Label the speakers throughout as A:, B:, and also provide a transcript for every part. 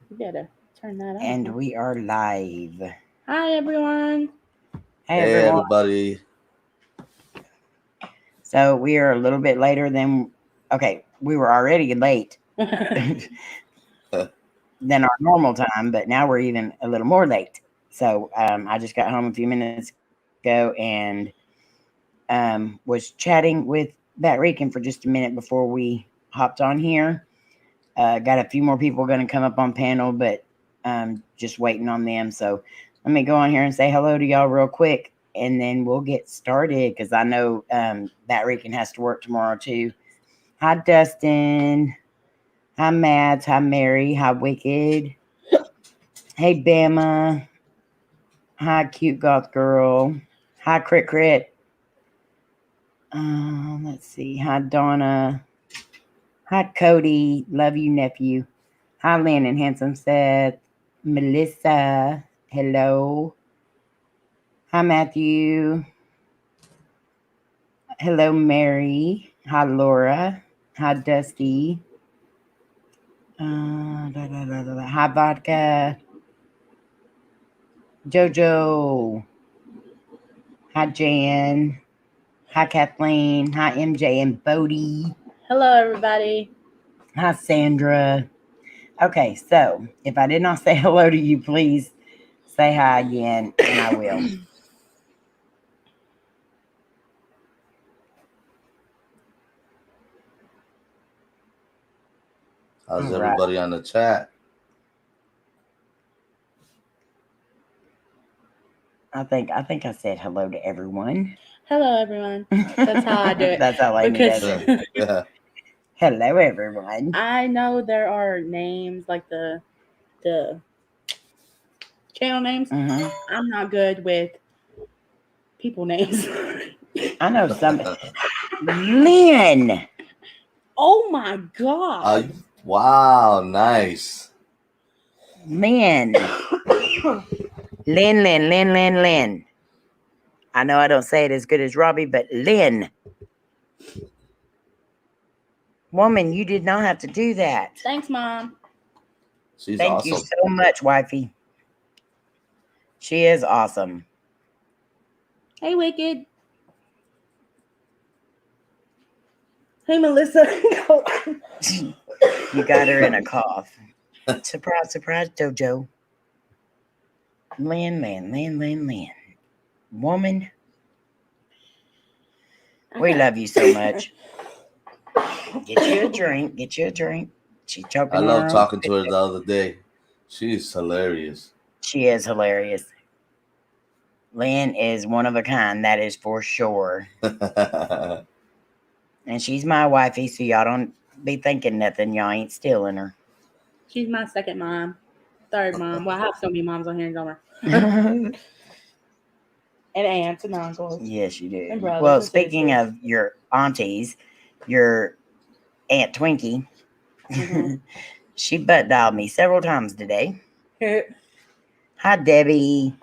A: You gotta turn that
B: And
A: on.
B: we are live.
A: Hi, everyone.
B: Hey,
C: Hey
B: everyone.
C: everybody.
B: So we are a little bit later than. Okay, we were already late than our normal time, but now we're even a little more late. So I just got home a few minutes ago and was chatting with Batrican for just a minute before we hopped on here. Got a few more people going to come up on panel, but just waiting on them. So let me go on here and say hello to y'all real quick, and then we'll get started because I know Batrican has to work tomorrow too. Hi, Dustin. Hi, Mads. Hi, Mary. Hi, Wicked. Hey, Bama. Hi, Cute Goth Girl. Hi, Crit Crit. Let's see. Hi, Donna. Hi, Coty. Love you, nephew. Hi, Lynn and Handsome Seth. Melissa. Hello. Hi, Matthew. Hello, Mary. Hi, Laura. Hi, Dusty. Hi, Vodka. Jojo. Hi, Jan. Hi, Kathleen. Hi, MJ and Bodie.
A: Hello, everybody.
B: Hi, Sandra. Okay, so if I did not say hello to you, please say hi again, and I will.
C: How's
B: All right.
C: everybody on the chat?
B: I think I said hello to everyone.
A: Hello, everyone. That's how I do it.
B: That's how Layne does
A: Because
B: it.
C: Yeah.
B: Hello, everyone.
A: I know there are names like the channel names.
B: Mhm.
A: I'm not good with people names.
B: I know some. Lynn.
A: Oh my god.
C: Wow, nice.
B: Lynn. Lynn. I know I don't say it as good as Robbie, but Lynn. Woman, you did not have to do that.
A: Thanks, Mom.
C: She's
B: Thank you
C: awesome.
B: so much, wifey. She is awesome.
A: Hey, Wicked. Hey, Melissa.
B: You got her in a cough. Surprise, surprise, Jojo. Lynn. Woman, we love you so much. Get you a drink. She's choking
C: I
B: on
C: love
B: her own.
C: talking to her the other day. She's hilarious.
B: She is hilarious. Lynn is one of a kind, that is for sure. And she's my wifey, so y'all don't be thinking nothing. Y'all ain't stealing her.
A: She's my second mom. Third mom. Well, I have so many moms on here in Omar. And aunts and uncles.
B: Yes, you do.
A: And brothers
B: Well,
A: and
B: speaking
A: sisters.
B: of your aunties, your Aunt Twinkie,
A: Mhm.
B: she butt dialed me several times today. Hi, Debbie.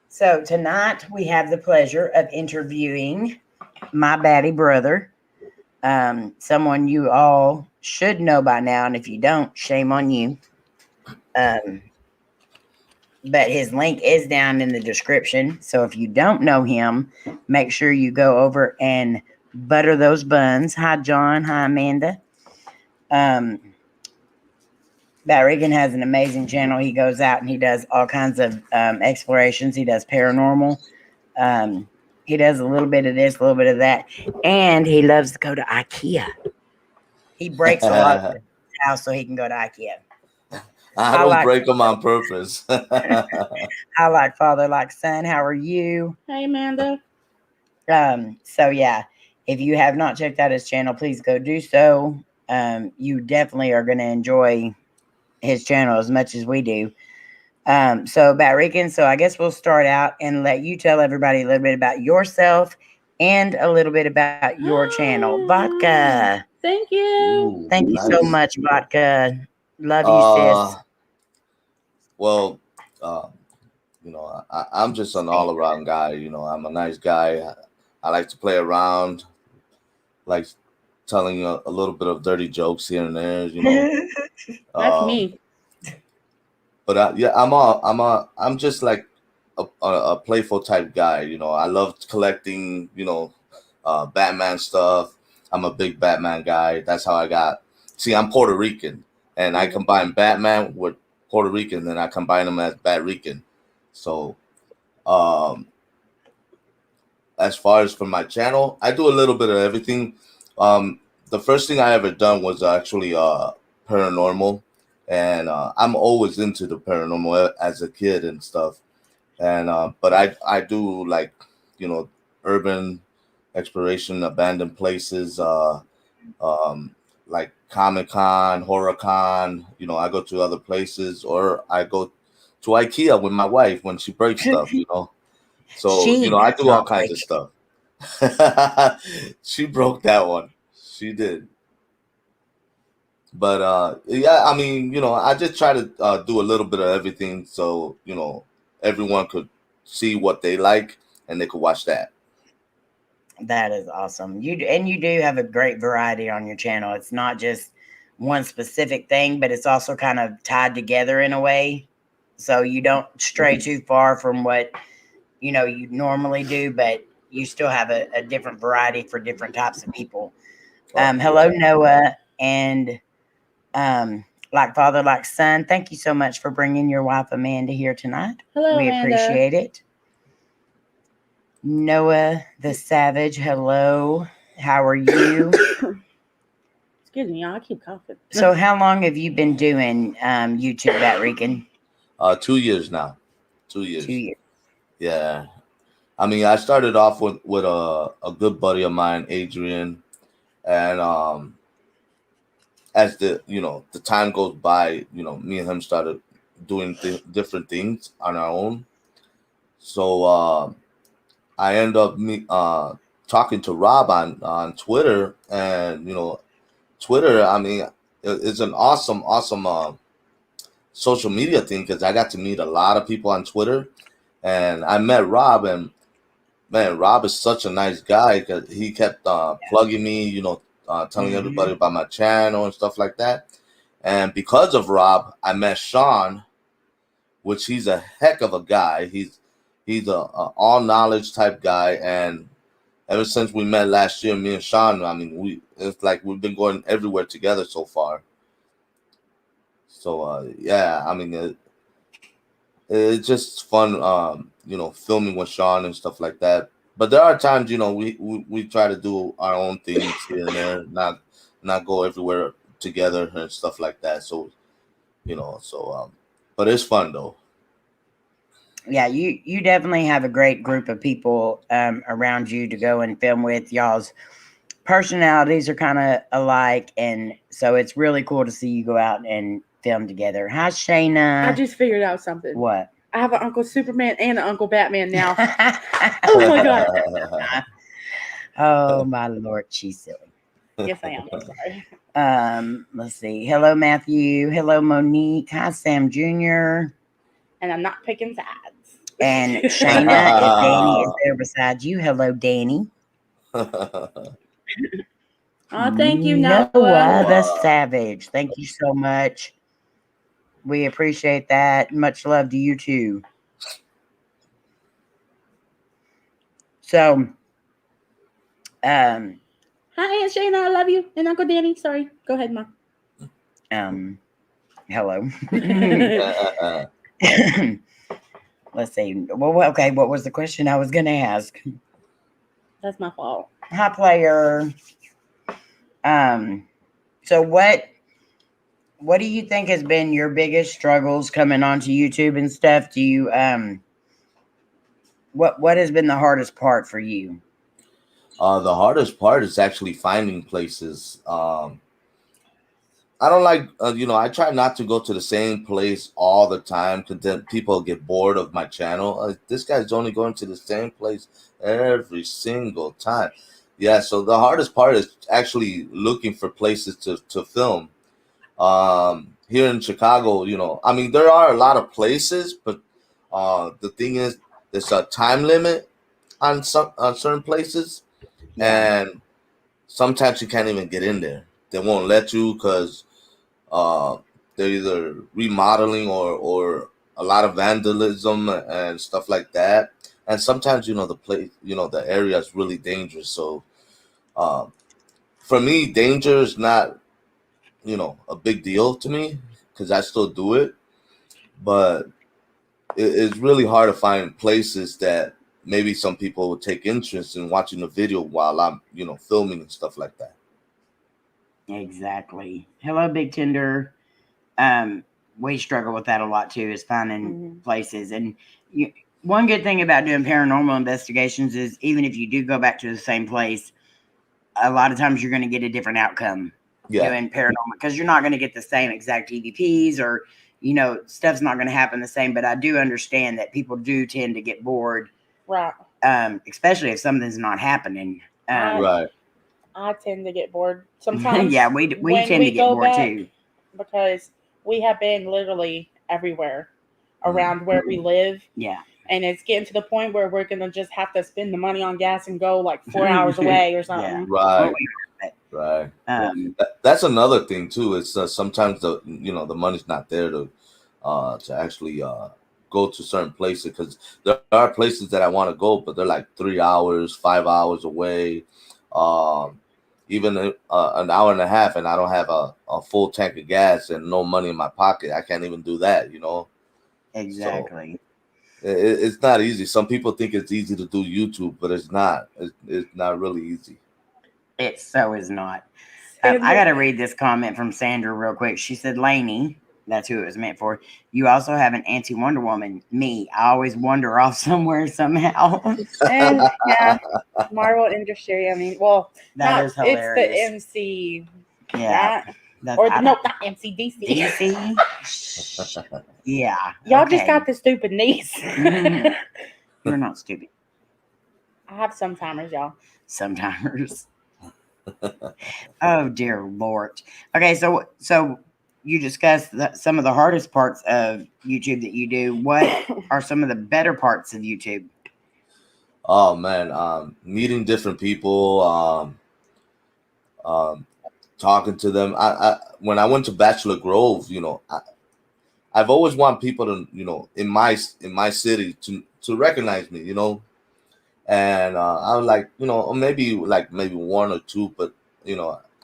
B: So tonight we have the pleasure of interviewing my baddie brother, someone you all should know by now, and if you don't, shame on you. But his link is down in the description. So if you don't know him, make sure you go over and butter those buns. Hi, John. Hi, Amanda. Batrican has an amazing channel. He goes out and he does all kinds of explorations. He does paranormal. He does a little bit of this, a little bit of that. And he loves to go to IKEA. He breaks a lot of his house so he can go to IKEA.
C: I don't break them on purpose.
B: I like father, like son. How are you?
A: Hey, Amanda.
B: So yeah, if you have not checked out his channel, please go do so. You definitely are going to enjoy his channel as much as we do. So Batrican, so I guess we'll start out and let you tell everybody a little bit about yourself and a little bit about your channel. Vodka.
A: Thank you.
C: Ooh,
B: Thank you so
C: nice.
B: much, Vodka. Love you, sis.
C: Well, I'm just an all-around guy. I'm a nice guy. I like to play around, like telling a little bit of dirty jokes here and there, you know.
A: That's me.
C: But yeah, I'm just like a playful type guy, you know. I love collecting, you know, Batman stuff. I'm a big Batman guy. That's how I got. See, I'm Puerto Rican, and I combine Batman with Puerto Rican, and I combine them as Batrican. So, as far as for my channel, I do a little bit of everything. The first thing I ever done was actually paranormal, and I'm always into the paranormal as a kid and stuff. And but I do like, you know, urban exploration, abandoned places, like Comic-Con, Horror-Con. You know, I go to other places, or I go to IKEA with my wife when she breaks stuff, you know. So, you know, I do all kinds of stuff. She broke that one. She did. But yeah, I mean, you know, I just try to do a little bit of everything, so, you know, everyone could see what they like and they could watch that.
B: That is awesome. You do have a great variety on your channel. It's not just one specific thing, but it's also kind of tied together in a way. So you don't stray too far from what, you know, you normally do, but you still have a different variety for different types of people. Hello, Noah, and like father, like son. Thank you so much for bringing your wife Amanda here tonight.
A: Hello,
B: we
A: Amanda.
B: appreciate it. Noah the Savage, hello. How are you?
A: Excuse me, y'all. I keep coughing.
B: So, how long have you been doing YouTube, Batrican?
C: 2 years now. 2 years.
B: 2 years.
C: Yeah. I mean, I started off with a good buddy of mine, Adrian, and as the time goes by, you know, me and him started doing different things on our own. So I end up talking to Rob on Twitter, and you know, Twitter, I mean, it's an awesome social media thing, because I got to meet a lot of people on Twitter, and I met Rob, and man, Rob is such a nice guy, because he kept plugging me, you know, telling everybody about my channel and stuff like that. And because of Rob, I met Shawn, which he's a heck of a guy. He's a all knowledge type guy, and ever since we met last year, me and Shawn, I mean, it's like we've been going everywhere together so far. So yeah, I mean, it's just fun, you know, filming with Shawn and stuff like that. But there are times, you know, we try to do our own things here and there, not go everywhere together and stuff like that. So, you know, but it's fun though.
B: Yeah, you definitely have a great group of people around you to go and film with. Y'all's personalities are kind of alike, and so it's really cool to see you go out and film together. Hi, Shayna.
A: I just figured out something.
B: What?
A: I have an Uncle Superman and an Uncle Batman now. Oh my god.
B: Oh my Lord, she's silly.
A: Yes, I am. I'm sorry.
B: Let's see. Hello, Matthew. Hello, Monique. Hi, Sam Jr.
A: And I'm not picking sides.
B: And Shayna, if Danny is there beside you, hello, Danny.
A: Oh, thank you, Noah
B: the Savage. Thank you so much. We appreciate that. Much love to you too. So,
A: hi, Aunt Shayna. I love you. And Uncle Danny. Sorry. Go ahead, Mom.
B: Hello. Let's see. Well, okay. What was the question I was going to ask?
A: That's my fault.
B: Hi, player. So what do you think has been your biggest struggles coming onto YouTube and stuff? Do you what has been the hardest part for you?
C: The hardest part is actually finding places. I don't like, you know, I try not to go to the same place all the time, because then people get bored of my channel. This guy's only going to the same place every single time. Yeah, so the hardest part is actually looking for places to film. Here in Chicago, you know, I mean, there are a lot of places, but the thing is, there's a time limit on certain places.
B: Yeah.
C: And sometimes you can't even get in there. They won't let you because they're either remodeling or a lot of vandalism and stuff like that. And sometimes, the place, the area is really dangerous. So for me, danger is not, a big deal to me because I still do it. But it's really hard to find places that maybe some people would take interest in watching the video while I'm, filming and stuff like that.
B: Exactly. Hello, Big Tender. We struggle with that a lot too, is finding places. And one good thing about doing paranormal investigations is even if you do go back to the same place, a lot of times you're going to get a different outcome doing paranormal because you're not going to get the same exact EVPs or, stuff's not going to happen the same. But I do understand that people do tend to get bored.
A: Right.
B: Especially if something's not happening.
C: Right.
A: I tend to get bored sometimes.
B: Yeah, we tend to get bored too.
A: Because we have been literally everywhere around where we live.
B: Yeah.
A: And it's getting to the point where we're going to just have to spend the money on gas and go like 4 hours away or something.
C: Yeah. Right. Right. That's another thing too. It's sometimes the money's not there to actually go to certain places because there are places that I want to go, but they're like 3 hours, 5 hours away. Even an hour and a half, and I don't have a full tank of gas and no money in my pocket. I can't even do that,
B: Exactly.
C: So it's not easy. Some people think it's easy to do YouTube, but it's not. It's not really easy.
B: It so is not. I got to read this comment from Sandra real quick. She said, Layne, that's who it was meant for. You also have an anti-Wonder Woman. Me, I always wander off somewhere somehow.
A: And yeah, Marvel industry. I mean, well,
B: that is hilarious.
A: It's the MC.
B: Yeah.
A: Not MC, DC.
B: DC? Yeah.
A: Y'all just got the stupid niece.
B: You're not stupid.
A: I have some timers, y'all.
B: Some timers. Oh, dear Lord. Okay, so you discussed some of the hardest parts of YouTube that you do. What are some of the better parts of YouTube?
C: Oh man, meeting different people, talking to them. I when I went to Bachelor Grove, I've always wanted people to, in my city to recognize me, and I was like, maybe one or two, but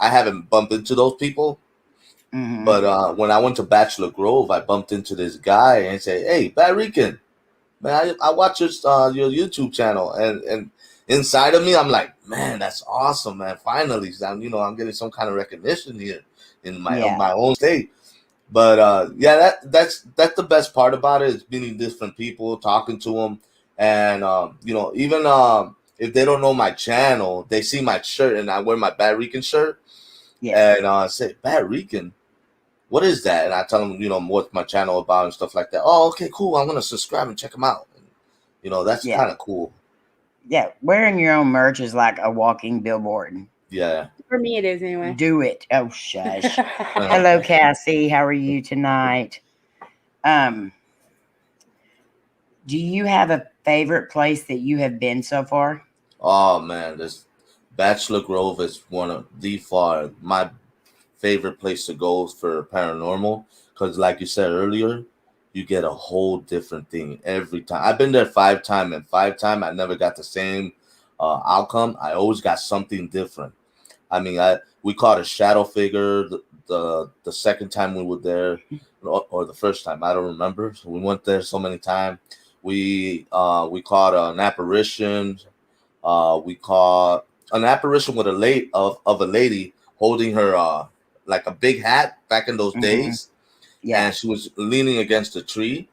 C: I haven't bumped into those people. Mm-hmm. But when I went to Bachelor Grove, I bumped into this guy and said, "Hey, Batrican, man, I watch your YouTube channel," and inside of me, I'm like, "Man, that's awesome, man! Finally, I'm getting some kind of recognition here in my own state." But that's the best part about it is meeting different people, talking to them, and even if they don't know my channel, they see my shirt and I wear my Batrican shirt, and say, "Batrican, what is that?" And I tell them, what's my channel about and stuff like that. Oh, okay, cool. I'm gonna subscribe and check them out. And, that's kind of cool.
B: Yeah, wearing your own merch is like a walking billboard.
C: Yeah.
A: For me, it is anyway.
B: Do it. Oh, shush. Hello, Cassie. How are you tonight? Do you have a favorite place that you have been so far?
C: Oh man, this Bachelor Grove is one of my favorite place to go for paranormal because, like you said earlier, you get a whole different thing every time. I've been there 5 times, and 5 times I never got the same outcome. I always got something different. I mean, we caught a shadow figure the second time we were there, or the first time, I don't remember. So we went there so many times. We caught an apparition. We caught an apparition with a lady holding her like a big hat back in those days. Yeah, and she was leaning against a tree.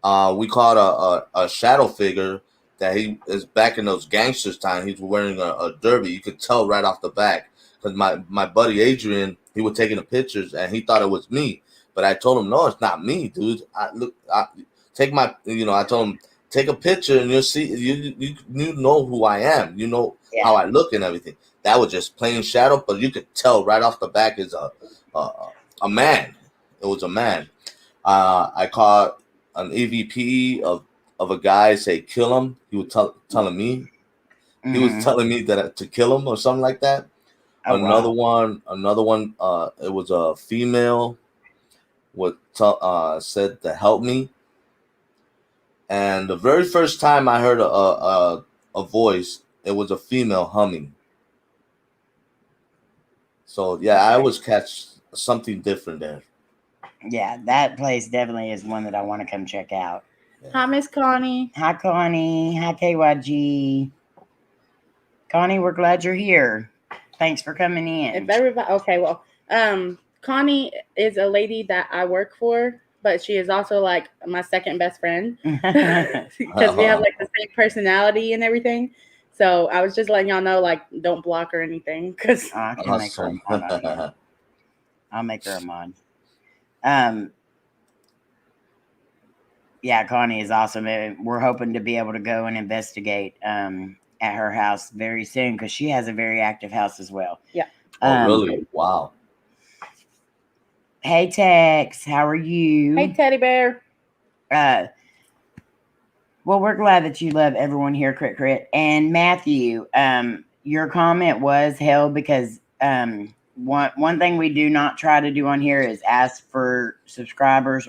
C: We caught a shadow figure that he is back in those gangsters time. He's wearing a derby. You could tell right off the back because my buddy Adrian, he was taking the pictures and he thought it was me. But I told him, no, it's not me, dude. I told him, take a picture and you'll see, you know who I am. You know how I look and everything. That was just plain shadow, but you could tell right off the back is a man. It was a man. I caught an EVP of a guy say kill him. He was telling me, he was telling me that to kill him or something like that. Another one. It was a female. Said to help me, and the very first time I heard a voice, it was a female humming. So yeah, I always catch something different there.
B: Yeah, that place definitely is one that I want to come check out.
C: Yeah.
A: Hi, Miss Connie.
B: Hi, Connie. Hi, KYG. Connie, we're glad you're here. Thanks for coming in.
A: If everybody, okay, well, Connie is a lady that I work for, but she is also like my second best friend because we have like the same personality and everything. So I was just letting y'all know, like, don't block or anything because
B: I can make her a mod. I'll make her a mod. Yeah, Connie is awesome. We're hoping to be able to go and investigate at her house very soon because she has a very active house as well.
A: Yeah.
C: Oh, really? Wow.
B: Hey, Tex, how are you?
A: Hey, Teddy Bear.
B: Well, we're glad that you love everyone here, Crit. And Matthew, your comment was held because one thing we do not try to do on here is ask for subscribers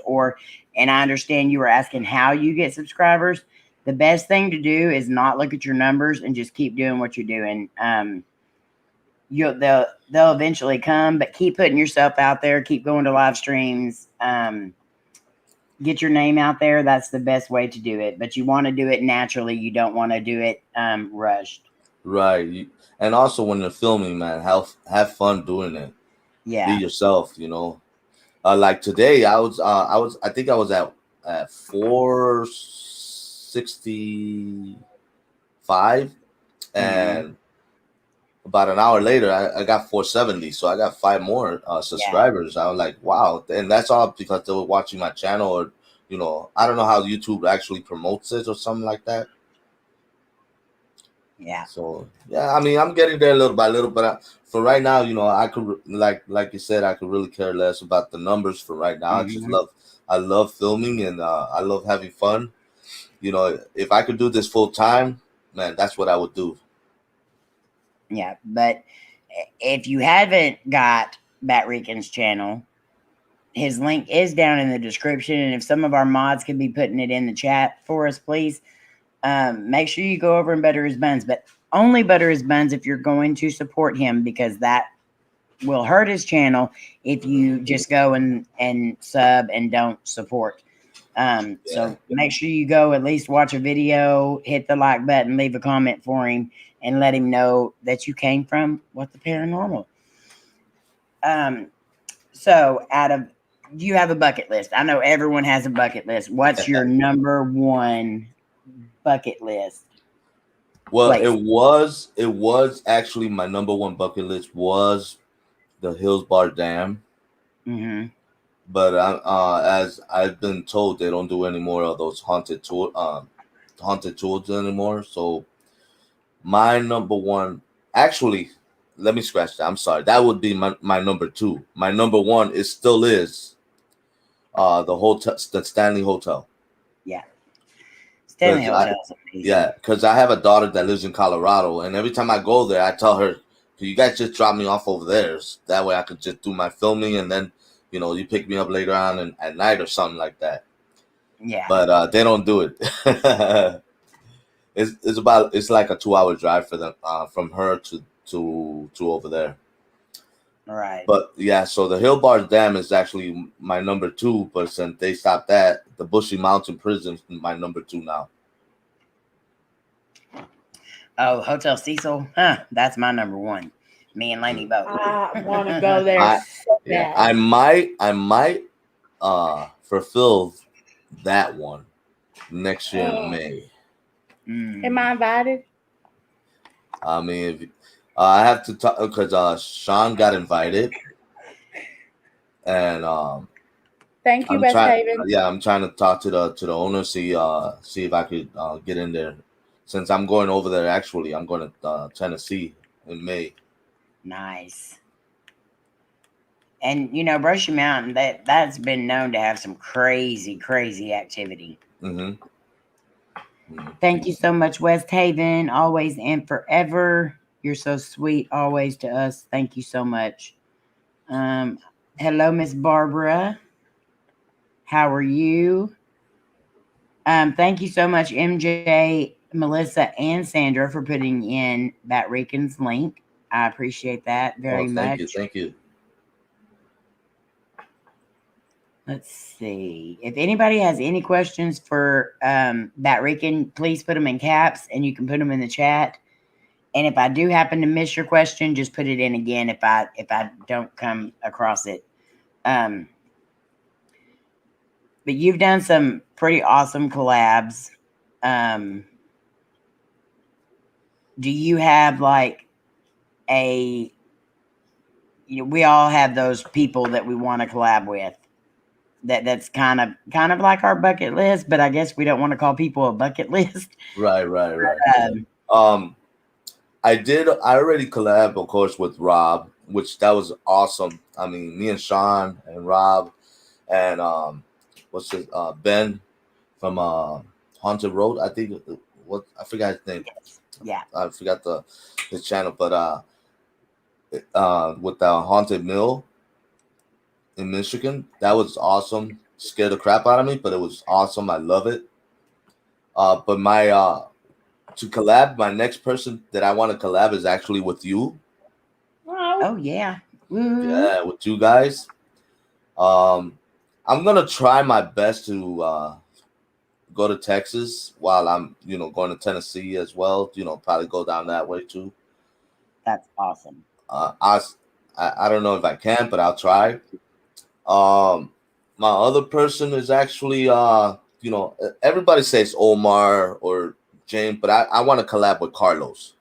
B: and I understand you were asking how you get subscribers. The best thing to do is not look at your numbers and just keep doing what you're doing. They'll eventually come, but keep putting yourself out there. Keep going to live streams. Get your name out there. That's the best way to do it. But you want to do it naturally. You don't want to do it rushed.
C: Right. And also when you're filming, man, have fun doing it.
B: Yeah.
C: Be yourself, you know. Like today, I think I was at 465, and about an hour later, I got 470. So I got 5 more subscribers. Yeah. I was like, wow. And that's all because they were watching my channel, or, you know, I don't know how YouTube actually promotes it or something like that.
B: Yeah.
C: So, yeah, I mean, I'm getting there little by little, but for right now, you know, I could, like you said, I could really care less about the numbers for right now. I love filming and I love having fun. You know, if I could do this full time, man, that's what I would do.
B: Yeah, but if you haven't got Batrican's channel, his link is down in the description. And if some of our mods could be putting it in the chat for us, please, make sure you go over and butter his buns. But only butter his buns if you're going to support him, because that will hurt his channel if you just go and sub and don't support. So make sure you go at least watch a video, hit the like button, leave a comment for him, and let him know that you came from What the Paranormal. So do you have a bucket list? I know everyone has a bucket list. What's your number one bucket list?
C: Well, it was actually my number one bucket list was the Hills Bar Dam.
B: Mm-hmm.
C: But as I've been told, they don't do any more of those haunted tours anymore. So my number one, actually, let me scratch that. I'm sorry. That would be my number 2. My number 1 still is the Stanley Hotel.
B: Yeah. Stanley Hotel is amazing.
C: Yeah, because I have a daughter that lives in Colorado, and every time I go there, I tell her, "Can you guys just drop me off over there? That way I could just do my filming, and then, you know, you pick me up later on at night or something like that."
B: Yeah.
C: But they don't do it. It's like a 2-hour drive for them from her to over there.
B: All right.
C: But yeah, so the Hill Bar Dam is actually my number 2, but since they stopped that, the Bushy Mountain Prison is my number 2 now.
B: Oh, Hotel Cecil, that's my number 1. Me and Layne both.
A: I want to go there.
C: I might fulfill that one next year in May.
A: Am I invited?
C: I mean, if, I have to talk because Shawn got invited, and
A: thank you, Best Haven.
C: Yeah, I'm trying to talk to the owner, see if I could get in there. Since I'm going over there, actually, I'm going to Tennessee in May.
B: Nice. And you know, Brushy Mountain, that's been known to have some crazy activity.
C: Mm-hmm.
B: Thank you so much, West Haven, always and forever. You're so sweet always to us. Thank you so much. Hello, Miss Barbara. How are you? Thank you so much, MJ, Melissa, and Sandra for putting in Batrican's link. I appreciate that very much.
C: Thank you.
B: Let's see. If anybody has any questions for Batrican, please put them in caps and you can put them in the chat. And if I do happen to miss your question, just put it in again if I don't come across it. But you've done some pretty awesome collabs. Do you have like we all have those people that we want to collab with. That's kind of like our bucket list, but I guess we don't want to call people a bucket list.
C: Right. I already collabed, of course, with Rob, which that was awesome. I mean, me and Shawn and Rob and Ben from Haunted Road. I think I forgot his name.
B: Yeah,
C: I forgot his channel, but with the Haunted Mill in Michigan, that was awesome. Scared the crap out of me, but it was awesome. I love it. But my to collab, my next person that I want to collab is actually with you.
B: Oh yeah. Mm-hmm.
C: Yeah, with you guys. I'm gonna try my best to go to Texas while I'm, going to Tennessee as well. Probably go down that way too.
B: That's awesome.
C: I don't know if I can, but I'll try. My other person is actually everybody says Omar or James, but I want to collab with Carlos.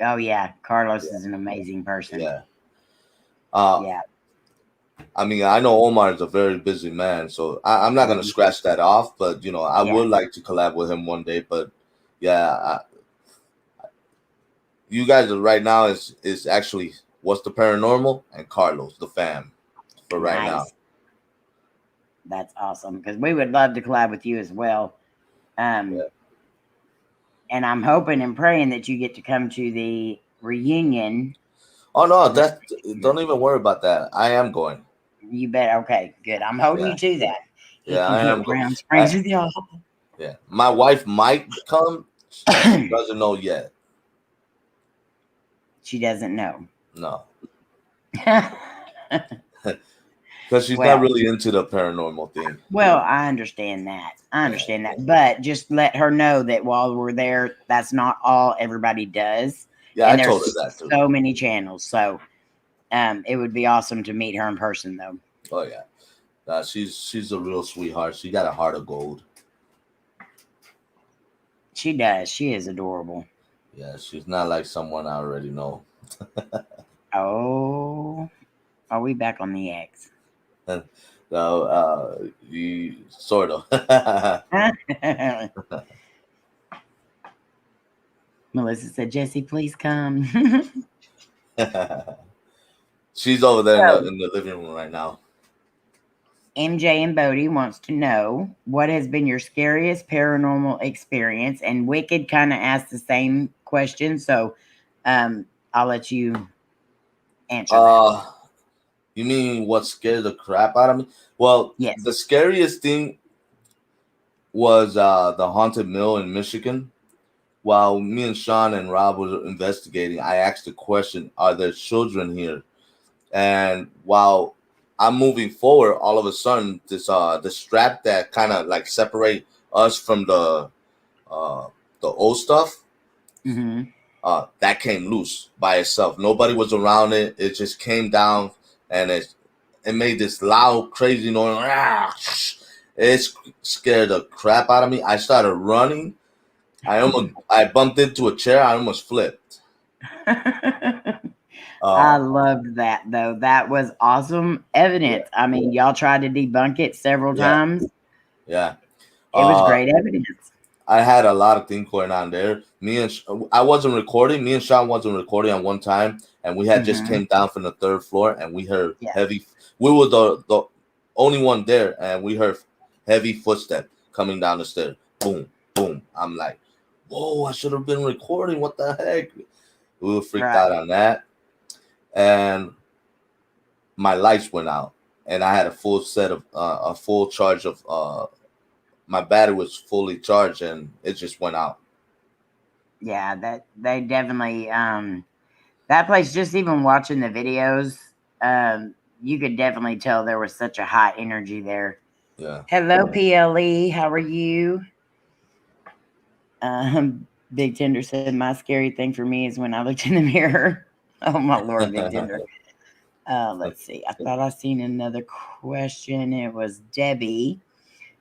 B: Oh yeah, Carlos is an amazing person.
C: Yeah.
B: Yeah.
C: I mean, I know Omar is a very busy man, so I'm not gonna scratch that off. But I would like to collab with him one day. But yeah, you guys right now is actually What's the Paranormal and Carlos the fam for right now.
B: That's awesome because we would love to collab with you as well. And I'm hoping and praying that you get to come to the reunion.
C: Oh no, don't even worry about that. I am going.
B: You bet. Okay, good. I'm holding you to that.
C: Yeah, I am.
B: Friends with y'all.
C: Yeah, my wife might come. She doesn't know yet.
B: She doesn't know.
C: No. Because she's not really into the paranormal thing.
B: Well, I understand that. But just let her know that while we're there, that's not all everybody does.
C: Yeah,
B: and
C: I told her that too.
B: So many channels. So it would be awesome to meet her in person, though.
C: Oh, yeah. She's a real sweetheart. She got a heart of gold.
B: She does. She is adorable.
C: Yeah, she's not like someone I already know.
B: Oh, are we back on the X?
C: No, you sort of.
B: Melissa said, "Jesse, please come."
C: She's over there in the living room right now.
B: MJ and Bodie wants to know what has been your scariest paranormal experience, and Wwicked kind of asked the same question, so I'll let you answer that.
C: You mean what scared the crap out of me? Well, yes. The scariest thing was the haunted mill in Michigan. While me and Shawn and Rob were investigating, I asked the question, are there children here? And while I'm moving forward, all of a sudden, this the strap that kind of like separate us from the old stuff, that came loose by itself. Nobody was around it. It just came down. And it made this loud, crazy noise. It scared the crap out of me. I started running. I bumped into a chair. I almost flipped.
B: I loved that, though. That was awesome evidence. I mean, y'all tried to debunk it several times.
C: Yeah.
B: It was great evidence.
C: I had a lot of things going on there. I wasn't recording. Me and Shawn wasn't recording at one time. And we had just came down from the third floor, and we heard heavy. We were the only one there, and we heard heavy footsteps coming down the stairs. Boom, boom. I'm like, whoa! I should have been recording. What the heck? We were freaked out on that. And my lights went out. And I had a full set of, a full charge of, my battery was fully charged and it just went out.
B: Yeah, that they definitely, that place, just even watching the videos, you could definitely tell there was such a high energy there.
C: Yeah.
B: Hello, PLE. How are you? Big Tender said, my scary thing for me is when I looked in the mirror. Oh, my Lord, Big Tender. Let's see. I thought I seen another question. It was Debbie.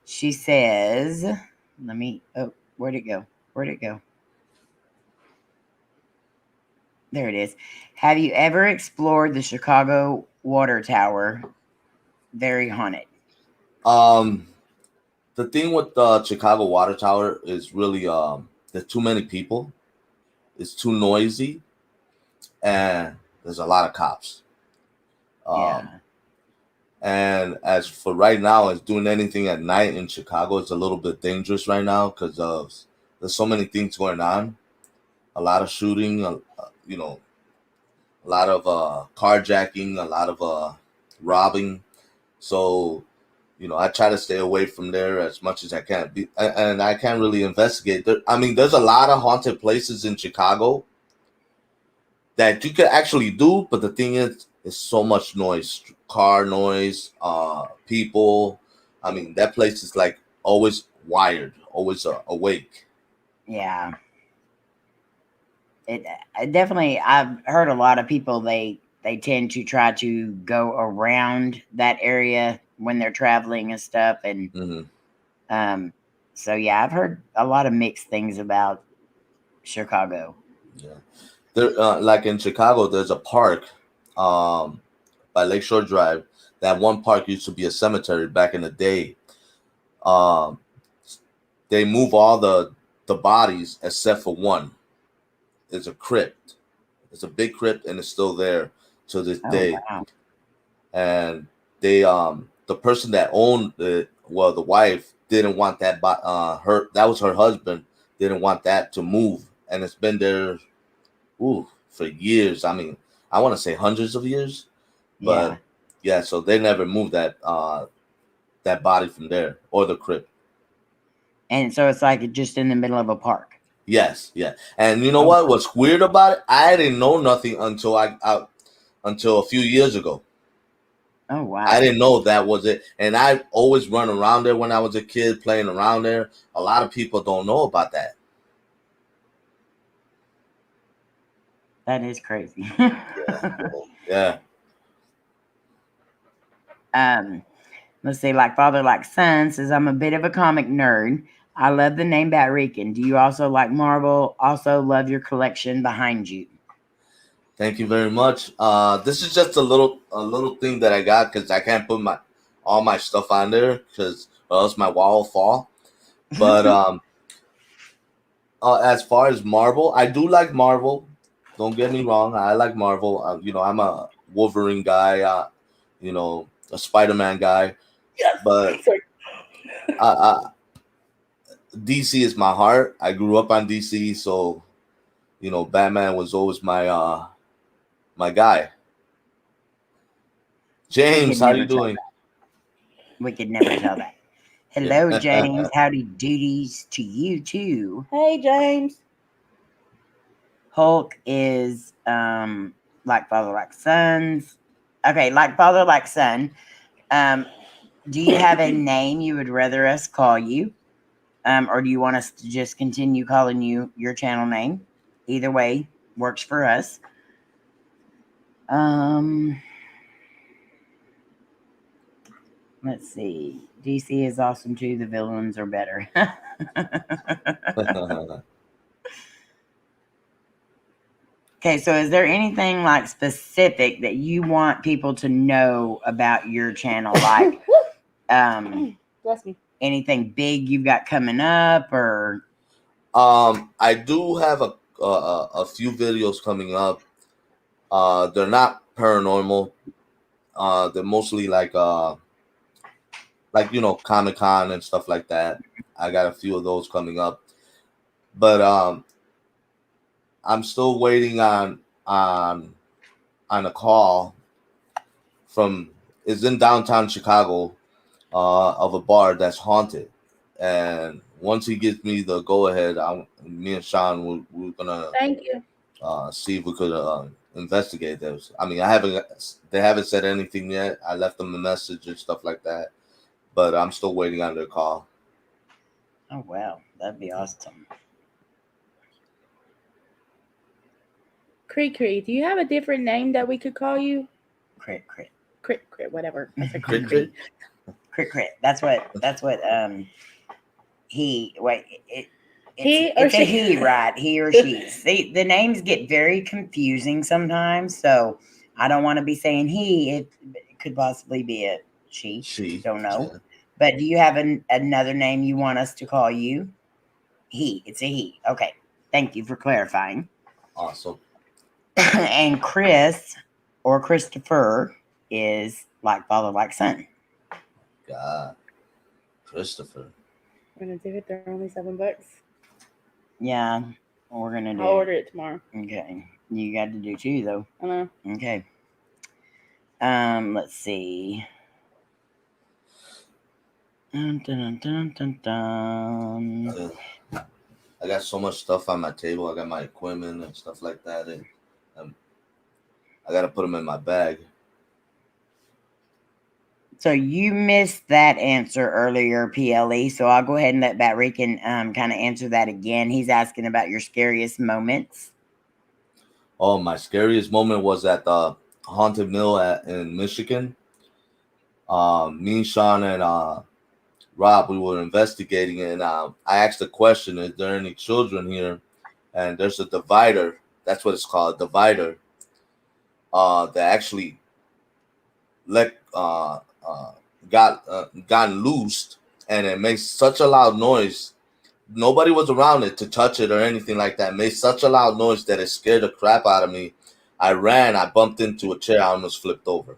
B: She says, let me, oh, where'd it go? Where'd it go? There it is. Have you ever explored the Chicago Water Tower? Very haunted.
C: The thing with the Chicago Water Tower is really there's too many people. It's too noisy, and there's a lot of cops.
B: Yeah.
C: And as for right now, as doing anything at night in Chicago is a little bit dangerous right now because there's so many things going on. A lot of shooting, you know, a lot of carjacking, a lot of robbing. So, you know, I try to stay away from there as much as I can. And I can't really investigate. I mean, there's a lot of haunted places in Chicago that you could actually do, but the thing is, it's so much noise, car noise, people. I mean, that place is like always wired, always awake.
B: Yeah. It definitely, I've heard a lot of people, they tend to try to go around that area when they're traveling and stuff. And so yeah, I've heard a lot of mixed things about Chicago.
C: Yeah. There, like in Chicago, there's a park by Lakeshore Drive. That one park used to be a cemetery back in the day. They move all the bodies except for one. It's a crypt. It's a big crypt, and it's still there to this day.
B: Wow.
C: And they, the person that owned it, well, the wife didn't want that. That was her husband. Didn't want that to move, and it's been there, for years. I mean, I want to say hundreds of years, but yeah. So they never moved that that body from there or the crypt. And
B: so it's like just in the middle of a park.
C: Yes, yeah. And you know what? What's weird about it? I didn't know nothing until until a few years ago.
B: Oh wow!
C: I didn't know that was it, and I always run around there when I was a kid, playing around there. A lot of people don't know about that.
B: That is crazy.
C: Yeah.
B: Let's see. Like Father, like Son says, I'm a bit of a comic nerd. I love the name Batrican. Do you also like Marvel? Also love your collection behind you.
C: Thank you very much. This is just a little thing that I got because I can't put all my stuff on there because or else my wall will fall. But as far as Marvel, I do like Marvel. Don't get me wrong. I like Marvel. You know, I'm a Wolverine guy. You know, a Spider-Man guy.
A: Yes.
C: But DC is my heart. I grew up on DC, so you know, Batman was always my my guy. James, how you doing?
B: We could never tell that. Hello, James. Howdy doodies to you too.
A: Hey, James.
B: Hulk is like Father, like Sons. Okay, like Father, like Son. Do you have a name you would rather us call you? Or do you want us to just continue calling you your channel name? Either way works for us. Let's see. DC is awesome too. The villains are better. Okay, so is there anything like specific that you want people to know about your channel? Like
A: bless me.
B: Anything big you've got coming up, or
C: I do have a few videos coming up. They're not paranormal. They're mostly like you know, Comic-Con and stuff like that. I got a few of those coming up. But I'm still waiting on a call from. It's in downtown Chicago, of a bar that's haunted, and once he gives me the go ahead, me and Shawn we're gonna
A: Thank you.
C: see if we could investigate those. I mean, they haven't said anything yet. I left them a message and stuff like that, but I'm still waiting on their call.
B: Oh wow, that'd be awesome.
A: Cree, do you have a different name that we could call you?
B: Crit,
A: whatever. I said
C: Crit.
B: That's what he wait
A: it's
B: a he, right? He or she. See, the names get very confusing sometimes, so I don't want to be saying he. It could possibly be a she. Don't know. Yeah. But do you have another name you want us to call you? He. It's a he. Okay. Thank you for clarifying.
C: Awesome.
B: And Chris or Christopher is like father, like son.
C: God, Christopher.
A: We're gonna do it. They're only $7.
B: Yeah, we're gonna do.
A: I'll order it tomorrow.
B: Okay, you got to do 2 though.
A: I know.
B: Okay. Let's see. Dun, dun, dun, dun, dun.
C: I got so much stuff on my table. I got my equipment and stuff like that, and I gotta put them in my bag.
B: So you missed that answer earlier, PLE. So I'll go ahead and let Batrican kind of answer that again. He's asking about your scariest moments.
C: Oh, my scariest moment was at the haunted mill in Michigan. Me, Shawn, and Rob, we were investigating it, and I asked the question: is there any children here? And there's a divider. That's what it's called, divider. That actually gotten loosed, and it makes such a loud noise. Nobody was around it to touch it or anything like that. It made such a loud noise that it scared the crap out of me. I ran. I bumped into a chair. I almost flipped over.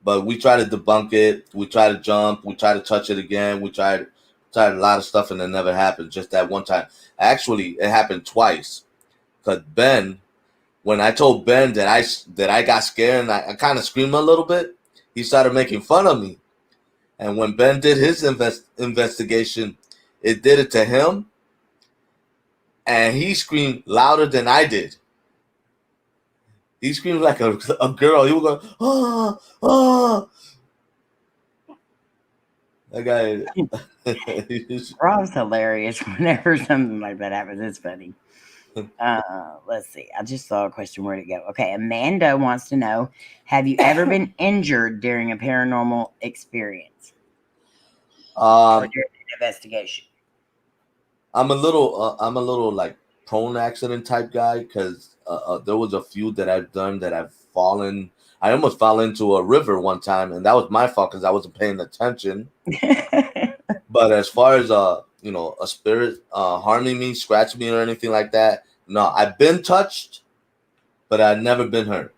C: But we tried to debunk it. We tried to jump. We tried to touch it again. We tried a lot of stuff, and it never happened. Just that one time. Actually, it happened twice. Because Ben, when I told Ben that I got scared and I kind of screamed a little bit, he started making fun of me. And when Ben did his investigation, it did it to him, and he screamed louder than I did. He screamed like a girl. He was going, oh, oh. That guy.
B: Rob's hilarious whenever something like that happens. It's funny. Let's see. I just saw a question. Where'd it go? Okay. Amanda wants to know, have you ever been injured during a paranormal experience? Or during an investigation?
C: I'm a little like prone accident type guy, because there was a few that I've done that I've fallen. I almost fell into a river one time, and that was my fault because I wasn't paying attention. But as far as a spirit harming me, scratching me, or anything like that, no. I've been touched, but I've never been hurt.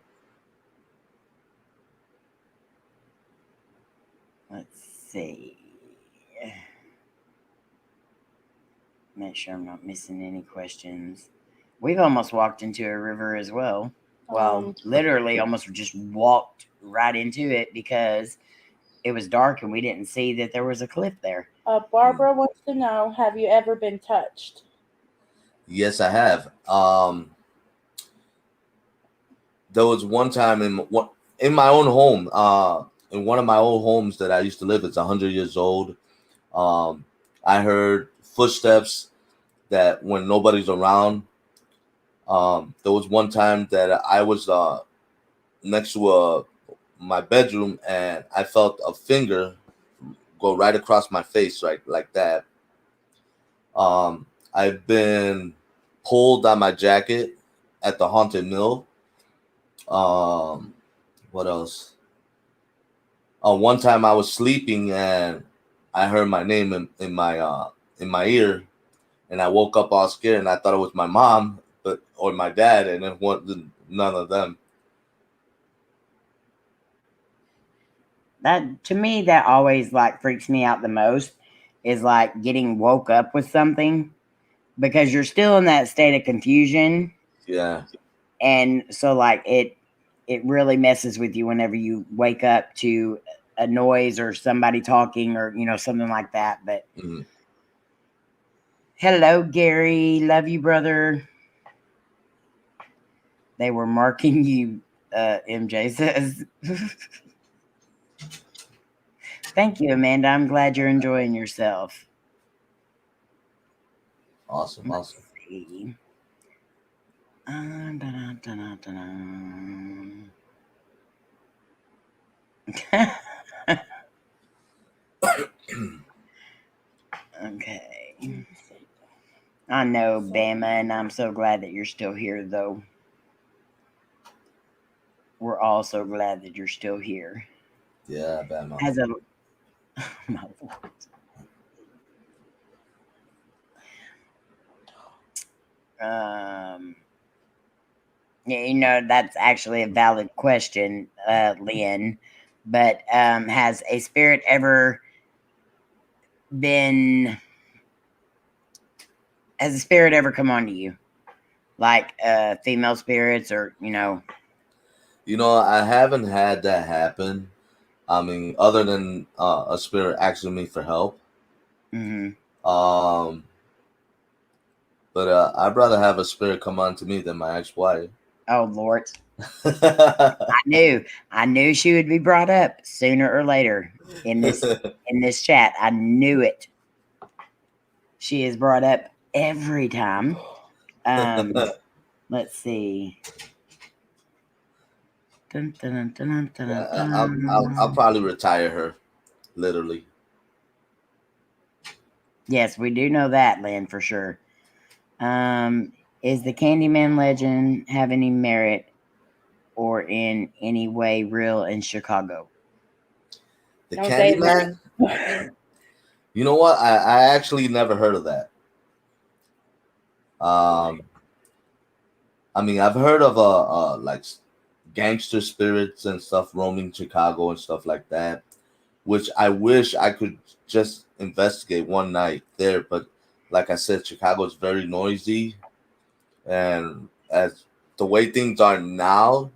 B: Let's see. Make sure I'm not missing any questions. We've almost walked into a river as well. Well, literally almost just walked right into it because it was dark and we didn't see that there was a cliff there.
A: Barbara wants to know, have you ever been touched?
C: Yes, I have. There was one time in my own home, in one of my old homes that I used to live. It's 100 years old. I heard footsteps that when nobody's around. There was one time that I was next to my bedroom, and I felt a finger go right across my face, right like that. I've been pulled on my jacket at the haunted mill. What else? One time I was sleeping and I heard my name in my ear, and I woke up all scared, and I thought it was my mom, or my dad, and it wasn't none of them.
B: That, to me, that always like freaks me out the most, is like getting woke up with something because you're still in that state of confusion.
C: Yeah.
B: And so like it really messes with you whenever you wake up to a noise or somebody talking or, you know, something like that. But hello, Gary. Love you, brother. They were marking you, MJ says. Thank you, Amanda. I'm glad you're enjoying yourself.
C: Awesome.
B: Let's see. Okay. I know, Bama, and I'm so glad that you're still here, though. We're all so glad that you're still here.
C: Yeah, Bama.
B: As a my Lord. Yeah, you know, that's actually a valid question, Lynn. But has a spirit ever come on to you? Like female spirits or, you know?
C: You know, I haven't had that happen. I mean, other than a spirit asking me for help.
B: Mm-hmm.
C: But I'd rather have a spirit come on to me than my ex-wife.
B: Oh, Lord. I knew she would be brought up sooner or later in this chat. I knew it. She is brought up every time. Let's see. Dun, dun, dun, dun, dun, dun.
C: I'll probably retire her, literally.
B: Yes, we do know that, Lynn, for sure. Is the Candyman legend have any merit or in any way real in Chicago?
C: The Candyman? You know what? I actually never heard of that. I mean, I've heard of like gangster spirits and stuff roaming Chicago and stuff like that, which I wish I could just investigate one night there. But like I said, Chicago is very noisy, and as the way things are now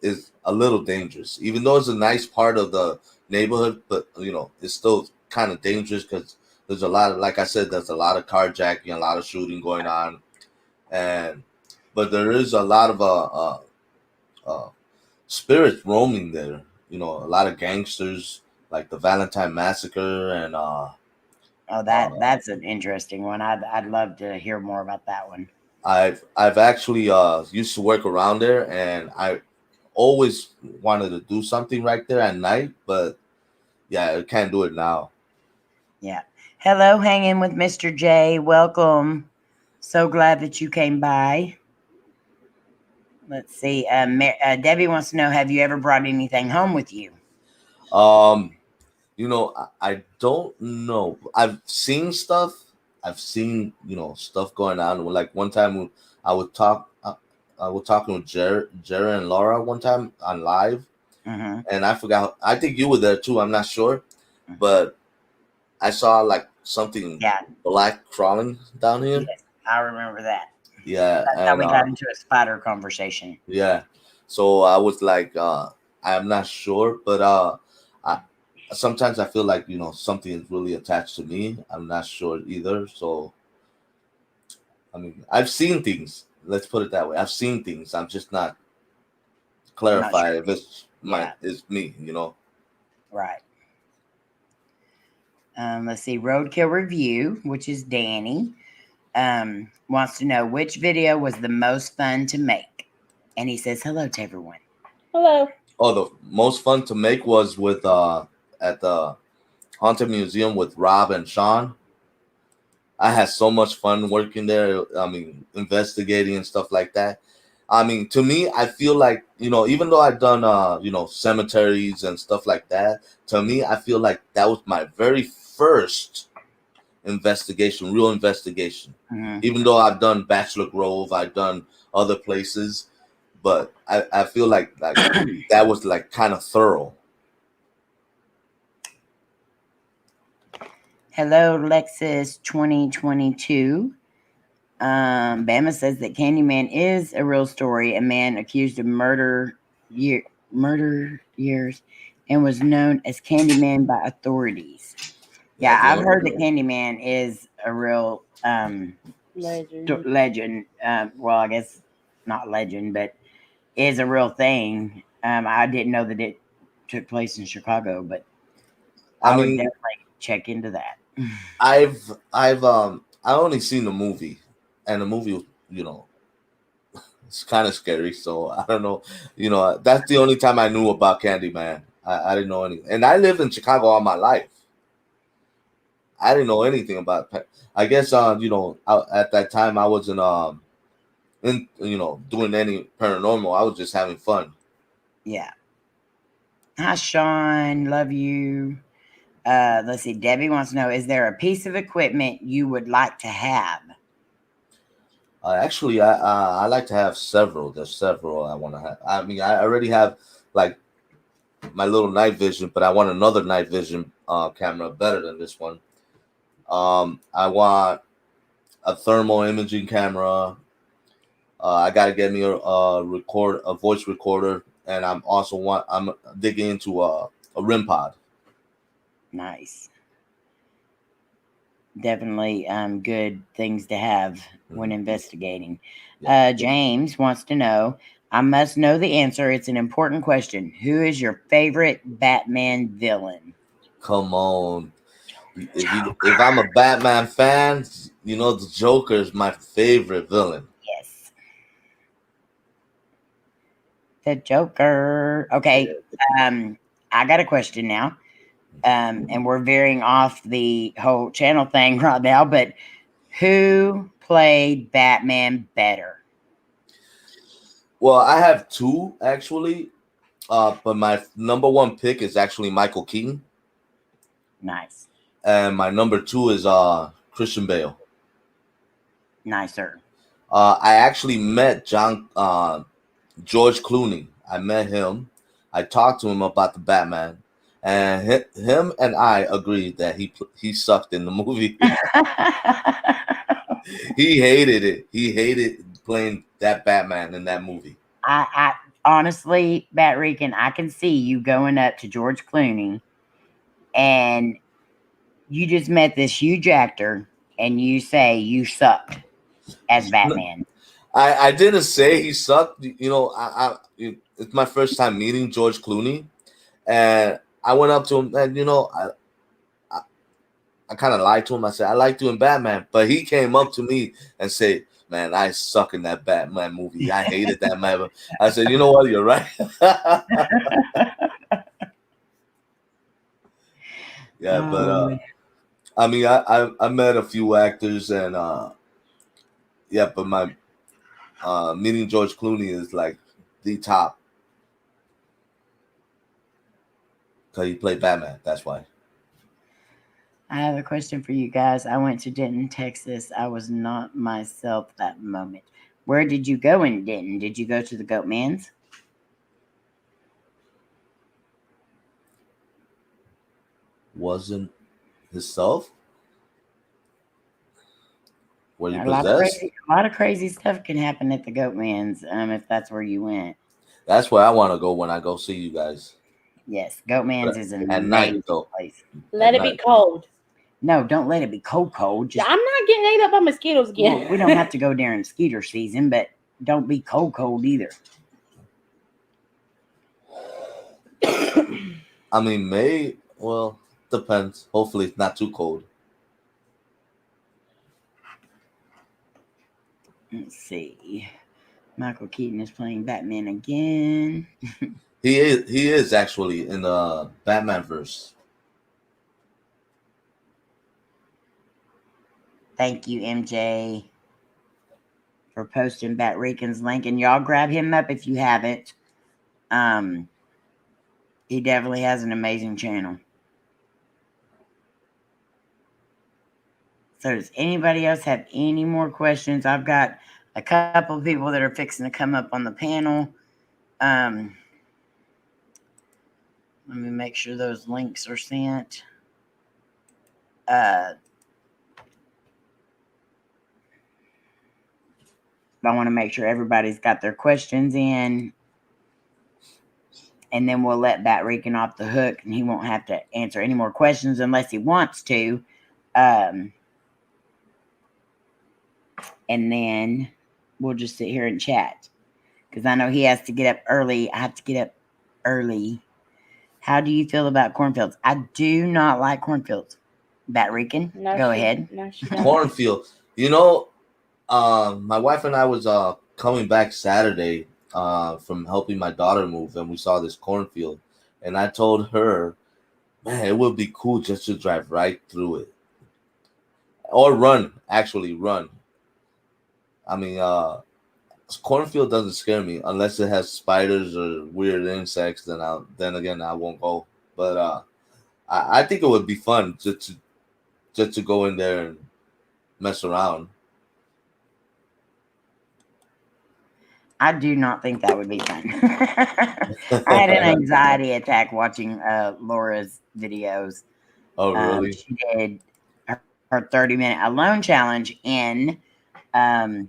C: is a little dangerous. Even though it's a nice part of the neighborhood, but you know, it's still kind of dangerous because there's a lot of, like I said, there's a lot of carjacking, a lot of shooting going on, but there is a lot of spirits roaming there. You know, a lot of gangsters like the Valentine Massacre and
B: that's an interesting one. I'd love to hear more about that one.
C: I've actually used to work around there, and I always wanted to do something right there at night, but yeah, I can't do it now.
B: Yeah. Hello, hanging with Mr. J. Welcome. So glad that you came by. Let's see. Debbie wants to know, have you ever brought anything home with you?
C: You know, I don't know. I've seen stuff. I've seen, you know, stuff going on. Like one time I was talking with Jerry and Laura one time on live, and I forgot. I think you were there too. I'm not sure, but I saw like something black crawling down here.
B: Yes, I remember that.
C: Yeah,
B: that's how we got into a spider conversation.
C: Yeah, so I was like, I'm not sure, but sometimes I feel like, you know, something is really attached to me. I'm not sure either. So, I mean, I've seen things. Let's put it that way. I've seen things. I'm just not clarify if it's it's me, you know.
B: Right. Let's see. Roadkill Review, which is Danny, wants to know which video was the most fun to make. And he says hello to everyone.
A: Hello.
C: Oh, the most fun to make was with at the Haunted Museum with Rob and Shawn. I had so much fun working there. I mean, investigating and stuff like that. I mean, to me, I feel like, you know, even though I've done, you know, cemeteries and stuff like that, to me, I feel like that was my very first investigation, real investigation. Even though I've done Bachelor Grove, I've done other places, but I feel like that was like kind of thorough.
B: Hello, Lexus 2022. Bama says that Candyman is a real story. A man accused of murder years and was known as Candyman by authorities. Yeah, I've heard that Candyman is a real legend. Well, I guess not legend, but is a real thing. I didn't know that it took place in Chicago, but I would definitely check into that.
C: I've only seen the movie, and the movie, you know, it's kind of scary. So I don't know, you know, that's the only time I knew about Candyman. I didn't know anything, and I lived in Chicago all my life. I didn't know anything about. I guess you know, at that time I wasn't in, you know, doing any paranormal. I was just having fun.
B: Yeah. Hi, Shawn. Love you. Let's see. Debbie wants to know: is there a piece of equipment you would like to have?
C: Actually, I like to have several. There's several I want to have. I mean, I already have like my little night vision, but I want another night vision camera better than this one. I want a thermal imaging camera. I got to get me a voice recorder, and I'm digging into a REM pod.
B: Nice. Definitely good things to have when investigating. Yeah. James wants to know, I must know the answer. It's an important question. Who is your favorite Batman villain?
C: Come on. If I'm a Batman fan, you know the Joker is my favorite villain.
B: Yes. The Joker. Okay. I got a question now. And we're veering off the whole channel thing right now, but who played Batman better?
C: Well, I have two actually, but my number one pick is actually Michael Keaton.
B: Nice.
C: And my number two is Christian Bale.
B: Nicer.
C: I actually met George Clooney. I met him. I talked to him about the Batman. And him and I agreed that he sucked in the movie. He hated it. He hated playing that Batman in that movie.
B: I honestly, Batrican, I can see you going up to George Clooney and you just met this huge actor and you say you sucked as Batman.
C: I didn't say he sucked. You know, it's my first time meeting George Clooney, and I went up to him, and you know, I kind of lied to him. I said I like doing Batman, but he came up to me and said, "Man, I suck in that Batman movie. I hated that man." I said, "You know what? You're right." Yeah, but I mean, I met a few actors, and yeah, but my meeting George Clooney is like the top. Because he played Batman. That's why.
B: I have a question for you guys. I went to Denton, Texas. I was not myself that moment. Where did you go in Denton? Did you go to the Goat Man's?
C: Wasn't himself? Were you
B: A
C: possessed?
B: lot of crazy stuff can happen at the Goat Man's if that's where you went.
C: That's where I want to go when I go see you guys.
B: Yes, Goat Man's is an
C: at night though.
B: Place.
A: Let it be cold.
B: No, don't let it be cold.
A: Just, I'm not getting ate up by mosquitoes again.
B: Well, we don't have to go during skeeter season, but don't be cold either.
C: I mean, well, depends. Hopefully it's not too cold.
B: Let's see. Michael Keaton is playing Batman again.
C: He is actually in the Batman verse.
B: Thank you, MJ, for posting Batrican's link, and y'all grab him up if you haven't. He definitely has an amazing channel. So does anybody else have any more questions? I've got a couple of people that are fixing to come up on the panel. Let me make sure those links are sent. I want to make sure everybody's got their questions in. And then we'll let Batrican off the hook, and he won't have to answer any more questions unless he wants to. And then we'll just sit here and chat. Because I know he has to get up early. I have to get up early. How do you feel about cornfields? I do not like cornfields. Batrican, go ahead.
A: No,
C: Cornfield. You know, my wife and I was coming back Saturday from helping my daughter move, and we saw this cornfield, and I told her, man, it would be cool just to drive right through it, or run. Actually, run. I mean, cornfield doesn't scare me unless it has spiders or weird insects. Then again I won't go. But I think it would be fun just to go in there and mess around.
B: I do not think that would be fun. I had an anxiety attack watching Laura's videos.
C: Oh, really?
B: She did her 30-minute alone challenge in a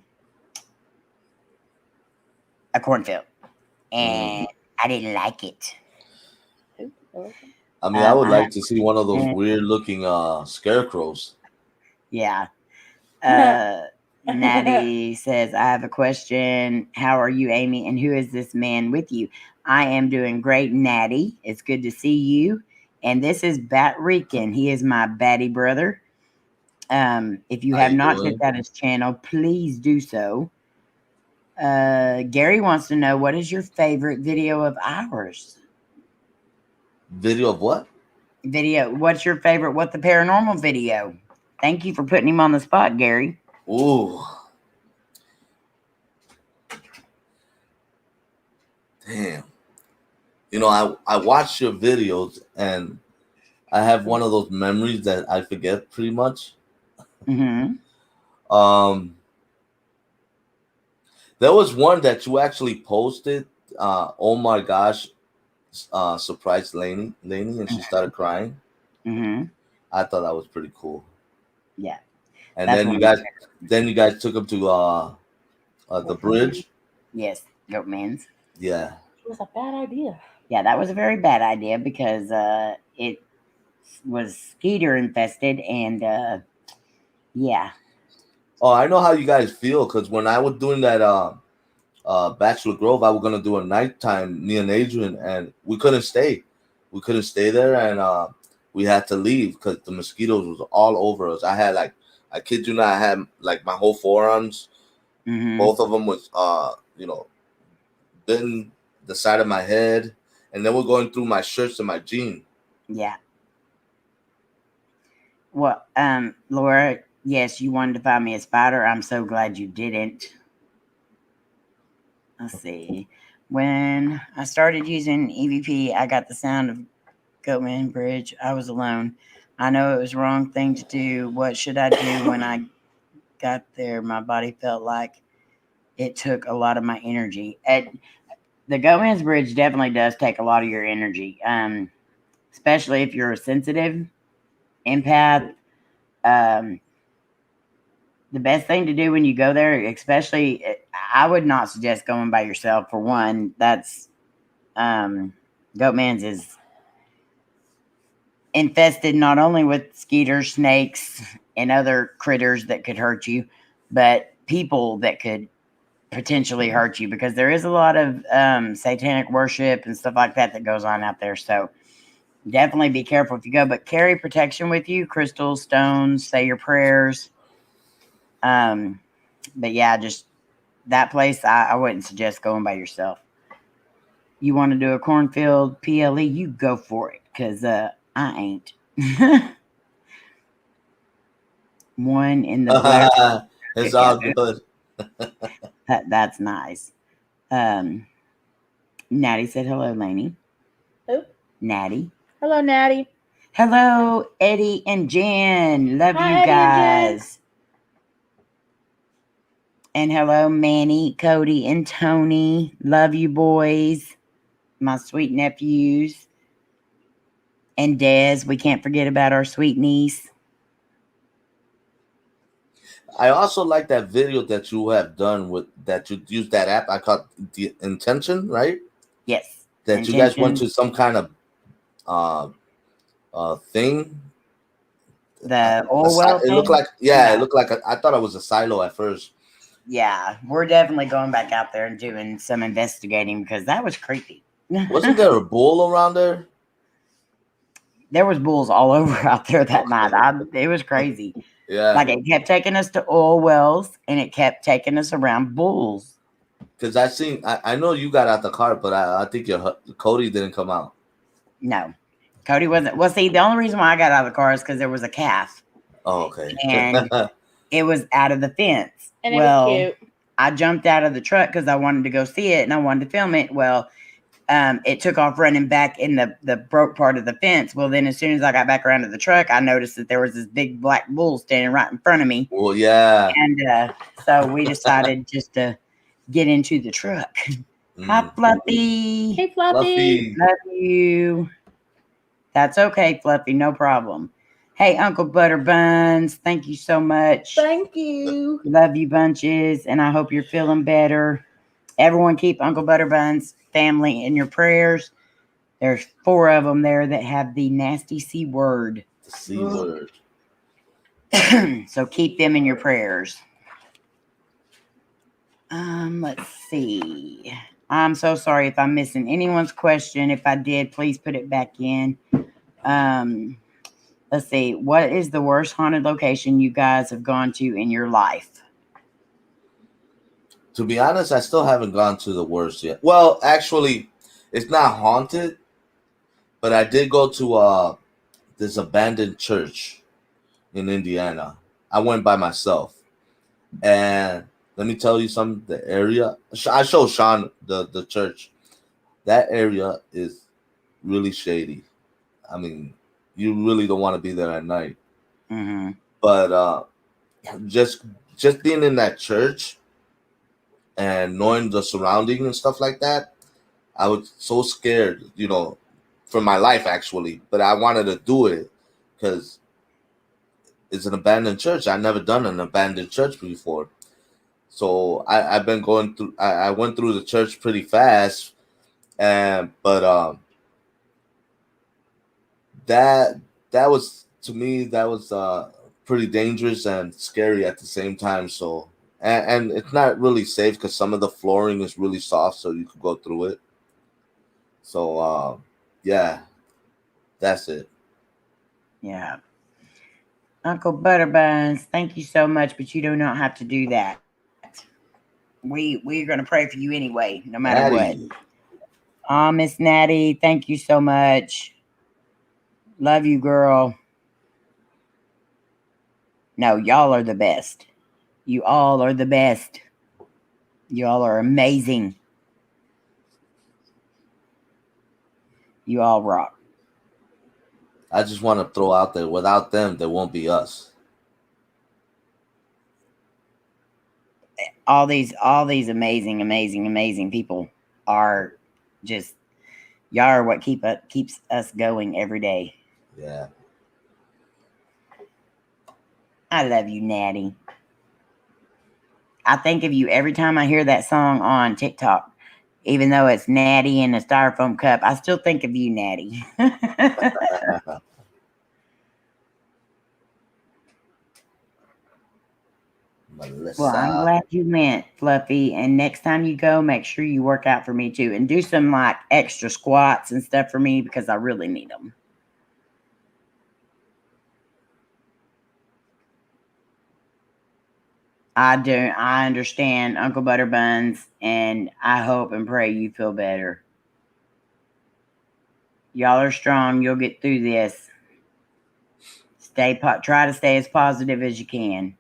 B: cornfield, and I didn't like it.
C: I mean, I would like to see one of those weird-looking scarecrows.
B: Yeah. Natty says, I have a question. How are you, Amy? And who is this man with you? I am doing great, Natty. It's good to see you. And this is Batrican. He is my baddie brother. If you have not checked out his channel, please do so. Gary wants to know, what is your favorite video of ours?
C: Video of what?
B: What's your favorite What the Paranormal video? Thank you for putting him on the spot, Gary.
C: Ooh. Damn. You know, I watch your videos, and I have one of those memories that I forget pretty much.
B: Mm-hmm.
C: There was one that you actually posted. Oh my gosh. Surprised Layne, and she started crying.
B: Mm-hmm.
C: I thought that was pretty cool.
B: Yeah.
C: And then you guys took him to the bridge.
B: Yes, Goatman's.
C: Yeah.
A: It was a bad idea.
B: Yeah, that was a very bad idea because it was skeeter infested, and yeah.
C: Oh, I know how you guys feel, because when I was doing that Bachelor Grove, I was gonna do a nighttime, me and Adrian, and we couldn't stay. We couldn't stay there, and we had to leave because the mosquitoes was all over us. I had I kid you not, I had like my whole forearms.
B: Mm-hmm.
C: Both of them was bitten the side of my head, and then we're going through my shirts and my jeans.
B: Yeah. Well, Laura, yes, you wanted to find me a spider. I'm so glad you didn't. Let's see. When I started using EVP, I got the sound of Goatman Bridge. I was alone. I know it was the wrong thing to do. What should I do when I got there? My body felt like it took a lot of my energy. The Goatman's Bridge definitely does take a lot of your energy, especially if you're a sensitive empath. The best thing to do when you go there, especially, I would not suggest going by yourself. For one, that's Goatman's is infested not only with skeeters, snakes, and other critters that could hurt you, but people that could potentially hurt you, because there is a lot of satanic worship and stuff like that goes on out there. So definitely be careful if you go, but carry protection with you, crystals, stones, say your prayers. But yeah, just that place, I wouldn't suggest going by yourself. You want to do a cornfield PLE, you go for it, because I ain't. One in the black.
C: It's all good.
B: That's nice. Natty said hello, Layne.
A: Who?
B: Natty.
A: Hello, Natty.
B: Hello, Eddie and Jen. Love
A: Hi,
B: you
A: Eddie
B: guys. And hello, Manny, Cody, and Tony. Love you, boys. My sweet nephews. And Des. We can't forget about our sweet niece.
C: I also like that video that you have done with that you used that app. I caught the intention, right?
B: Yes.
C: That you guys went to some kind of uh thing.
B: The oil well
C: It looked
B: thing?
C: like it looked like I thought it was a silo at first.
B: Yeah, we're definitely going back out there and doing some investigating because that was creepy.
C: Wasn't there a bull around there?
B: There was bulls all over out there that night. It was crazy.
C: Yeah.
B: Like it kept taking us to oil wells and it kept taking us around bulls.
C: Because I know you got out the car, but I think your Coty didn't come out.
B: No, Coty wasn't. Well, see, the only reason why I got out of the car is because there was a calf.
C: Oh, okay.
B: And it was out of the fence.
A: And it was cute.
B: I jumped out of the truck because I wanted to go see it and I wanted to film it. Well, it took off running back in the broke part of the fence. Well, then as soon as I got back around to the truck, I noticed that there was this big black bull standing right in front of me.
C: Well, yeah.
B: And so we decided just to get into the truck. Hi, Fluffy.
A: Hey, Fluffy.
B: Love you. That's okay, Fluffy. No problem. Hey, Uncle Butterbuns. Thank you so much.
A: Thank you.
B: Love you bunches. And I hope you're feeling better. Everyone keep Uncle Butterbuns' family in your prayers. There's 4 of them there that have the nasty C word.
C: The C word.
B: So keep them in your prayers. Let's see. I'm so sorry if I'm missing anyone's question. If I did, please put it back in. Let's see. What is the worst haunted location you guys have gone to in your life?
C: To be honest, I still haven't gone to the worst yet. Well, actually, it's not haunted, but I did go to this abandoned church in Indiana. I went by myself. And let me tell you something. The area, I showed Shawn the church. That area is really shady. I mean, you really don't want to be there at night.
B: Mm-hmm.
C: But just being in that church and knowing the surrounding and stuff like that, I was so scared, for my life actually. But I wanted to do it because it's an abandoned church. I've never done an abandoned church before. So I've been going through. I went through the church pretty fast, but that was, to me, that was pretty dangerous and scary at the same time. So and it's not really safe because some of the flooring is really soft, so you could go through it. So yeah, that's it.
B: Yeah. Uncle Butterbuns, thank you so much, but you do not have to do that. We're gonna pray for you anyway, no matter
C: Natty.
B: what. Miss Natty, thank you so much. Love you, girl. No, y'all are the best. You all are the best. You all are amazing. You all rock.
C: I just want to throw out there, without them, there won't be us.
B: All these amazing people are just, y'all are what keeps us going every day.
C: Yeah.
B: I love you, Natty. I think of you every time I hear that song on TikTok. Even though it's Natty in a styrofoam cup, I still think of you, Natty.
C: Melissa.
B: Well, I'm glad you went, Fluffy. And next time you go, make sure you work out for me too. And do some like extra squats and stuff for me because I really need them. I do. I understand, Uncle Butterbuns, and I hope and pray you feel better. Y'all are strong. You'll get through this. Try to stay as positive as you can.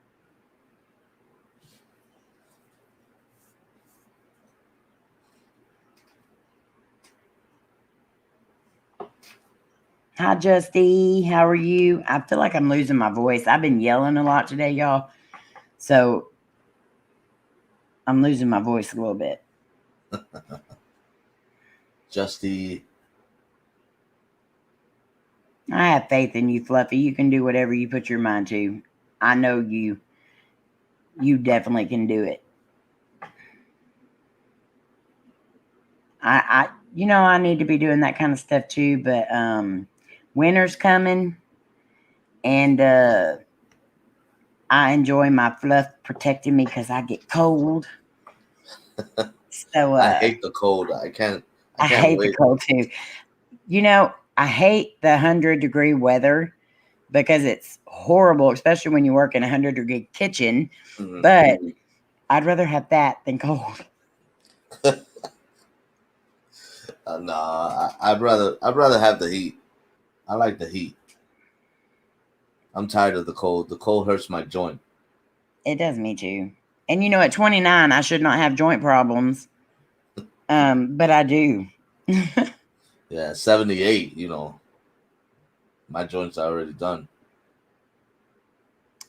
B: Hi, Justy. How are you? I feel like I'm losing my voice. I've been yelling a lot today, y'all. So I'm losing my voice a little bit.
C: Justy.
B: I have faith in you, Fluffy. You can do whatever you put your mind to. I know you. you definitely can do it. I need to be doing that kind of stuff too, but winter's coming, and I enjoy my fluff protecting me because I get cold. So
C: I hate the cold. I can't
B: hate
C: wait.
B: the cold too. I hate the 100-degree weather because it's horrible, especially when you work in a 100-degree kitchen. Mm-hmm. But I'd rather have that than cold.
C: Nah, I'd rather have the heat. I like the heat. I'm tired of the cold. The cold hurts my joint.
B: It does me too. And at 29, I should not have joint problems. But I do.
C: Yeah, 78, my joints are already done.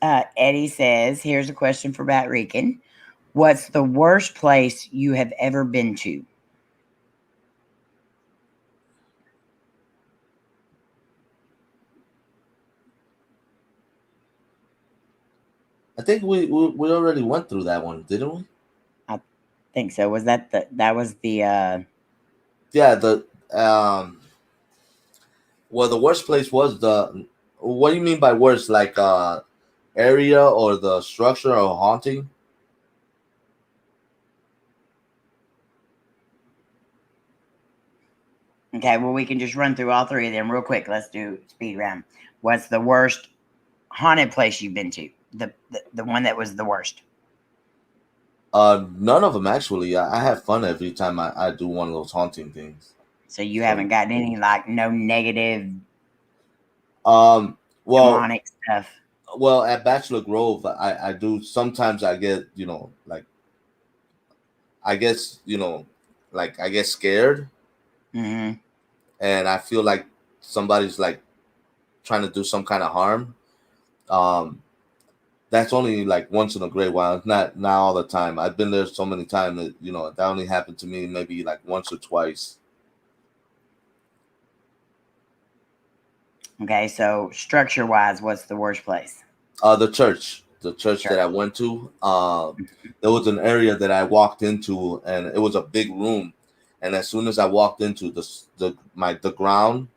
B: Eddie says, here's a question for Batrican. What's the worst place you have ever been to?
C: I think we already went through that one, didn't we?
B: I think so. Was that the
C: Yeah, well, the worst place was what do you mean by worst? Like area or the structure or haunting?
B: Okay, well, we can just run through all three of them real quick. Let's do speed round. What's the worst haunted place you've been to? The one that was the worst.
C: None of them actually. I have fun every time I do one of those haunting things.
B: So you haven't gotten any no negative
C: demonic
B: stuff.
C: Well, at Bachelor Grove, I do sometimes I get, I guess, I get scared.
B: Mm-hmm.
C: And I feel like somebody's like trying to do some kind of harm. That's only like once in a great while. It's not all the time. I've been there so many times that, that only happened to me maybe like once or twice.
B: Okay, so structure-wise, what's the worst place?
C: The church. The church that I went to. There was an area that I walked into, and it was a big room. And as soon as I walked into the ground,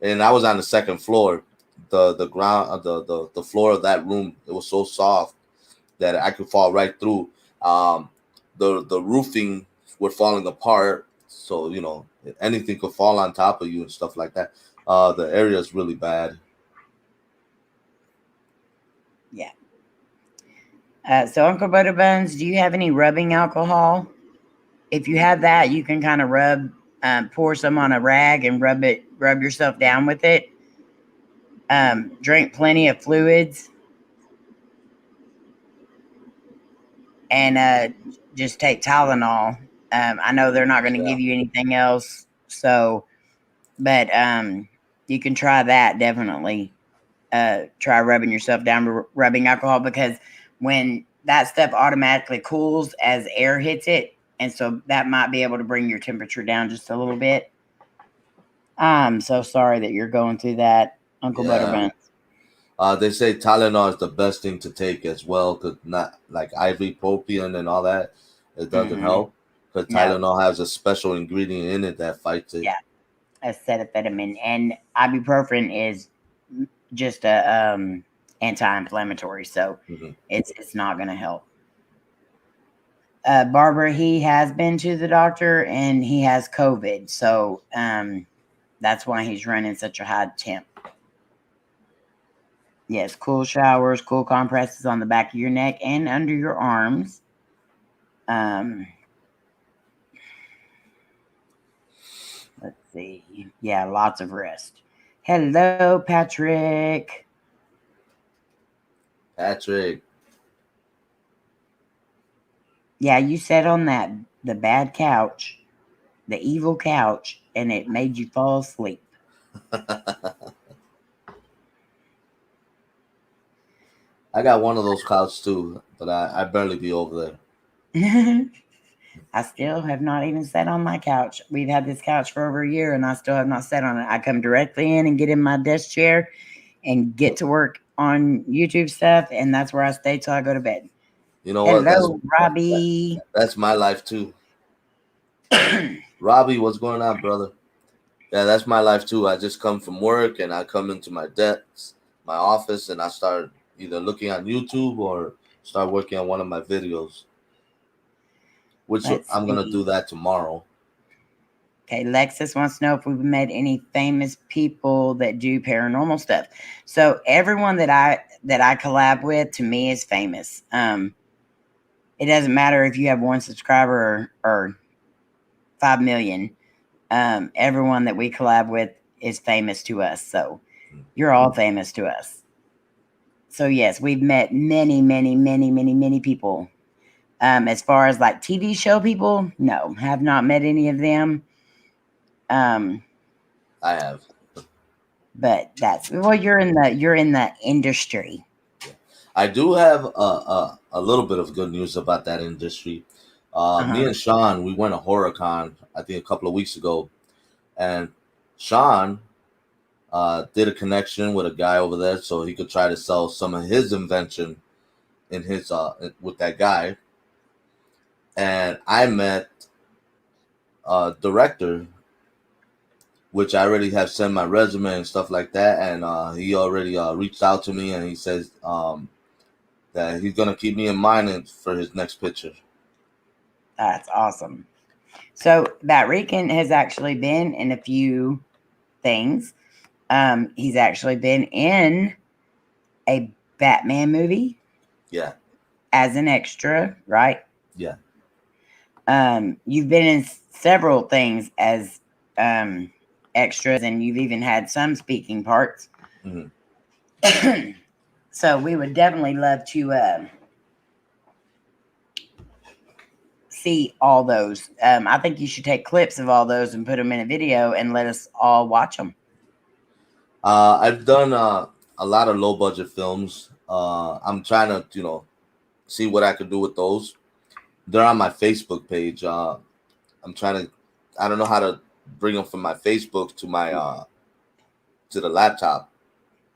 C: and I was on the second floor, the ground, the floor of that room, it was so soft that I could fall right through. The roofing was falling apart, so anything could fall on top of you and stuff like that. The area is really bad.
B: Yeah. So Uncle Butterbuns, do you have any rubbing alcohol? If you have that, you can kind of rub, pour some on a rag and rub yourself down with it. Drink plenty of fluids. And just take Tylenol. I know they're not going to give you anything else. So, but you can try that definitely. Try rubbing yourself down with rubbing alcohol, because when that stuff automatically cools as air hits it, and so that might be able to bring your temperature down just a little bit. I'm so sorry that you're going through that, Uncle Butterbuns.
C: They say Tylenol is the best thing to take as well, because not like ibuprofen and all that, it doesn't help, because Tylenol has a special ingredient in it that fights it.
B: Yeah, acetaminophen, and ibuprofen is just a anti-inflammatory, so it's not going to help. Barbara, he has been to the doctor and he has COVID, so that's why he's running such a high temp. Yes, cool showers, cool compresses on the back of your neck and under your arms. Let's see. Yeah, lots of rest. Hello, Patrick. Yeah, you sat on the bad couch, the evil couch, and it made you fall asleep.
C: I got one of those couches too, but I barely be over there.
B: I still have not even sat on my couch. We've had this couch for over a year, and I still have not sat on it. I come directly in and get in my desk chair and get to work on YouTube stuff, and that's where I stay till I go to bed.
C: You know what?
B: Hello, Robbie.
C: That's my life too. Robbie, what's going on, brother? Yeah, that's my life too. I just come from work and I come into my desk, my office, and I start either looking on YouTube or start working on one of my videos. Which I'm gonna do that tomorrow.
B: Okay, Lexus wants to know if we've met any famous people that do paranormal stuff. So everyone that I collab with, to me, is famous. It doesn't matter if you have 1 subscriber or 5 million. Everyone that we collab with is famous to us. So you're all famous to us. So yes, we've met many, many, many, many, many people. As far as like TV show people, no, have not met any of them.
C: I have.
B: But that's, well, you're in the industry.
C: I do have a little bit of good news about that industry. Me and Shawn, we went to HorrorCon, I think a couple of weeks ago, and Shawn did a connection with a guy over there so he could try to sell some of his invention in his with that guy. And I met a director, which I already have sent my resume and stuff like that, and he already reached out to me, and he says that he's gonna keep me in mind for his next picture.
B: That's awesome. So Batrican has actually been in a few things. He's actually been in a Batman movie.
C: Yeah.
B: As an extra, right?
C: Yeah.
B: You've been in several things as extras, and you've even had some speaking parts. Mm-hmm. So we would definitely love to see all those. I think you should take clips of all those and put them in a video and let us all watch them.
C: I've done a lot of low budget films. I'm trying to, see what I could do with those. They're on my Facebook page. I'm trying to, I don't know how to bring them from my Facebook to my to the laptop.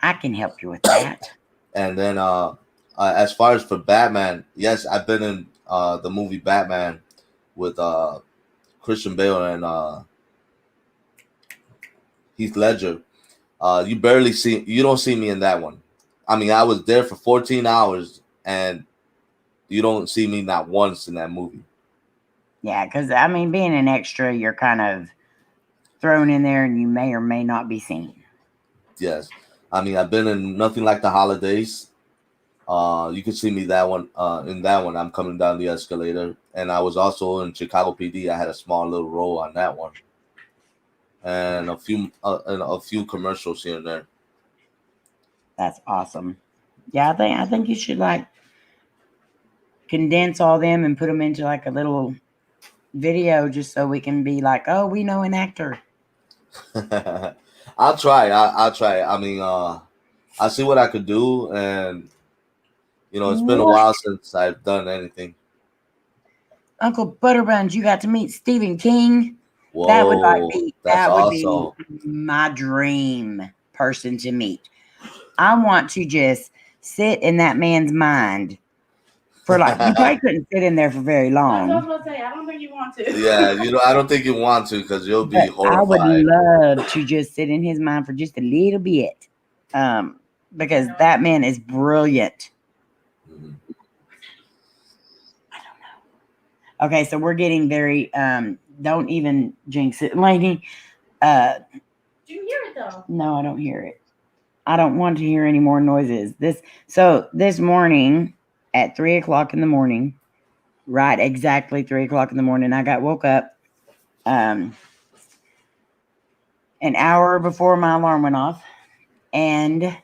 B: I can help you with that.
C: And then as far as for Batman, yes, I've been in the movie Batman with Christian Bale and Heath Ledger. You don't see me in that one. I mean, I was there for 14 hours and you don't see me not once in that movie.
B: Yeah, because I mean, being an extra, you're kind of thrown in there and you may or may not be seen.
C: Yes. I mean, I've been in Nothing Like the Holidays. You can see me that one. In that one, I'm coming down the escalator. And I was also in Chicago PD. I had a small little role on that one. And a few commercials here and there.
B: That's awesome. Yeah, I think you should like condense all them and put them into like a little video just so we can be like, oh, we know an actor.
C: I'll try. I'll try. I mean, I'll see what I could do, and it's been a while since I've done anything.
B: Uncle Butterbuns, you got to meet Stephen King.
C: Whoa,
B: that would
C: awesome.
B: Be my dream person to meet. I want to just sit in that man's mind for like, you probably couldn't sit in there for very long.
A: That's what I was going to say. I don't think you want to.
C: Yeah, I don't think you want to because you'll be horrified.
B: I would love to just sit in his mind for just a little bit, because that man is brilliant. Mm-hmm. I don't know. Okay, so we're getting very, don't even jinx it, lady.
A: Do you hear it though?
B: No, I don't hear it. I don't want to hear any more noises. This morning at 3 o'clock in the morning, right, exactly 3 o'clock in the morning, I woke up an hour before my alarm went off, and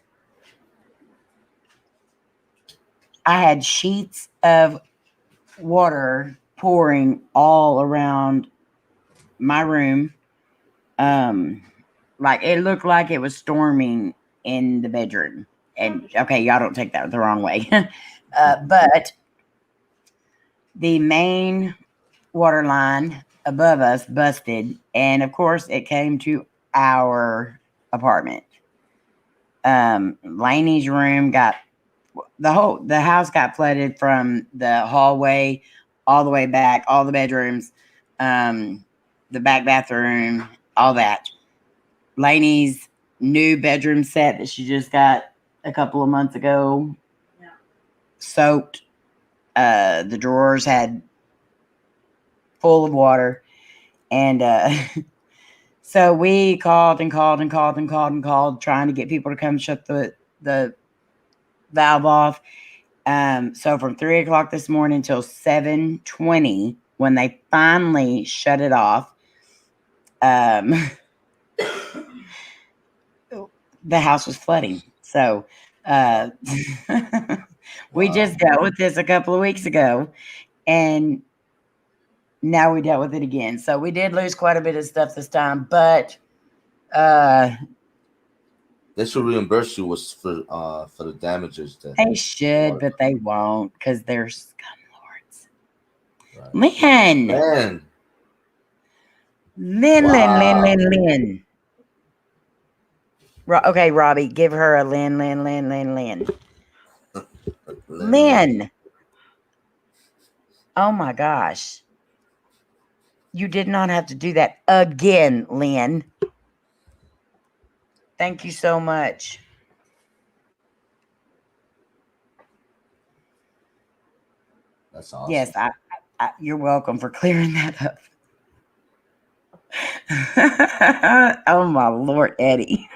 B: I had sheets of water pouring all around my room. Like it looked like it was storming in the bedroom. And okay, y'all don't take that the wrong way. But the main water line above us busted, and of course it came to our apartment. Lainey's room got the house got flooded from the hallway all the way back, all the bedrooms, the back bathroom, all that. Layne's new bedroom set that she just got a couple of months ago, soaked. The drawers had full of water, and so we called and called and called and called and called, trying to get people to come shut the valve off. So from 3 o'clock this morning till 7:20, when they finally shut it off, the house was flooding. So we just dealt with this a couple of weeks ago, and now we dealt with it again. So we did lose quite a bit of stuff this time, but
C: they should reimburse you for the damages.
B: They should, but they won't because they're scumlords. Right. Lynn. Lynn. Okay, Robbie, give her a Lynn. Lynn. Oh my gosh. You did not have to do that again, Lynn. Thank you so much.
C: That's awesome.
B: Yes, you're welcome for clearing that up. Oh my Lord, Eddie.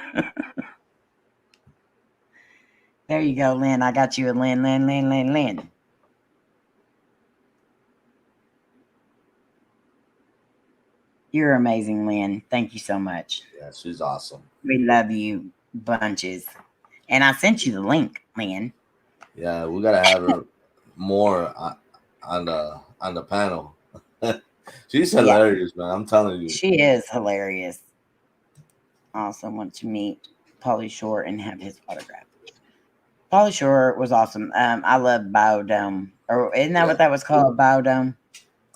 B: There you go, Lynn. I got you a Lynn. You're amazing, Lynn. Thank you so much.
C: Yeah, she's awesome.
B: We love you bunches. And I sent you the link, Lynn.
C: Yeah, we gotta have her more on the panel. She's hilarious, man. I'm telling you.
B: She is hilarious. I also want to meet Pauly Shore and have his autograph. Pauly Shore was awesome. I love Biodome. Or isn't that what that was called? Biodome?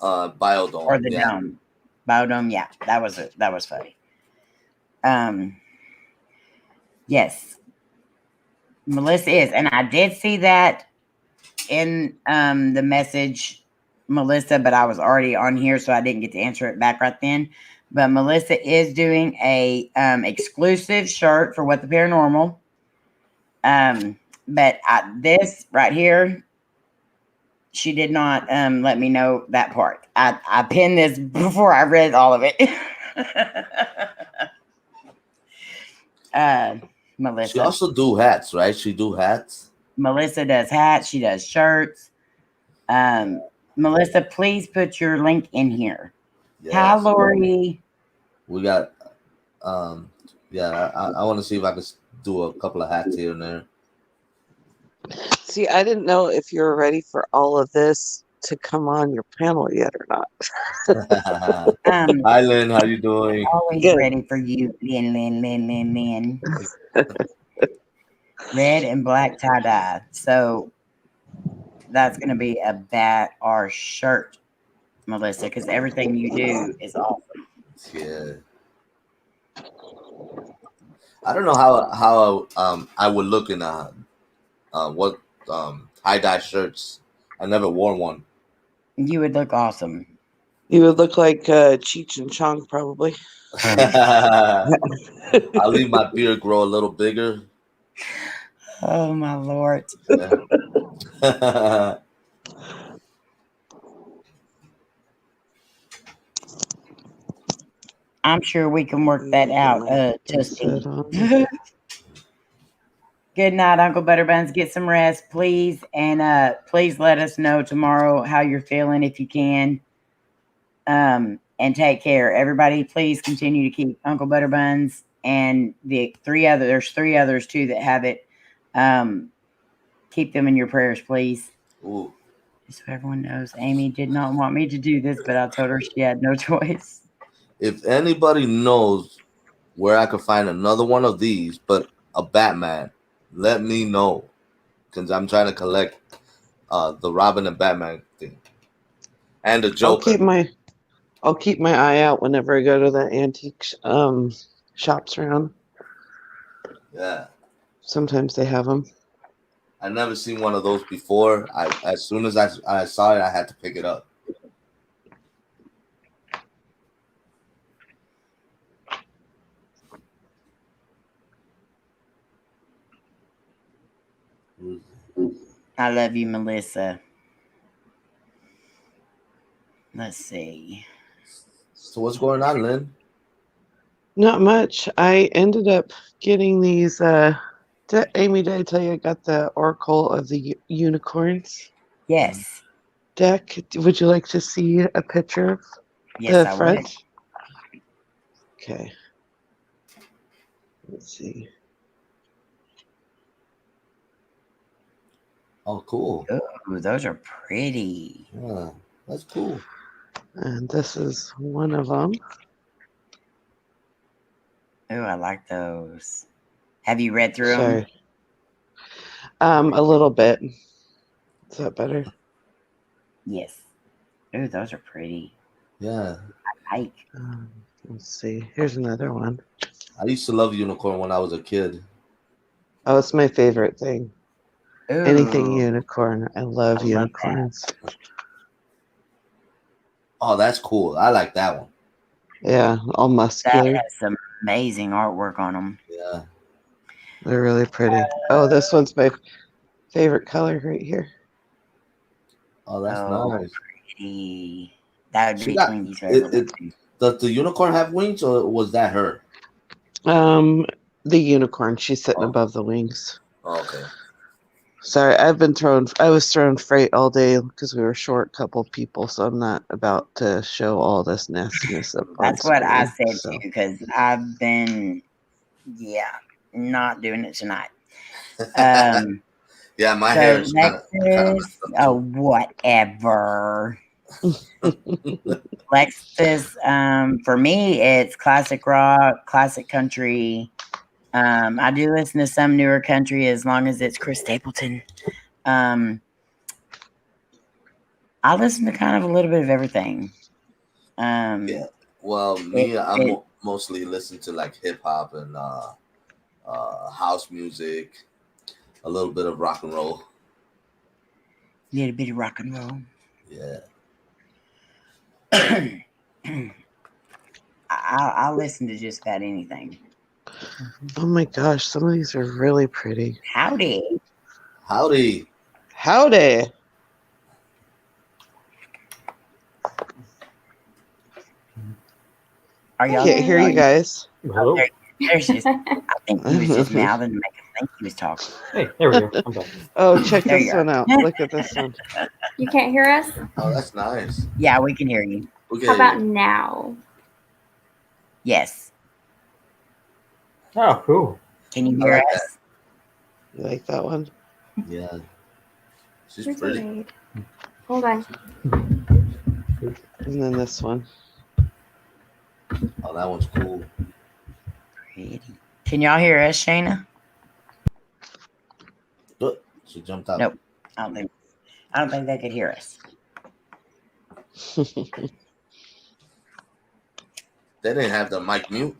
C: Biodome.
B: Or the Dome. Biodome, yeah. That was funny. Yes. Melissa is. And I did see that in the message, Melissa, but I was already on here, so I didn't get to answer it back right then. But Melissa is doing a exclusive shirt for What the Paranormal. But this right here, she did not let me know that part. I pinned this before I read all of it. Melissa.
C: She also do hats, right? She do hats.
B: Melissa does hats. She does shirts. Melissa, please put your link in here. Yes. Hi, Lori.
C: We got, I want to see if I can do a couple of hats here and there.
D: See, I didn't know if you were ready for all of this to come on your panel yet or not.
C: Hi, Lynn. How you doing?
B: Always good. Ready for you, Lynn. Red and black tie-dye. So that's going to be a badass shirt, Melissa, because everything you do is awesome.
C: Yeah. I don't know how I would look in what tie-dye shirts. I never wore one.
B: You would look awesome.
D: You would look like Cheech and Chong, probably.
C: I'll leave my beard grow a little bigger.
B: Oh my Lord.
C: Yeah.
B: I'm sure we can work that out, Justine. Good night, Uncle Butterbuns. Get some rest, please. And please let us know tomorrow how you're feeling if you can. And take care. Everybody, please continue to keep Uncle Butterbuns and there's three others too that have it. Keep them in your prayers, please.
C: Ooh.
B: So everyone knows, Amy did not want me to do this, but I told her she had no choice.
C: If anybody knows where I could find another one of these, but a Batman, let me know, because I'm trying to collect the Robin and Batman thing, and the Joker.
D: I'll keep my eye out whenever I go to the antique shops around.
C: Yeah.
D: Sometimes they have them.
C: I never seen one of those before. As soon as I saw it, I had to pick it up.
B: I love you, Melissa. Let's see.
C: So what's going on, Lynn?
D: Not much. I ended up getting these. Amy, did I tell you I got the Oracle of the Unicorns
B: Yes.
D: deck? Would you like to see a picture of
B: Yes,
D: the
B: I
D: front?
B: would.
D: Okay. Let's see.
C: Oh, cool.
B: Ooh, those are pretty.
C: Yeah, that's cool.
D: And this is one of them.
B: Ooh, I like those. Have you read through them?
D: Sorry. A little bit. Is that better?
B: Yes. Ooh, those are pretty.
C: Yeah.
B: I like.
D: Let's see. Here's another one.
C: I used to love unicorn when I was a kid.
D: Oh, it's my favorite thing.
B: Ooh,
D: Anything unicorn. I love
B: I love
D: unicorns.
C: Oh, that's cool. I like that one.
D: Yeah, all
B: that
D: muscular.
B: has some amazing artwork on them.
C: Yeah.
D: They're really pretty. Oh, this one's my favorite color right here.
C: Oh, that's
B: Oh,
C: nice.
B: pretty. That would
C: She
B: be
C: got
B: Twinkies' favorite one too.
C: Does the unicorn have wings, or was that her?
D: The unicorn. She's sitting
C: Oh.
D: above the wings.
C: Oh, okay.
D: Sorry, I was throwing freight all day because we were short couple people, so I'm not about to show all this nastiness up on
B: That's what I
D: screen,
B: said
D: so.
B: too, because I've been, not doing it tonight.
C: Yeah, my
B: So
C: hair is kind of
B: Lexus, whatever. Lexus, for me, it's classic rock, classic country. I do listen to some newer country as long as it's Chris Stapleton. I listen to kind of a little bit of everything.
C: Yeah. Well, me, I mostly listen to like hip hop and house music, a little bit of rock and roll.
B: Little bit of rock and roll.
C: Yeah.
B: I'll listen to just about anything.
D: Oh my gosh, some of these are really pretty.
B: Howdy.
C: Howdy.
D: Howdy.
B: Are y'all?
D: Can't hear you guys.
E: Hello.
B: There's just, I think he was just mouthing to make him think he was talking.
E: Hey, there we go. I'm back.
D: Oh, check
B: There
D: this
B: you
D: one
B: are.
D: out. Look at this one.
F: You can't hear us?
C: Oh, that's nice.
B: Yeah, we can hear you.
C: Okay.
F: How about now?
B: Yes.
E: Oh, cool.
B: Can you hear
C: like
B: us?
D: You like that one?
C: Yeah. She's
F: Where's
C: pretty.
F: Nead? Hold on.
D: And then this one.
C: Oh, that one's cool.
B: Pretty. Can y'all hear us, Shayna?
C: Look, she jumped out.
B: Nope. I don't think they could hear us.
C: They didn't have the mic mute.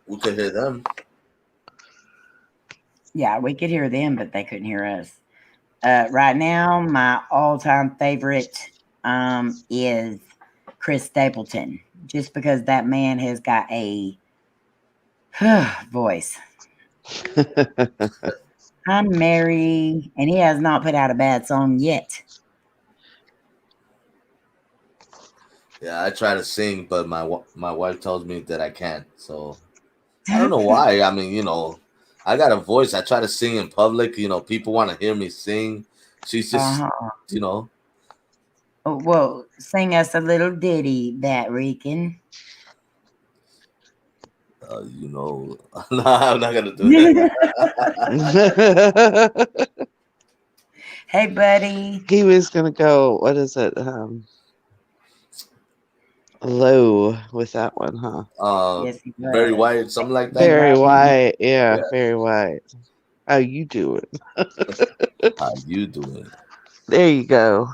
C: We could hear them.
B: Yeah, we could hear them, but they couldn't hear us. Right now, my all-time favorite is Chris Stapleton, just because that man has got a voice. I'm Mary, and he has not put out a bad song yet.
C: Yeah, I try to sing, but my wife tells me that I can't. So I don't know why. I mean, I got a voice. I try to sing in public. People want to hear me sing. She's just,
B: Oh, well, sing us a little ditty, Batrican.
C: no, I'm not gonna do that.
B: Hey, buddy.
D: He was gonna go. What is it? Low with that one, huh?
B: Yes, he was.
C: Very white, something like that.
D: Very white. Yeah, very white. How you doing?
C: How you doing?
D: There you go.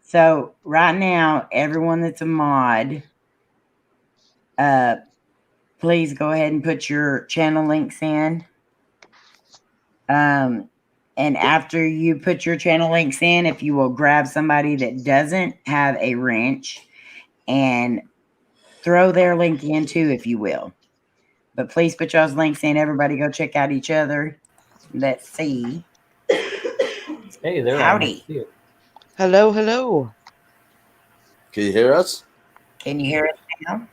B: So right now, everyone that's a mod, please go ahead and put your channel links in. And after you put your channel links in, if you will grab somebody that doesn't have a wrench and throw their link in too, if you will. But please put y'all's links in. Everybody go check out each other. Let's see.
E: Hey there.
B: Howdy.
D: Hello, hello.
C: Can you hear us?
B: Can you hear us now?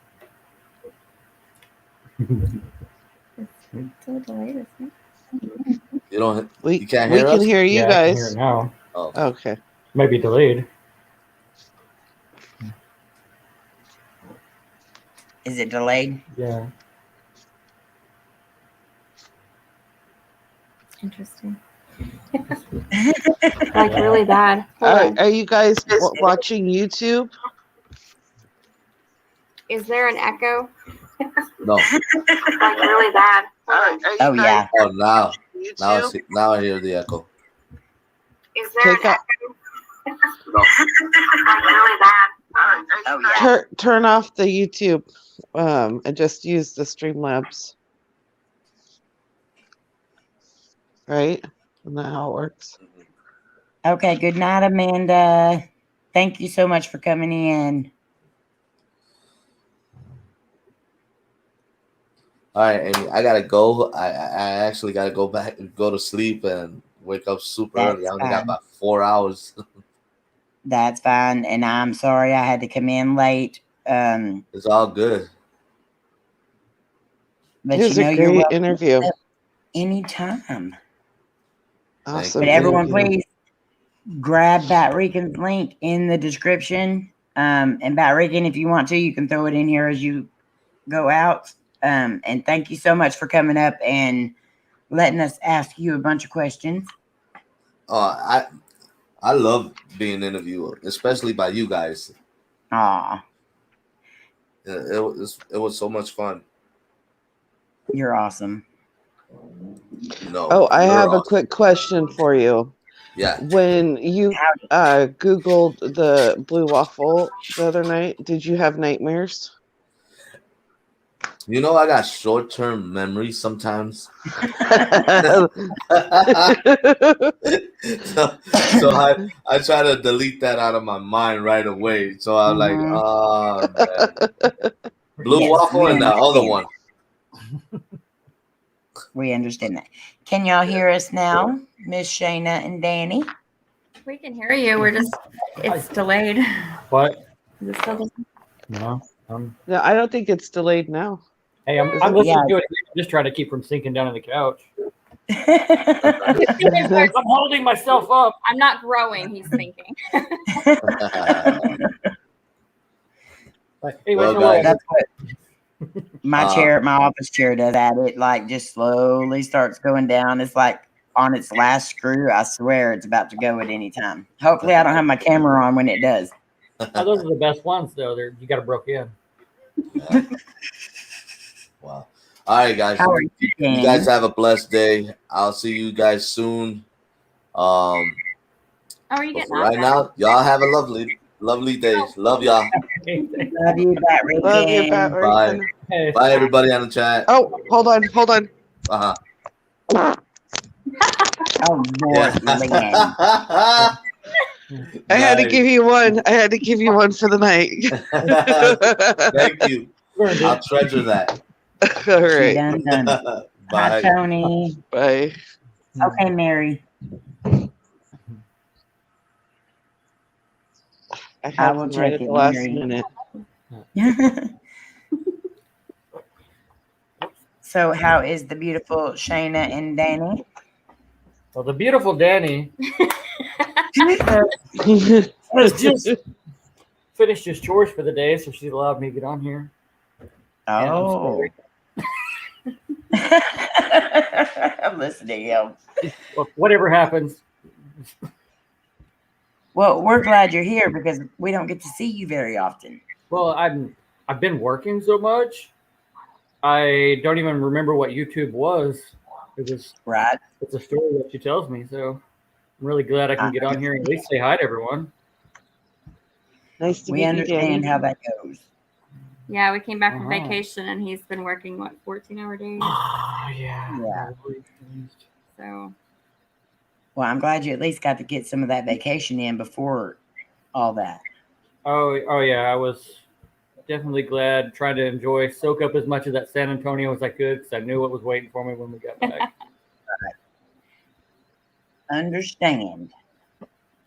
F: So delayed, isn't
C: You don't.
D: We
C: You can't
D: we
C: hear
D: can
C: us?
D: hear you
E: Yeah, I can hear
D: guys.
E: it now.
C: Oh.
D: Okay.
E: Might be delayed.
B: Is it delayed?
E: Yeah.
F: Interesting. Like really bad. Hold on.
D: Are you guys watching YouTube?
F: Is there an echo?
C: No.
F: Like really bad.
D: Are you
B: Oh,
D: guys
B: yeah.
C: Oh, now.
D: YouTube?
C: Now I hear the echo.
F: Is there
D: Take
F: an
D: out,
F: echo? Like really bad.
B: Oh, yeah.
D: turn off the YouTube and just use the Streamlabs. Right? Isn't that how it works?
B: Okay, good night, Amanda. Thank you so much for coming in.
C: All right, Amy, I gotta go. I actually gotta go back and go to sleep and wake up super early. I only got about 4 hours.
B: That's fine. And I'm sorry I had to come in late.
C: It's all good.
B: But
D: It was
B: you know,
D: a
B: you're
D: great
B: welcome
D: interview.
B: anytime.
D: Awesome
B: But everyone,
D: interview.
B: please grab Batrican's link in the description. And Batrican, if you want to, you can throw it in here as you go out. And thank you so much for coming up and letting us ask you a bunch of questions.
C: I love being interviewed, especially by you guys.
B: Aw,
C: It was so much fun.
B: you're awesome.
C: No.
D: Oh, I
C: you're
D: have a
C: awesome.
D: quick question for you.
C: Yeah.
D: When you Googled the blue waffle the other night, did you have nightmares?
C: You know, I got short-term memory sometimes. so I try to delete that out of my mind right away. So I'm like, oh, man. Blue
B: Yes,
C: waffle and the other one.
B: We understand that. Can y'all hear us now, Miss Shayna and Danny?
F: We can hear you. We're just, it's delayed.
E: What?
F: Is it still delayed?
E: No.
D: No, I don't think it's delayed now.
E: Hey, I'm listening to it. I'm just trying to keep from sinking down on the couch. I'm holding myself up.
F: I'm not growing, he's thinking.
E: Hey,
C: Well, guys,
B: that's what my office chair does at it. Like just slowly starts going down. It's like on its last screw. I swear it's about to go at any time. Hopefully I don't have my camera on when it does.
E: Oh, those are the best ones, though. You got to broke in.
C: Yeah. Wow. All right, guys.
B: How are you,
C: you guys have a blessed day. I'll see you guys soon.
F: Are you getting
C: right now, y'all have a lovely day. Love y'all.
B: Love you, Batrican.
D: Love you, Batrican.
C: Bye. Bye, everybody on the chat.
D: Oh, hold on.
C: Uh-huh.
B: Oh, Lord, Lynn.
D: I had to give you one. I had to give you one for the night.
C: Thank you. I'll treasure that.
D: All right.
B: Done.
C: Bye.
B: Hi, Tony.
D: Bye.
B: Okay, Mary.
D: I
B: will
D: check
B: check
D: at
B: it,
D: the last
B: Mary.
D: minute.
B: So, how is the beautiful Shayna and Danny?
E: Well, the beautiful Danny has just finished his chores for the day, so she's allowed me to get on here.
B: Oh. I'm listening, yo.
E: Well, whatever happens.
B: Well, we're glad you're here because we don't get to see you very often.
E: Well, I've been working so much, I don't even remember what YouTube was. It was
B: right.
E: It's a story that she tells me, so I'm really glad I can get on here and at least say hi to everyone.
D: Nice to meet you,
B: We understand
D: Danny.
B: how that goes.
F: Yeah, we came back from vacation and he's been working 14-hour days.
E: Oh, yeah.
B: Yeah.
F: So
B: Well, I'm glad you at least got to get some of that vacation in before all that.
E: Oh yeah, I was definitely glad, trying to soak up as much of that San Antonio as I could, because I knew what was waiting for me when we got back.
B: Understand.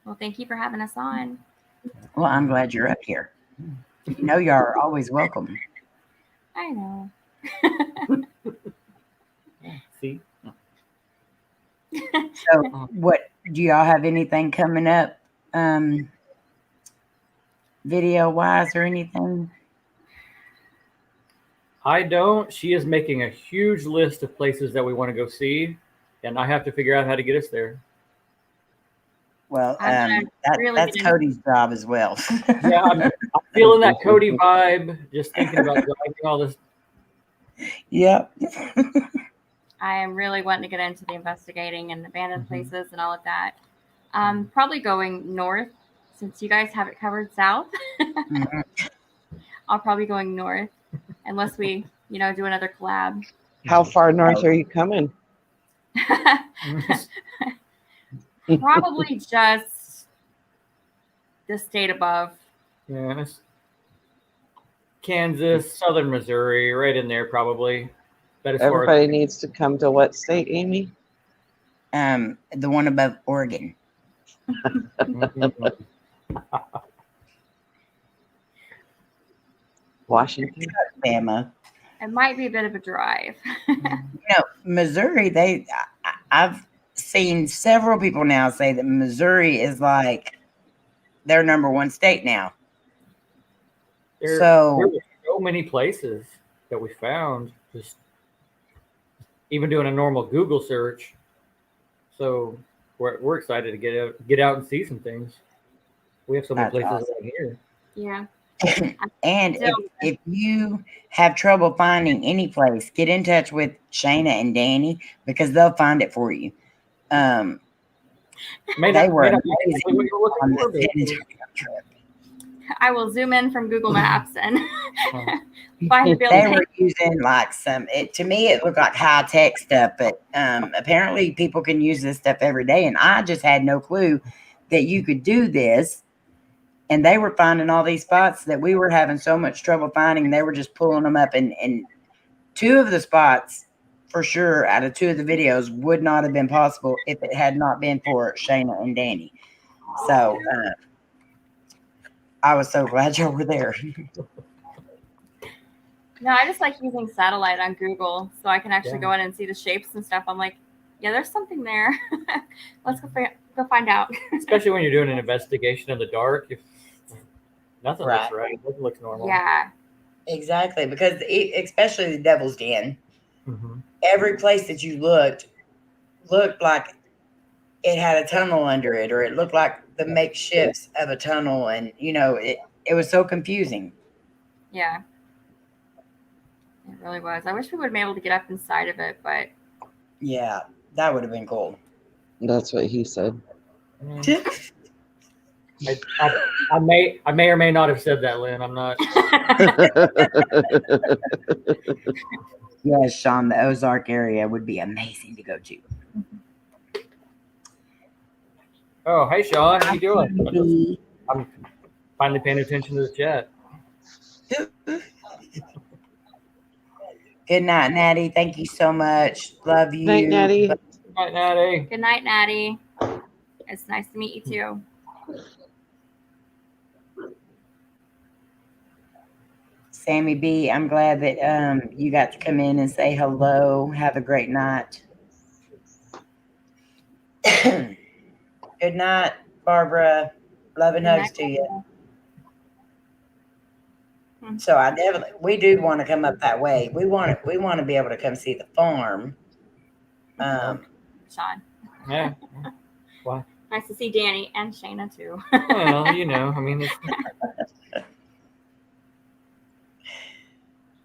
F: Well, thank you for having us on.
B: Well, I'm glad you're up here. You know, you're always welcome.
F: I know.
E: See?
B: So, what do y'all have anything coming up, video wise or anything?
E: I don't. She is making a huge list of places that we want to go see, and I have to figure out how to get us there.
B: Well,
F: I'm really
B: that's
F: gonna-
B: Cody's job as well.
E: Yeah, I'm feeling that Coty vibe, just thinking about driving all this.
B: Yep.
F: I am really wanting to get into the investigating and abandoned places and all of that. Probably going north, since you guys have it covered south. I'll probably going north, unless we, do another collab.
D: How far north are you coming?
F: Probably just the state above.
E: Yeah, Kansas, southern Missouri, right in there probably. But as far
D: Everybody needs to come to what state, Amy?
B: The one above Oregon.
D: Washington.
B: Alabama.
F: It might be a bit of a drive.
B: Missouri, I've seen several people now say that Missouri is like their number one state now.
E: there
B: So
E: were so many places that we found, just even doing a normal Google search. So we're excited to get out and see some things. We have so many
B: That's
E: places
B: awesome.
E: right here.
F: Yeah.
B: and if you have trouble finding any place, get in touch with Shayna and Danny because they'll find it for you. They were amazing on the San Antonio trip.
F: I will zoom in from Google Maps and find the building.
B: They were using like to me it looked like high tech stuff, but apparently people can use this stuff every day, and I just had no clue that you could do this. And they were finding all these spots that we were having so much trouble finding. They were just pulling them up, and two of the spots for sure out of two of the videos would not have been possible if it had not been for Shayna and Danny. So I was so glad y'all were there.
F: No, I just like using satellite on Google so I can actually go in and see the shapes and stuff. I'm like, yeah, there's something there. Let's go find out.
E: Especially when you're doing an investigation in the dark. If nothing looks right. Nothing looks normal.
F: Yeah.
B: Exactly, because especially the Devil's Den, every place that you looked like it had a tunnel under it, or it looked like the makeshifts of a tunnel, and it was so confusing.
F: Yeah. It really was. I wish we would have been able to get up inside of it, but
B: yeah, that would have been cool.
D: That's what he said.
E: I may or may not have said that, Lynn. I'm not.
B: Yes, Shawn, the Ozark area would be amazing to go to.
E: Oh, hey, Shawn. How you doing? I'm finally paying attention to the chat.
B: Good night, Natty. Thank you so much. Love you.
D: Night, Natty.
E: Good night, Natty.
F: Good night, Natty. It's nice to meet you too.
B: Sammy B, I'm glad that you got to come in and say hello. Have a great night. Good night, Barbara. Love and hugs to you. So we do want to come up that way. We want to be able to come see the farm.
F: Shawn.
E: Yeah. Why?
F: Nice to see Danny and Shayna too.
E: Well, I mean,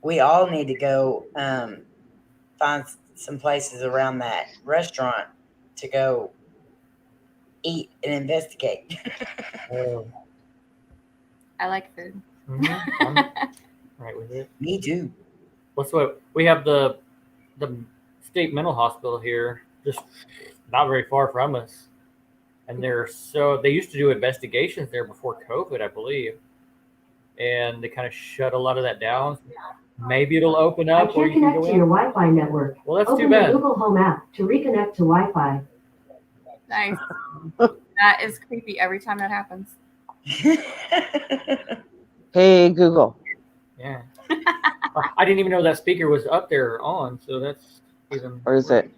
B: we all need to go find some places around that restaurant to go eat and investigate.
F: I like food.
E: I'm right with it.
B: Me too.
E: We have the state mental hospital here, just not very far from us. And they used to do investigations there before COVID, I believe. And they kind of shut a lot of that down. Maybe it'll open
G: I
E: up or
G: can't
E: you can
G: connect
E: go
G: to your
E: in.
G: Wi-Fi network.
E: Well, that's
G: Open
E: too bad.
G: the Google Home app to reconnect to Wi-Fi.
F: Nice. That is creepy every time that happens.
D: Hey, Google.
E: Yeah. I didn't even know that speaker was up there on, so that's even.
D: Or is it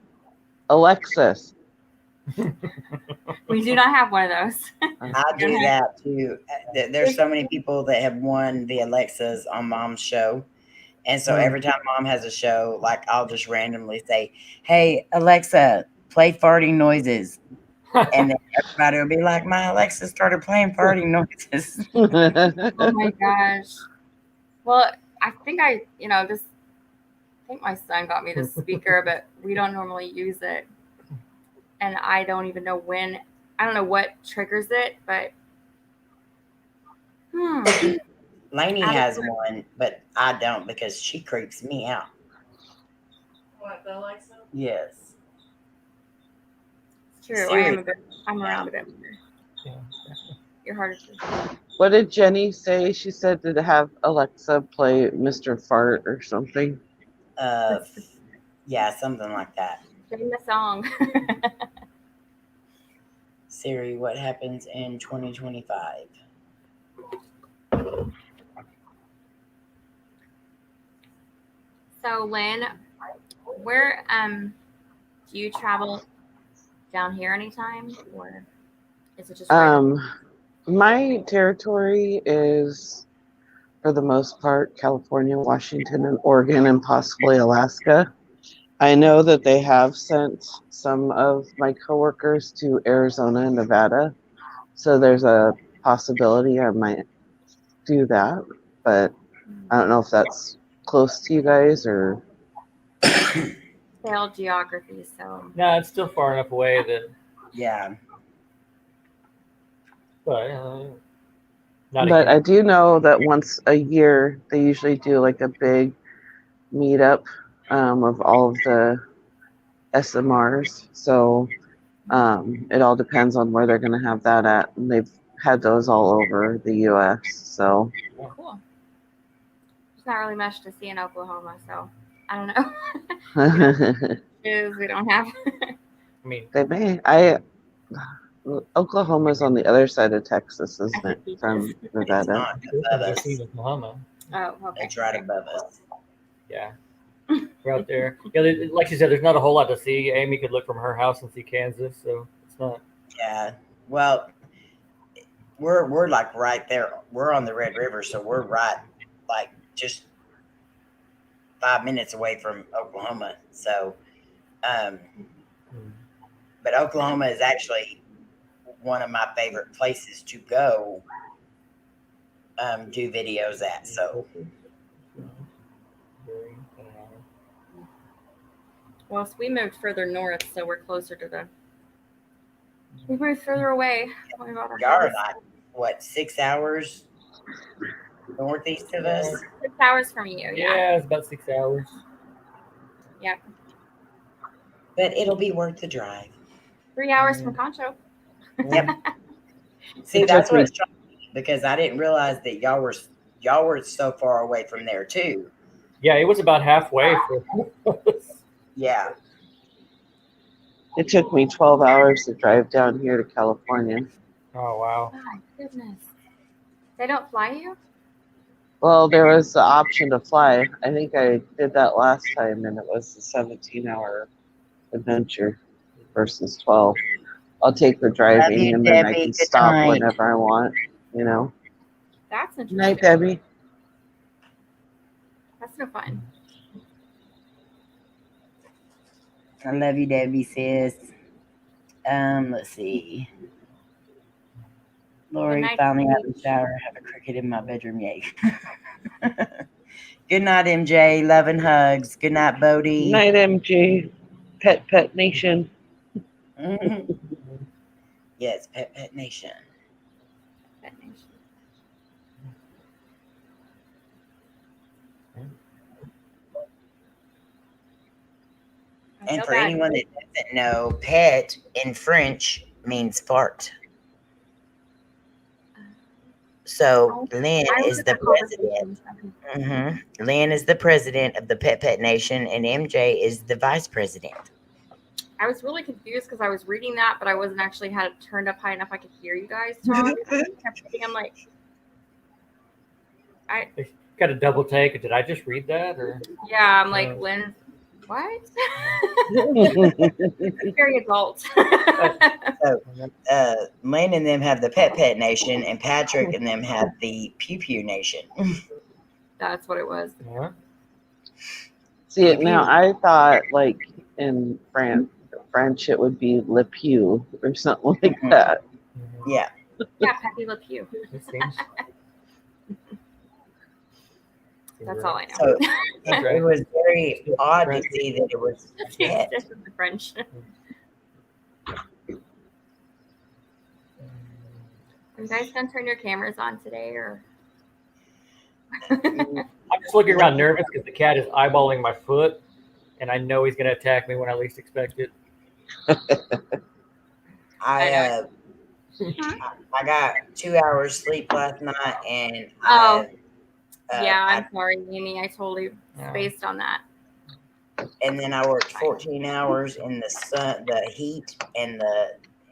D: Alexis?
F: We do not have one of those.
B: I do that too. There's so many people that have won the Alexas on Mom's show. And so every time Mom has a show, like I'll just randomly say, "Hey, Alexa, play farting noises." And then everybody will be like, "My Alexa started playing farting noises."
F: Oh my gosh. Well, I think my son got me this speaker, but we don't normally use it. And I don't even know when. I don't know what triggers it, but
B: Layne has one, but I don't because she creeps me out.
A: What, the Alexa?
B: Yes.
F: it's true. I'm around a bit more.
E: Yeah.
F: You're harder to.
D: What did Jenny say? She said to have Alexa play Mr. Fart or something.
B: Yeah, something like that.
F: Sing the song.
B: Siri, what happens in 2025?
F: So, Lynn, where do you travel down here anytime, or is it just
D: My territory is, for the most part, California, Washington, and Oregon, and possibly Alaska. I know that they have sent some of my coworkers to Arizona and Nevada, so there's a possibility I might do that, but I don't know if that's close to you guys or.
F: failed geography? So
E: No, it's still far enough away that.
B: Yeah.
E: But
D: I do know that once a year they usually do like a big meetup of all of the SMRs. So it all depends on where they're going to have that at. And they've had those all over the U.S. So
F: cool. There's not really much to see in Oklahoma, so I don't know. We don't have.
E: I mean,
D: they may. Oklahoma's on the other side of Texas, isn't it? From Nevada.
B: Not above us.
E: Oklahoma.
F: Oh, okay.
B: It's right above us.
E: Yeah. We're out there. Yeah, like she said, there's not a whole lot to see. Amy could look from her house and see Kansas, so it's not.
B: Yeah. Well, we're like right there. We're on the Red River, so we're right like just 5 minutes away from Oklahoma. So but Oklahoma is actually one of my favorite places to go do videos at. So
F: Well, so we moved further north, so we're closer to the. We moved further away. Oh my God,
B: y'all are like what, 6 hours northeast of us?
F: 6 hours from you.
E: Yeah, it's about 6 hours.
F: Yep.
B: But it'll be worth the drive.
F: 3 hours from Concho.
B: Yep. See, that's what's shocking because I didn't realize that y'all were so far away from there too.
E: Yeah, it was about halfway for us.
B: Yeah.
D: It took me 12 hours to drive down here to California.
E: Oh, wow.
F: Oh my goodness. They don't fly you?
D: Well, there was the option to fly. I think I did that last time, and it was a 17-hour adventure versus 12. I'll take the driving, and then I can stop whenever I want, you know.
F: That's interesting.
D: Night, Debbie.
F: That's no fun.
B: I love you, Debbie, sis. Let's see. Lori, finally out of the shower. Have a cricket in my bedroom. Yay. Good night, MJ. Love and hugs. Good night, Bodie.
D: Night, MJ. Pet Nation.
B: Yes, Pet Nation.
F: Pet Nation.
B: And for anyone that doesn't know, pet in French means fart. So Lynn is the president. Lynn is the president of the Pet Nation, and MJ is the vice president.
F: I was really confused because I was reading that, but I wasn't actually had it turned up high enough I could hear you guys talk. I'm like, I
E: got a double take. Did I just read that? Or
F: yeah, I'm like, Lynn, what? Very adult.
B: So, Lynn and them have the Pet Nation, and Patrick and them have the Pew Pew Nation.
F: That's what it was.
E: Yeah.
D: See, now I thought like in French it would be Le Pew or something like that.
B: Yeah.
F: Yeah, Pepe Le Pew. That's all I know.
B: So it was very odd to see that it was pet.
F: This is the French. Are you guys gonna turn your cameras on today, or?
E: I'm just looking around nervous because the cat is eyeballing my foot, and I know he's gonna attack me when I least expect it.
B: I got 2 hours sleep last night, and
F: yeah, I'm sorry, Amy. I totally spaced on that.
B: And then I worked 14 hours in the sun, the heat, and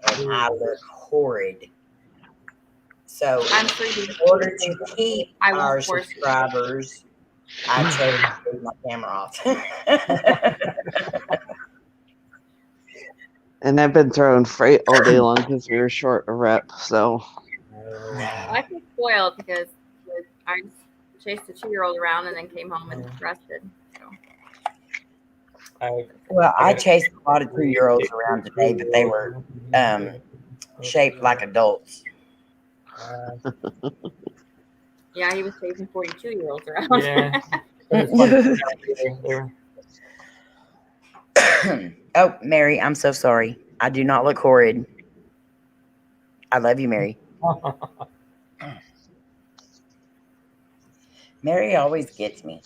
B: I look horrid. So,
F: I'm sure
B: in order to keep our subscribers, I chose to leave my camera off.
D: And I've been throwing freight all day long because we were short a rep. So
F: I feel spoiled because I chased a 2-year-old around and then came home and rested. So.
B: Well, I chased a lot of 2-year-olds around today, but they were shaped like adults.
F: Yeah, he was chasing 42-year-olds around.
B: Yeah. Oh, Mary, I'm so sorry. I do not look horrid. I love you, Mary. Mary always gets me.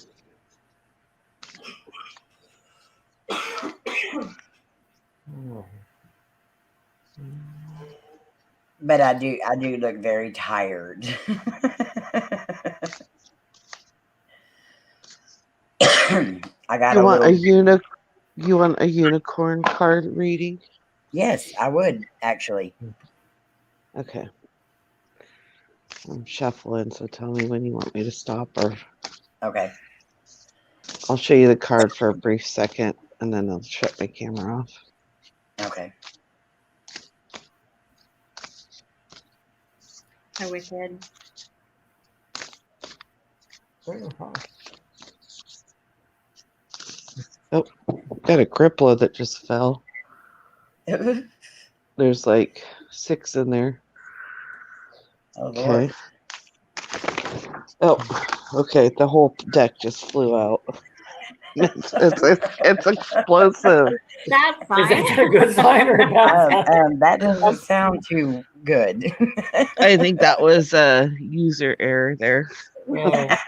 B: But I do look very tired. I got
D: You want a unicorn card reading?
B: Yes, I would actually.
D: Okay. I'm shuffling, so tell me when you want me to stop or.
B: Okay.
D: I'll show you the card for a brief second and then I'll shut my camera off.
B: Okay.
F: Hi, Wicked.
D: Oh, got a Gripla that just fell. There's like 6 in there.
B: Oh,
D: okay.
B: Lord.
D: Oh, okay. The whole deck just flew out. It's explosive.
F: That's fine.
E: Is that a good sign or a bad sign?
B: That doesn't sound too good.
D: I think that was a user error there.
E: Yeah.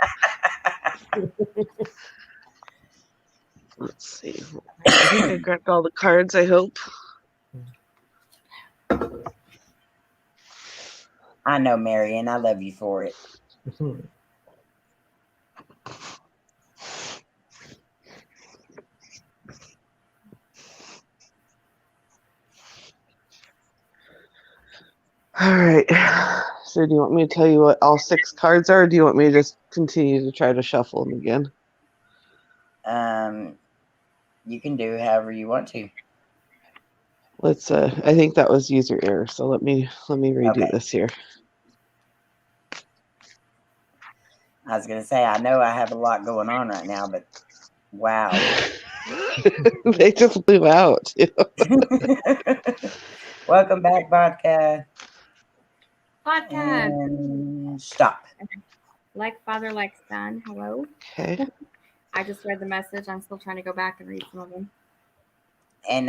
D: Let's see. I think I grabbed all the cards, I hope.
B: I know, Mary, and I love you for it.
D: All right. So do you want me to tell you what all 6 cards are, or do you want me to just continue to try to shuffle them again?
B: You can do however you want to.
D: Let's I think that was user error, so let me redo this here.
B: I was gonna say, I know I have a lot going on right now, but wow.
D: They just blew out.
B: Welcome back, vodka.
F: Vodka.
B: And stop.
F: Like father, like son. Hello.
D: Okay.
F: I just read the message. I'm still trying to go back and read some of them.
B: And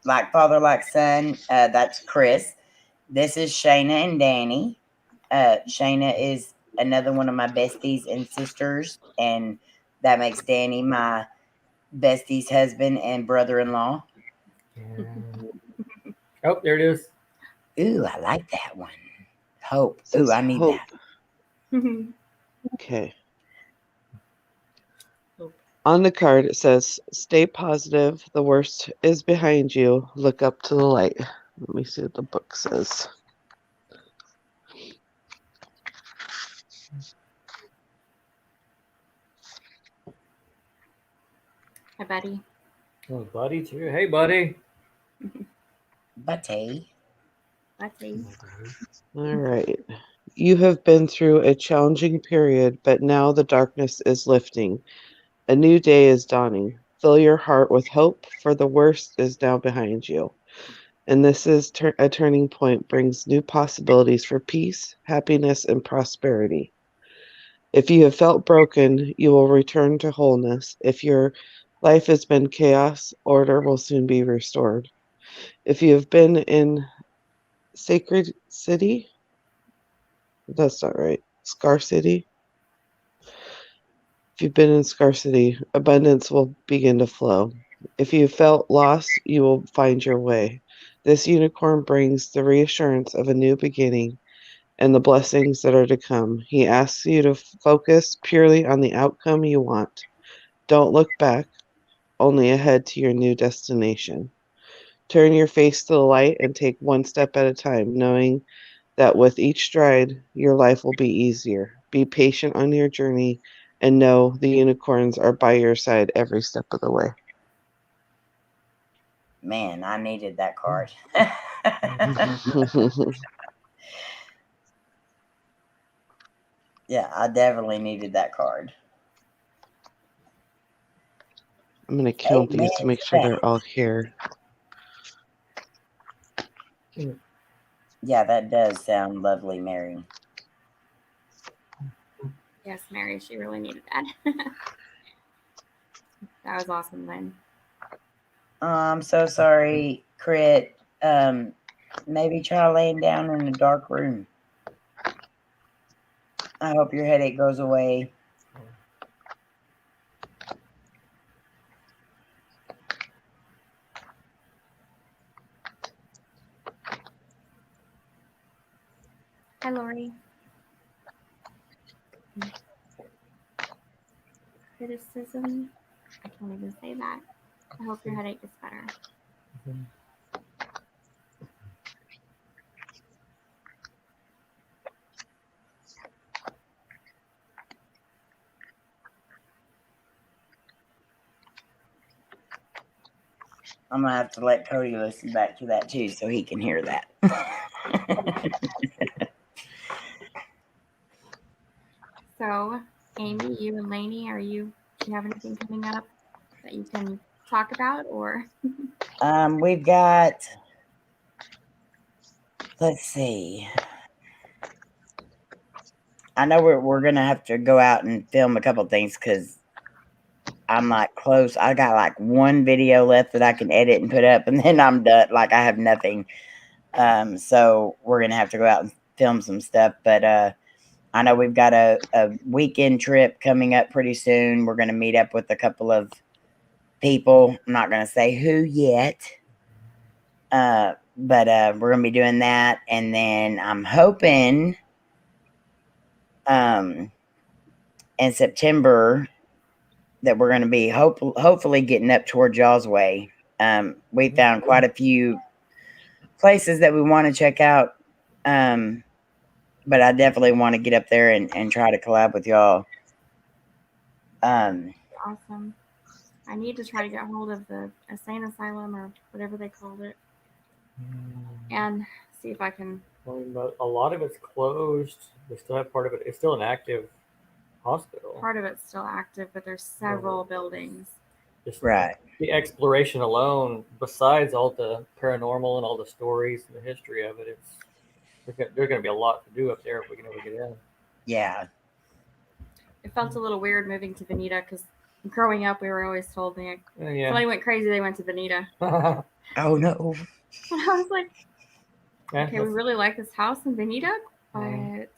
B: like father, like son, that's Chris. This is Shayna and Danny. Shayna is another one of my besties and sisters, and that makes Danny my bestie's husband and brother-in-law.
E: Oh, there it is.
B: Ooh, I like that one. Hope. Ooh, I need
D: Hope.
B: that.
D: Okay.
F: Hope.
D: On the card, it says, "Stay positive. The worst is behind you. Look up to the light." Let me see what the book says.
F: Hi, buddy.
E: Oh, buddy, too. Hey, buddy.
B: Buddy.
F: Buddy.
D: All right. You have been through a challenging period, but now the darkness is lifting. A new day is dawning. Fill your heart with hope, for the worst is now behind you. And this is a turning point, brings new possibilities for peace, happiness, and prosperity. If you have felt broken, you will return to wholeness. If your life has been chaos, order will soon be restored. If you have been in sacred city, that's not right, scarcity. If you've been in scarcity, abundance will begin to flow. If you felt lost, you will find your way. This unicorn brings the reassurance of a new beginning and the blessings that are to come. He asks you to focus purely on the outcome you want. Don't look back, only ahead to your new destination. Turn your face to the light and take one step at a time, knowing that with each stride, your life will be easier. Be patient on your journey and know the unicorns are by your side every step of the way.
B: Man, I needed that card. Yeah, I definitely needed that card.
D: I'm going to count these to make sure they're all here.
B: Yeah, that does sound lovely, Mary.
F: Yes, Mary, she really needed that. That was awesome, Lynn.
B: I'm so sorry, Crit. Maybe try laying down in a dark room. I hope your headache goes away.
F: Hi, Lori. Criticism. I can't even say that. I hope your headache gets better.
B: I'm going to have to let Cody listen back to that too so he can hear that.
F: So, Amy, you and Layne, do you have anything coming up that you can talk about, or?
B: We've got, let's see. I know we're going to have to go out and film a couple things because I'm like close. I got like one video left that I can edit and put up, and then I'm done. Like I have nothing. So we're gonna have to go out and film some stuff. But I know we've got a weekend trip coming up pretty soon. We're gonna meet up with a couple of people. I'm not gonna say who yet. But we're gonna be doing that, and then I'm hoping in September that we're going to be hopefully getting up toward y'all's way. We found quite a few places that we want to check out. But I definitely want to get up there and try to collab with y'all.
F: Awesome. I need to try to get hold of the insane asylum or whatever they called it and see if I can.
E: Well, a lot of it's closed. They still have part of it. It's still an active hospital.
F: Part of it's still active, but there's several buildings.
E: Just
B: right.
E: The exploration alone, besides all the paranormal and all the stories and the history of it, there's going to be a lot to do up there if we can ever get in.
B: Yeah.
F: It felt a little weird moving to Veneta because growing up we were always told if somebody went crazy, they went to Veneta.
B: Oh no.
F: And I was like, okay, we really like this house in Veneta, but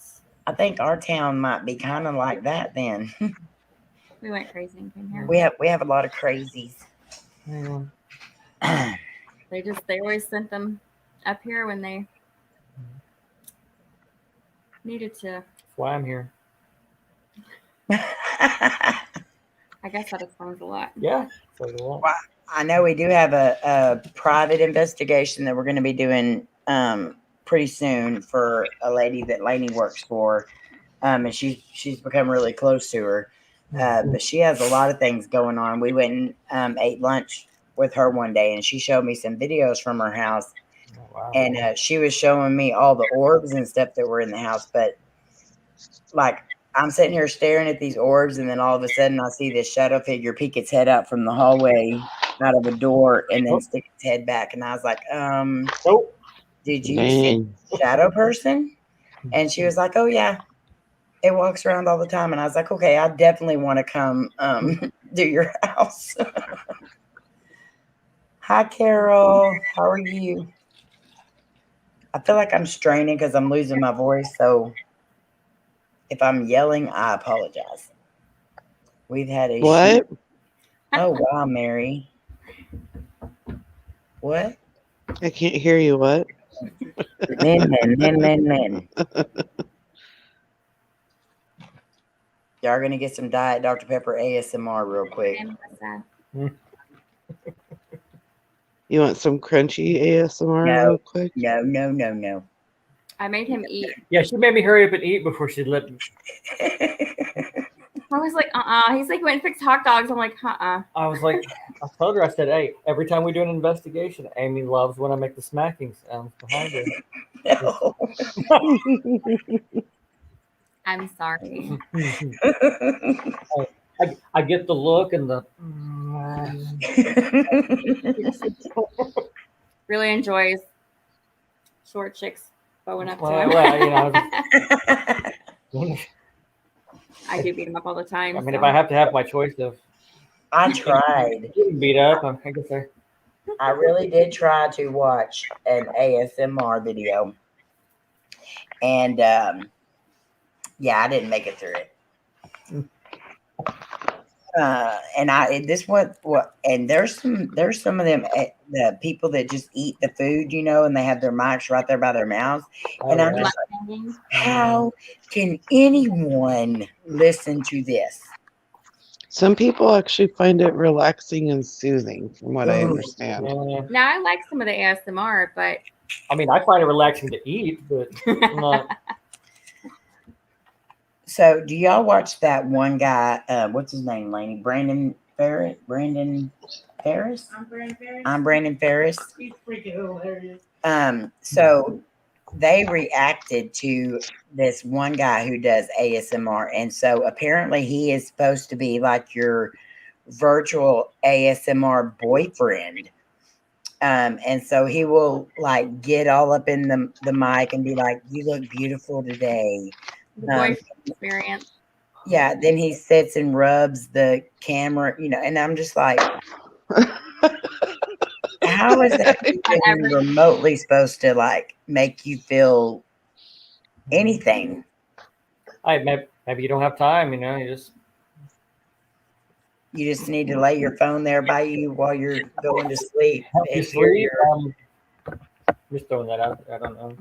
B: I think our town might be kind of like that then.
F: We went crazy and came here.
B: We have a lot of crazies.
F: They always sent them up here when they needed to.
E: That's why I'm here.
F: I guess that explains a lot.
E: Yeah. So a lot.
B: Well, I know we do have a private investigation that we're going to be doing pretty soon for a lady that Layne works for, and she's become really close to her. But she has a lot of things going on. We went and ate lunch with her one day, and she showed me some videos from her house.
E: Oh, wow.
B: And she was showing me all the orbs and stuff that were in the house. But like, I'm sitting here staring at these orbs, and then all of a sudden I see this shadow figure peek its head out from the hallway out of a door and then stick its head back. And I was like,
E: Nope.
B: did you see the shadow person? And she was like, oh yeah, it walks around all the time. And I was like, okay, I definitely want to come to your house. Hi, Carol. How are you? I feel like I'm straining because I'm losing my voice. So if I'm yelling, I apologize. We've had a
D: What?
B: Oh, wow, Mary. What?
D: I can't hear you. What?
B: Lynn. Y'all are going to get some Diet Dr. Pepper ASMR real quick.
D: You want some crunchy ASMR real quick?
B: No.
F: I made him eat.
E: Yeah, she made me hurry up and eat before she'd let me.
F: I was like, He's like, went and fixed hot dogs. I'm like,
E: I was like, I told her, I said, hey, every time we do an investigation, Amy loves when I make the smacking sounds behind her.
B: No.
F: I'm sorry.
E: I get the look and the.
F: Really enjoys short chicks bowing up to him. I do beat him up all the time.
E: I mean, if I have to have my choice of.
B: I tried.
E: Getting beat up, I guess
B: I really did try to watch an ASMR video. And yeah, I didn't make it through it. And there's some of them, the people that just eat the food, and they have their mics right there by their mouths. And I'm just like, how can anyone listen to this?
D: Some people actually find it relaxing and soothing, from what I understand.
F: Now I like some of the ASMR, but
E: I mean, I find it relaxing to eat, but not.
B: So, do y'all watch that one guy? What's his name, Layne? Brandon Ferris? I'm Brandon Ferris.
A: He's freaking hilarious.
B: So they reacted to this one guy who does ASMR, and so apparently he is supposed to be like your virtual ASMR boyfriend. And so he will like get all up in the mic and be like, "You look beautiful today."
F: the boyfriend experience.
B: Yeah, then he sits and rubs the camera, and I'm just like, how is that even remotely supposed to like make you feel anything?
E: Maybe you don't have time,
B: You just need to lay your phone there by you while you're going to sleep.
E: Help you sleep. Just throwing that out. I don't know.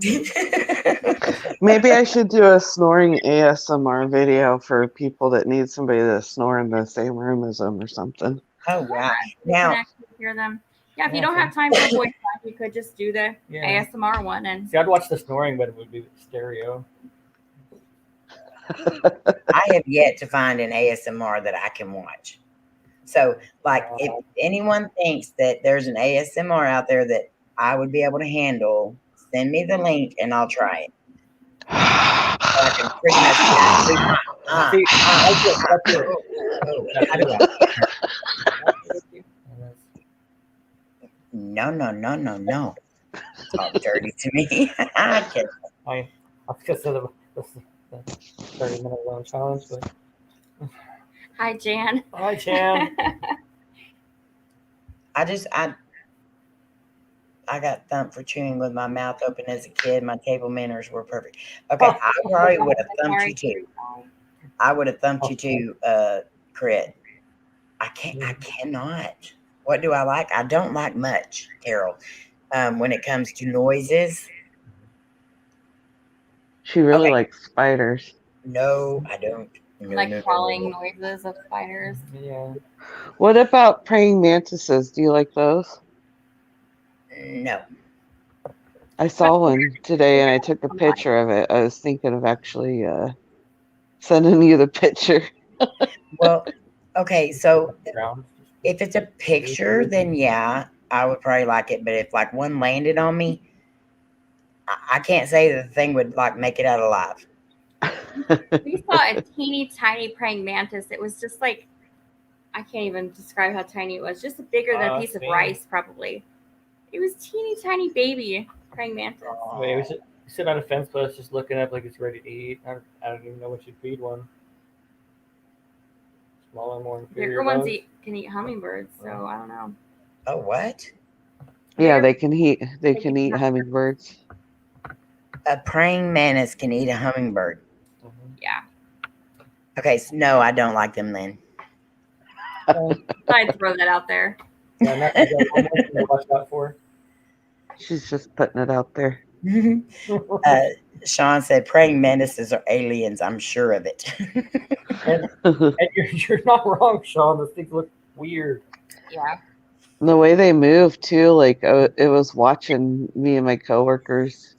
D: Maybe I should do a snoring ASMR video for people that need somebody to snore in the same room as them or something.
B: Oh wow!
F: You can actually hear them. Yeah, if you don't have time for voice talk, you could just do the ASMR one. And
E: see, I'd watch the snoring, but it would be stereo.
B: I have yet to find an ASMR that I can watch. So, like, if anyone thinks that there's an ASMR out there that I would be able to handle, send me the link and I'll try it. So I can pretty much talk dirty to me.
E: I was just the 30-minute long challenge. But...
F: Hi, Jan.
E: Hi, Jan.
B: I got thumped for chewing with my mouth open as a kid. My table manners were perfect. Okay, I probably would have thumped you too. I would have thumped you too, Crit. I cannot. What do I like? I don't like much, Carol. when it comes to noises.
D: She really
B: Okay.
D: likes spiders.
B: No, I don't. No,
F: Like
B: no,
F: crawling
B: no.
F: noises of spiders.
E: Yeah.
D: What about praying mantises? Do you like those?
B: No.
D: I saw one today and I took a picture of it. I was thinking of actually sending you the picture.
B: Well, okay, so
E: Ground.
B: if it's a picture, then yeah, I would probably like it. But if like one landed on me, I can't say that the thing would like make it out alive.
F: We saw a teeny tiny praying mantis. It was just like, I can't even describe how tiny it was. Just bigger than a piece of rice, probably. It was teeny tiny baby praying mantis.
E: Wait, we sit on a fence post just looking up like it's ready to eat. I don't even know what you'd feed one. Smaller, more inferior
F: Bigger ones
E: bugs.
F: can eat hummingbirds, so I don't know.
B: Oh, what?
D: Yeah, they can eat hummingbirds.
B: A praying mantis can eat a hummingbird.
F: Yeah.
B: Okay, so no, I don't like them then.
F: I'd throw that out there.
E: Yeah, nothing to watch out for.
D: She's just putting it out there.
B: Shawn said praying mantises are aliens. I'm sure of it.
E: And you're not wrong, Shawn. Those things look weird.
F: Yeah.
D: The way they move too, like it was watching me and my coworkers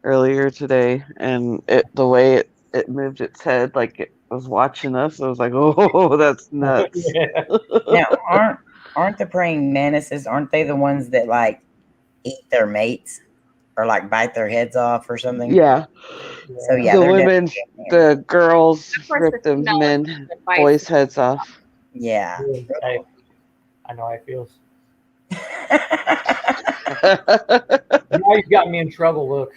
D: earlier today, and the way it moved its head, like it was watching us. I was like, oh, that's nuts.
E: Yeah.
B: Now, aren't the praying mantises? Aren't they the ones that like eat their mates or like bite their heads off or something?
D: Yeah.
B: So yeah,
D: The
B: they're
D: women,
B: definitely
D: the girls
F: Of course,
D: rip
F: the
D: the
F: female
D: men,
F: is the vice.
D: boys' heads off.
B: yeah.
E: I know how it feels. Now you've got me in trouble. Look.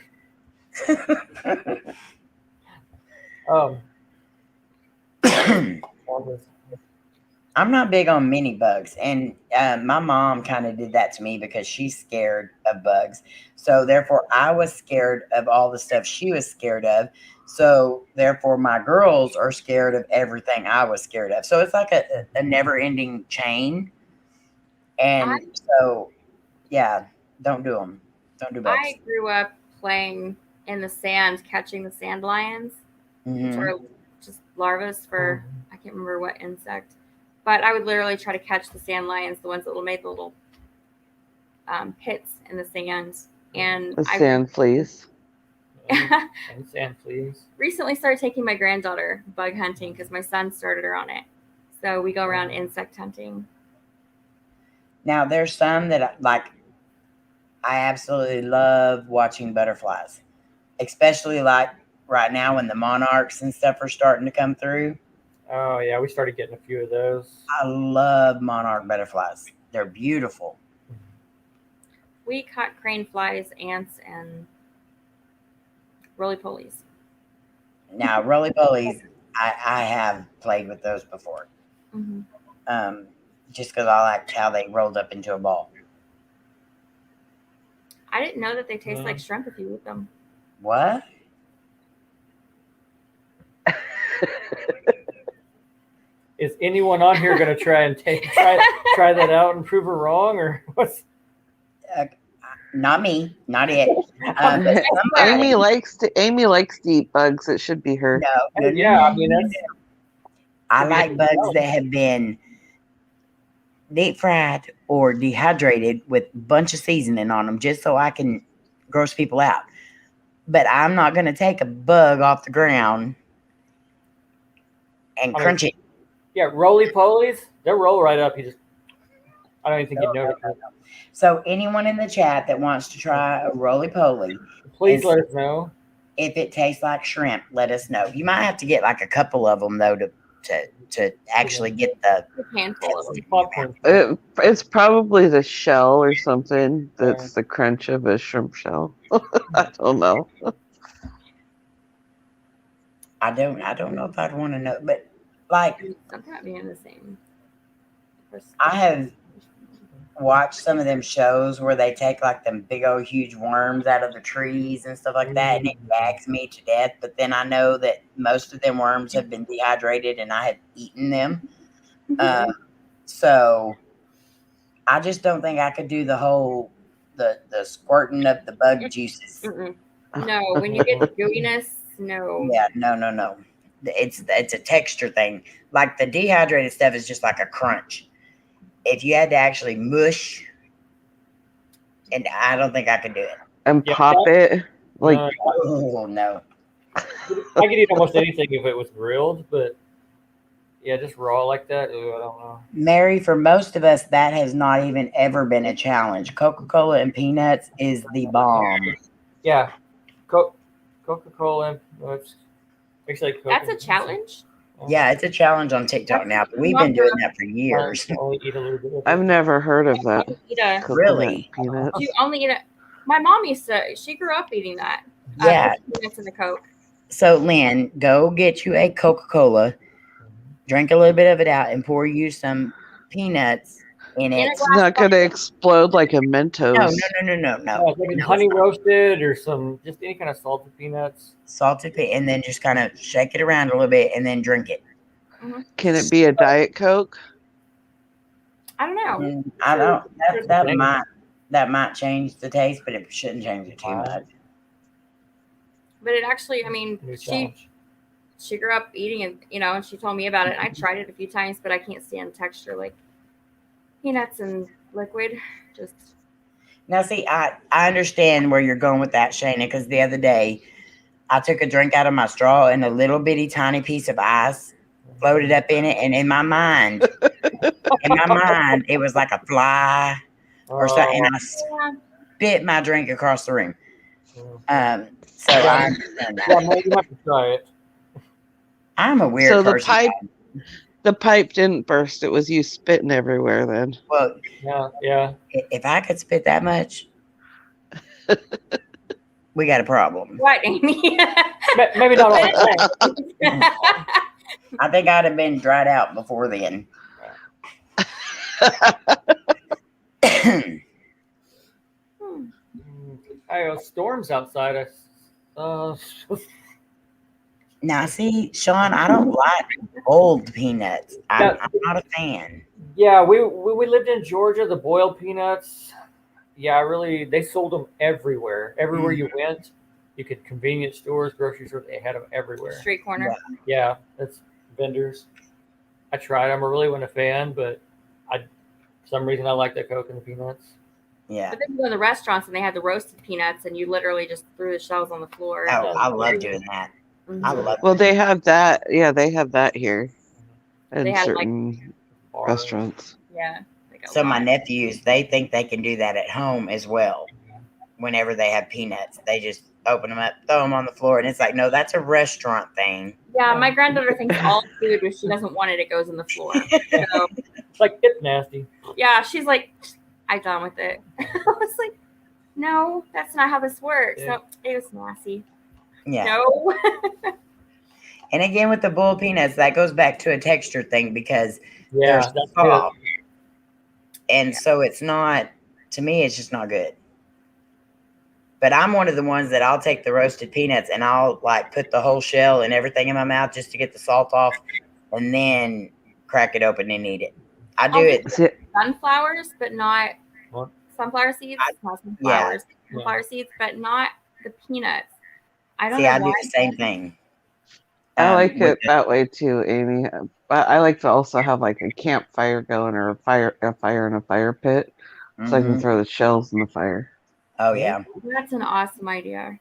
B: I'm not big on mini bugs, and my mom kind of did that to me because she's scared of bugs. So therefore, I was scared of all the stuff she was scared of. So therefore, my girls are scared of everything I was scared of. So it's like a never-ending chain. And so, yeah, don't do them. Don't do bugs.
F: I grew up playing in the sand, catching the sand lions, which are just larvae for, I can't remember what insect. But I would literally try to catch the sand lions, the ones that will make the little pits in the sand. And
D: The sand fleas.
E: And sand fleas.
F: Recently started taking my granddaughter bug hunting because my son started her on it. So we go around insect hunting.
B: Now, there's some that I absolutely love watching butterflies, especially like right now when the monarchs and stuff are starting to come through.
E: Oh, yeah, we started getting a few of those.
B: I love monarch butterflies. They're beautiful.
F: We caught crane flies, ants, and roly-polies.
B: Now, roly-polies, I have played with those before.
F: Mm-hmm.
B: Just because I liked how they rolled up into a ball.
F: I didn't know that they taste like shrimp if you eat them.
B: What?
E: Is anyone on here going to try and try that out and prove her wrong, or what's?
B: Not me, not it.
D: Amy likes to eat bugs. It should be her.
B: No,
E: yeah, I mean that's.
B: I like bugs that have been deep fried or dehydrated with a bunch of seasoning on them, just so I can gross people out. But I'm not going to take a bug off the ground and crunch it.
E: Yeah, roly-polies, they'll roll right up. I don't even think you'd know.
B: So anyone in the chat that wants to try a roly-poly,
E: please let us know.
B: If it tastes like shrimp, let us know. You might have to get like a couple of them though to actually get the
F: handful of them.
D: It's probably the shell or something that's the crunch of a shrimp shell. I don't know.
B: I don't know if I'd want to know, but like
F: sometimes being the same.
B: I have watched some of them shows where they take like them big old huge worms out of the trees and stuff like that, and it gags me to death. But then I know that most of them worms have been dehydrated and I have eaten them. So I just don't think I could do the whole the squirting of the bug juices.
F: Mm-mm. No, when you get the gooiness, no.
B: Yeah, no. It's a texture thing. Like the dehydrated stuff is just like a crunch. If you had to actually mush, and I don't think I could do it.
D: And
E: Yeah,
D: pop it. Like,
B: Oh no.
E: I could eat almost anything if it was grilled, but yeah, just raw like that. Ooh, I don't know.
B: Mary, for most of us, that has not even ever been a challenge. Coca-Cola and peanuts is the bomb.
E: Yeah, Coca-Cola. Actually,
F: That's a challenge.
B: Yeah, it's a challenge on TikTok now, but we've been doing that for years.
E: Only eat a little bit of it.
D: I've never heard of that.
F: Eat a,
D: Coconut
B: Really?
D: peanuts.
F: you only eat it. My mom used to. She grew up eating that.
B: Yeah.
F: Peanuts in the Coke.
B: So, Lynn, go get you a Coca-Cola, drink a little bit of it out, and pour you some peanuts in it.
D: It's not going to explode like a Mentos.
B: No.
E: Yeah, like honey roasted or just any kind of salted peanuts.
B: Salted peanut, and then just kind of shake it around a little bit, and then drink it.
D: Can it be a Diet Coke?
F: I don't know.
B: I don't. That might change the taste, but it shouldn't change it too much.
F: But it actually, I mean, she grew up eating it, and she told me about it. And I tried it a few times, but I can't stand texture like peanuts and liquid. Just
B: now, see, I understand where you're going with that, Shayna, because the other day I took a drink out of my straw and a little bitty tiny piece of ice floated up in it, and in my mind, it was like a fly or something, and I spit my drink across the room. So I understand that.
E: Yeah, maybe you have to try it.
B: I'm a weird person.
D: The pipe didn't burst. It was you spitting everywhere then.
B: Well,
E: yeah.
B: If I could spit that much, we got a problem.
F: What, Amy?
E: Maybe not all the time.
B: I think I'd have been dried out before then.
E: Storms outside.
B: Now, see, Shawn, I don't like boiled peanuts. I'm not a fan.
E: Yeah, we lived in Georgia. The boiled peanuts. Yeah, they sold them everywhere. Everywhere you went, you could convenience stores, grocery stores. They had them everywhere.
F: Street corner.
E: Yeah, that's vendors. I tried them. I really wasn't a fan, but for some reason I like the Coke and the peanuts.
B: Yeah.
F: But then you go to the restaurants and they had the roasted peanuts, and you literally just threw the shells on the floor.
B: Oh, I love doing that. I love.
D: Well, they have that. Yeah, they have that here in
F: They have,
D: certain restaurants.
F: Yeah.
B: So my nephews, they think they can do that at home as well. Whenever they have peanuts, they just open them up, throw them on the floor, and it's like, no, that's a restaurant thing.
F: Yeah, my granddaughter thinks all food, if she doesn't want it, it goes in the floor. So,
E: like, it's nasty.
F: Yeah, she's like, I'm done with it. I was like, no, that's not how this works.
E: Yeah.
F: No, it was nasty.
B: Yeah.
F: No.
B: And again, with the boiled peanuts, that goes back to a texture thing because
E: they're
B: soft. And so it's not, to me, it's just not good. But I'm one of the ones that I'll take the roasted peanuts and I'll like put the whole shell and everything in my mouth just to get the salt off and then crack it open and eat it. I do it.
F: Sunflowers, but not sunflower seeds. Sunflower seeds, but not the peanuts. I don't know.
B: I do the same thing.
D: I like it that way too, Amy. But I like to also have like a campfire going or a fire in a fire pit, so I can throw the shells in the fire.
B: Oh yeah,
F: that's an awesome idea.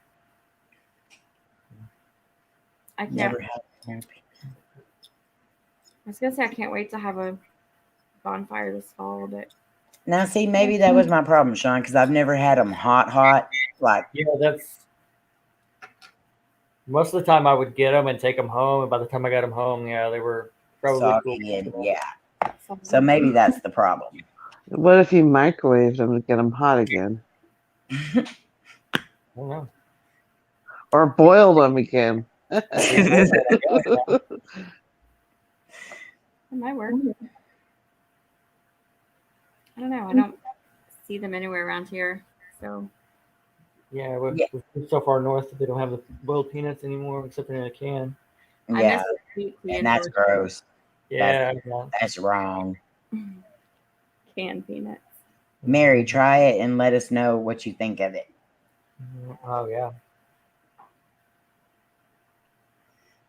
F: I can't. I was gonna say I can't wait to have a bonfire this fall, but
B: now see, maybe that was my problem, Shawn, because I've never had them hot. Like
E: that's most of the time I would get them and take them home, and by the time I got them home, they were probably
B: cool. Yeah. So maybe that's the problem.
D: What if you microwaved them to get them hot again?
E: I don't know.
D: Or boiled them again.
F: It might work. I don't know. I don't see them anywhere around here. So
E: yeah, we're so far north that they don't have the boiled peanuts anymore, except in a can.
B: Yeah, and that's gross.
E: Yeah,
B: that's wrong.
F: Canned peanuts.
B: Mary, try it and let us know what you think of it.
E: Oh yeah.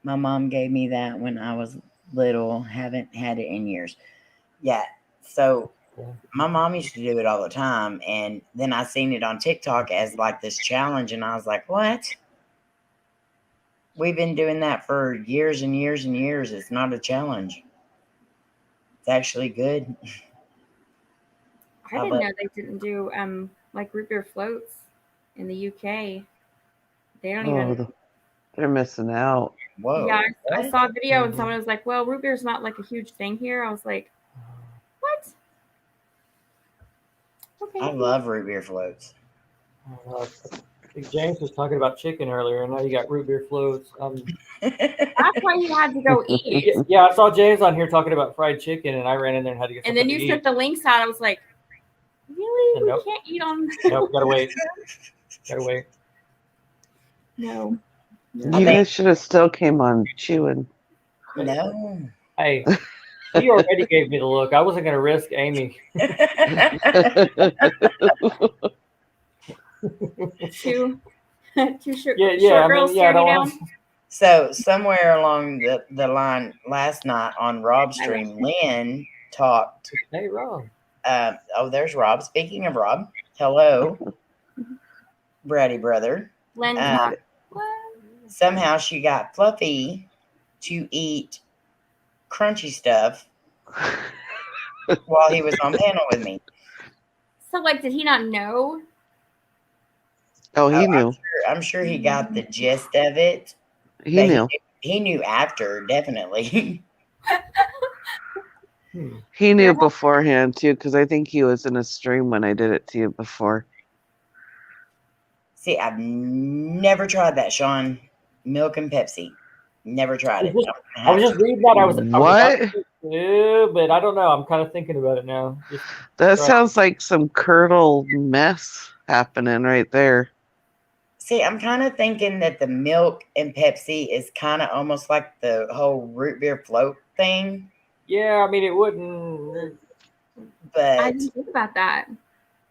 B: My mom gave me that when I was little. Haven't had it in years. Yeah. So my mom used to do it all the time. And then I seen it on TikTok as like this challenge. And I was like, what? We've been doing that for years and years and years. It's not a challenge. It's actually good.
F: I didn't know they didn't do like root beer floats in the UK. They don't even.
D: They're missing out.
B: Whoa.
F: Yeah, I saw a video and someone was like, "Well, root beer's not like a huge thing here." I was like, "What?" Okay.
B: I love root beer floats.
E: I think James was talking about chicken earlier, and now you got root beer floats.
F: That's why you had to go eat.
E: Yeah, I saw James on here talking about fried chicken, and I ran in there and had to get.
F: And then you sent the links out. I was like, "Really? We can't eat on."
E: Nope, gotta wait. Gotta wait.
F: No.
D: You guys should have still came on chewing.
B: No.
E: Hey, he already gave me the look. I wasn't gonna risk Amy.
F: Two short girls
E: I
F: staring down.
B: So somewhere along the line last night on Rob's stream, Lynn talked.
E: Hey, Rob.
B: There's Rob. Speaking of Rob, hello, Brady brother.
F: Lynn
B: somehow she got Fluffy to eat crunchy stuff while he was on panel with me.
F: So, like, did he not know?
D: Oh, he knew.
B: I'm sure he got the gist of it.
D: He knew.
B: He knew after, definitely.
D: He knew beforehand, too, because I think he was in a stream when I did it to you before.
B: See, I've never tried that, Shawn. Milk and Pepsi. Never tried it.
E: I was just reading that.
D: What?
E: But I don't know. I'm kind of thinking about it now.
D: That sounds like some curdle mess happening right there.
B: See, I'm kind of thinking that the milk and Pepsi is kind of almost like the whole root beer float thing.
E: Yeah, I mean, it wouldn't.
B: But
F: I didn't think about that.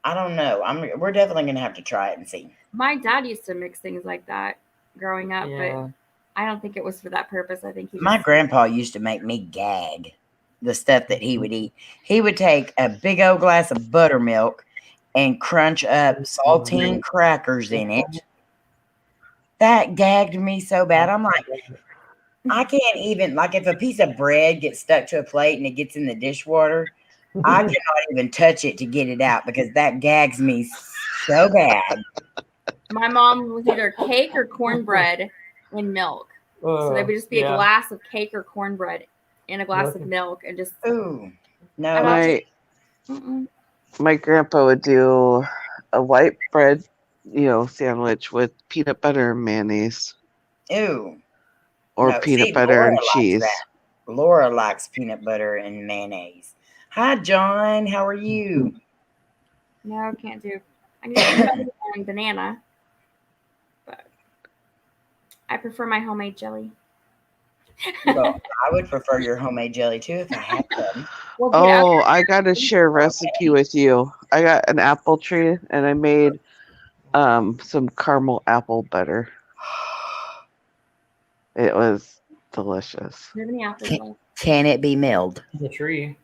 B: I don't know. We're definitely going to have to try it and see.
F: My dad used to mix things like that growing up, but I don't think it was for that purpose. I think
B: my grandpa used to make me gag the stuff that he would eat. He would take a big old glass of buttermilk and crunch up saltine crackers in it. That gagged me so bad. I'm like, I can't even, like, if a piece of bread gets stuck to a plate and it gets in the dishwater, I cannot even touch it to get it out because that gags me so bad.
F: My mom was either cake or cornbread in milk. So there would just be a glass of cake or cornbread in a glass of milk and just.
B: Ooh, no.
D: My grandpa would do a white bread, sandwich with peanut butter and mayonnaise.
B: Ooh.
D: Or peanut butter and cheese.
B: Lora likes peanut butter and mayonnaise. Hi, John. How are you?
F: No, can't do. I need to banana. But I prefer my homemade jelly.
B: Well, I would prefer your homemade jelly too if I had some.
D: Oh, I got to share a recipe with you. I got an apple tree and I made some caramel apple butter. It was delicious.
B: Can it be mailed?
E: The tree.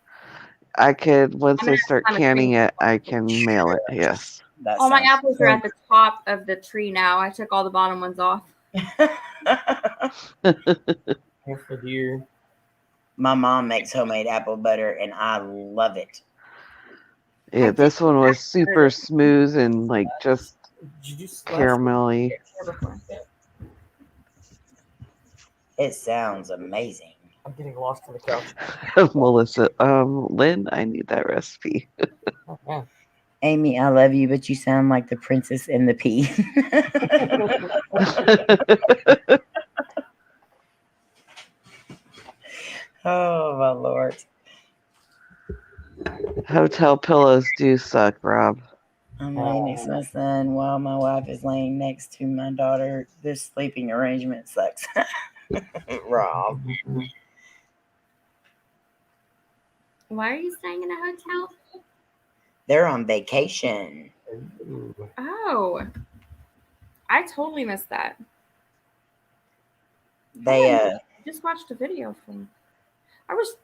D: I could, once I start canning it, I can mail it. Yes.
F: All my apples are at the top of the tree now. I took all the bottom ones off.
B: My mom makes homemade apple butter and I love it.
D: Yeah, this one was super smooth and like just caramelly.
B: It sounds amazing.
E: I'm getting lost on the couch.
D: Melissa, Lynn, I need that recipe.
B: Amy, I love you, but you sound like the princess and the pea. Oh, my Lord.
D: Hotel pillows do suck, Rob.
B: I'm laying next to my son while my wife is laying next to my daughter. This sleeping arrangement sucks. Rob.
F: Why are you staying in a hotel?
B: They're on vacation.
E: Ooh.
F: Oh, I totally missed that.
B: They
F: I just watched a video from. I was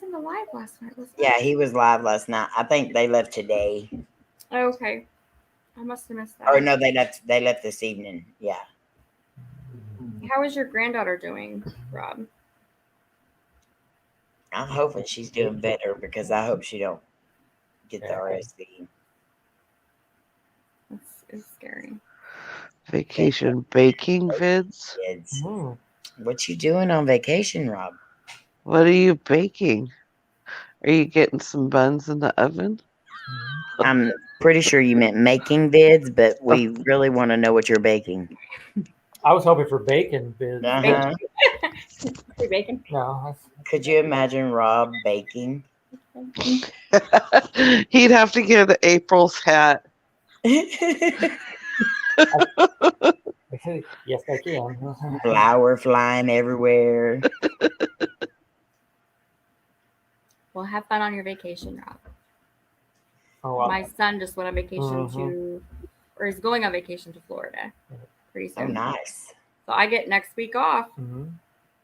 F: in the live last night. Wasn't
B: yeah, he was live last night. I think they left today.
F: I? Oh, okay. I must have missed that.
B: Or no, they left this evening. Yeah.
F: How is your granddaughter doing, Rob?
B: I'm hoping she's doing better because I hope she don't get the RSV.
F: It's scary.
D: Vacation baking vids.
B: Kids.
E: Mm.
B: What you doing on vacation, Rob?
D: What are you baking? Are you getting some buns in the oven?
B: I'm pretty sure you meant making vids, but we really want to know what you're baking.
E: I was hoping for bacon vids.
B: Uh-huh.
F: Free bacon.
E: No,
B: Could you imagine Rob baking?
D: He'd have to get the April's hat.
E: yes, I can.
B: Flour flying everywhere.
F: Well, have fun on your vacation, Rob.
E: Oh, wow.
F: My son just went on vacation
E: Mhm.
F: to, or is going on vacation to Florida pretty
B: Oh,
F: soon.
B: nice.
F: So I get next week off.
E: Mhm.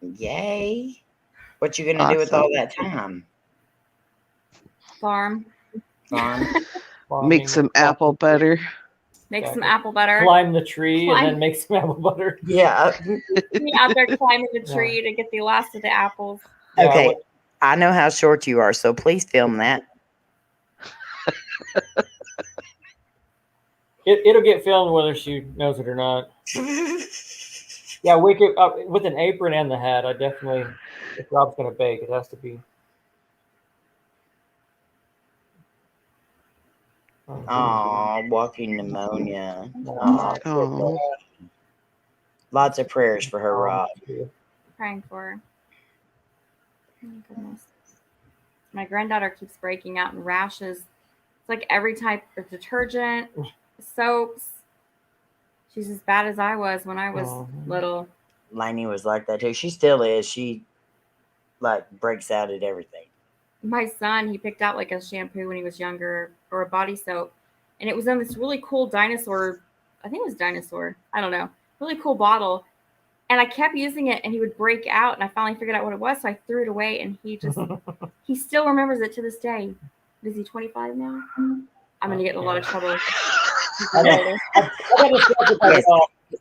B: Yay. What you gonna do with all that time?
F: Farm.
B: Farm?
D: Make some apple butter.
F: Make some apple butter.
E: Climb the tree
F: Climb.
E: and then make some apple butter.
B: Yeah.
F: Me out there climbing the tree to get the last of the apples.
E: Yeah,
B: Okay. I know how short you are, so please film that.
E: It'll get filmed whether she knows it or not. Yeah, Wwicked with an apron and the hat. I definitely, if Rob's gonna bake, it has to be.
B: Oh, walking pneumonia. Aw,
D: Oh.
B: lots of prayers for her, Rob.
F: Praying for her. Oh my goodness. My granddaughter keeps breaking out in rashes. It's like every type of detergent, soaps. She's as bad as I was when I was little.
B: Layne was like that too. She still is. She like breaks out at everything.
F: My son, he picked out like a shampoo when he was younger or a body soap. And it was in this really cool dinosaur. I think it was dinosaur. I don't know. Really cool bottle. And I kept using it and he would break out. And I finally figured out what it was. So I threw it away and he still remembers it to this day. Is he 25 now? I'm going to get in a lot of trouble.
B: Yes.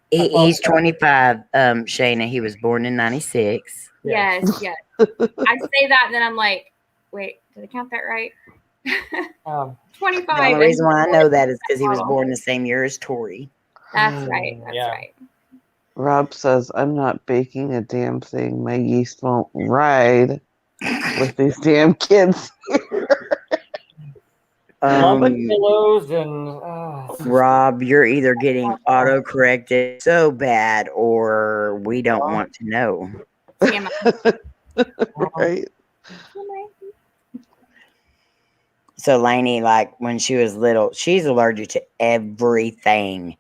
B: He's 25, Shayna. He was born in 96.
F: Yes. I say that and then I'm like, wait, did I count that right? 25.
B: The only reason why I know that is because he was born the same year as Tori.
F: That's right. That's right.
D: Rob says, I'm not baking a damn thing. My yeast won't ride with these damn kids.
E: Pillows and
B: Rob, you're either getting auto-corrected so bad or we don't want to know.
D: Right.
B: So Layne, like when she was little, she's allergic to everything.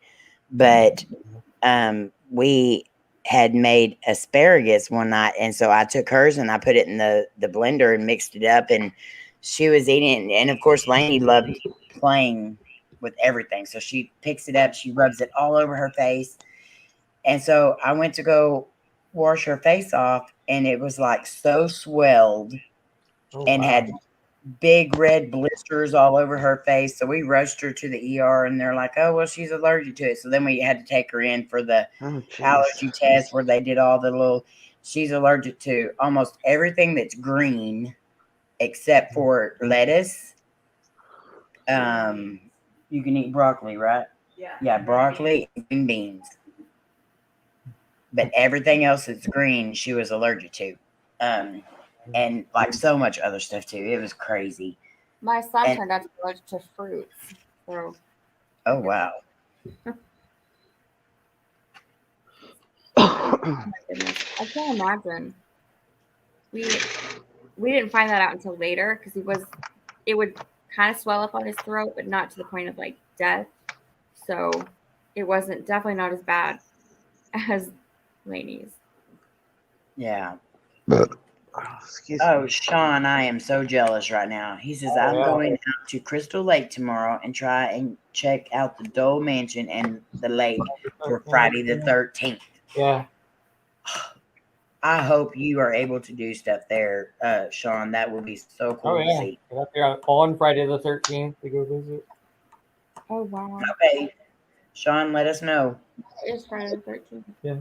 B: But we had made asparagus one night, and so I took hers and I put it in the blender and mixed it up, and she was eating it. And of course, Layne loved playing with everything. So she picks it up, she rubs it all over her face. And so I went to go wash her face off, and it was like so swelled and had big red blisters all over her face. So we rushed her to the ER, and they're like, oh, well, she's allergic to it. So then we had to take her in for the allergy test where they did all the little, she's allergic to almost everything that's green except for lettuce. You can eat broccoli, right? Yeah, broccoli and green beans. But everything else that's green, she was allergic to. And like so much other stuff too. It was crazy.
F: My son turned out to be allergic to fruits. So.
B: Oh wow.
F: Oh my goodness. I can't imagine. We didn't find that out until later because it would kind of swell up on his throat, but not to the point of like death. So it wasn't definitely not as bad as Layne's.
B: Yeah.
D: Excuse me.
B: Oh, Shawn, I am so jealous right now. He says,
E: Oh,
B: I'm
E: yeah.
B: going out to Crystal Lake tomorrow and try and check out the Dole Mansion and the lake for Friday the 13th.
E: Yeah.
B: I hope you are able to do stuff there, Shawn. That will be so cool
E: Oh,
B: to
E: yeah.
B: see.
E: We're up there on Friday the 13th to go visit.
F: Oh wow.
B: Okay. Shawn, let us know.
F: It's Friday the 13th.
E: Yeah.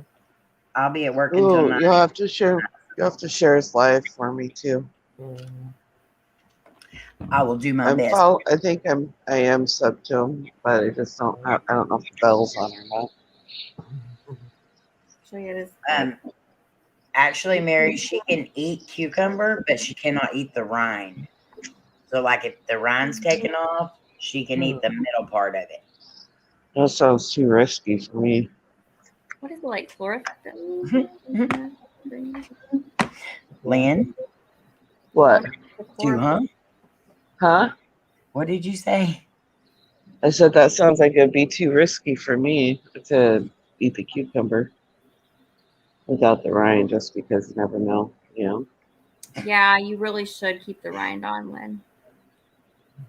B: I'll be at work until
D: Ooh,
B: 9.
D: you'll have to share. You have to share his live for me too.
B: I will do my best.
D: I think I am sub to him, but I just don't. I don't know if the bell's on or not.
F: Show you this.
B: Actually, Mary, she can eat cucumber, but she cannot eat the rind. So, like, if the rind's taken off, she can eat the middle part of it.
D: That sounds too risky for me.
F: What is it like, Flora?
B: Lynn,
D: What?
B: too, huh?
D: Huh?
B: What did you say?
D: I said that sounds like it'd be too risky for me to eat the cucumber without the rind, just because you never know, you know.
F: Yeah, you really should keep the rind on, Lynn.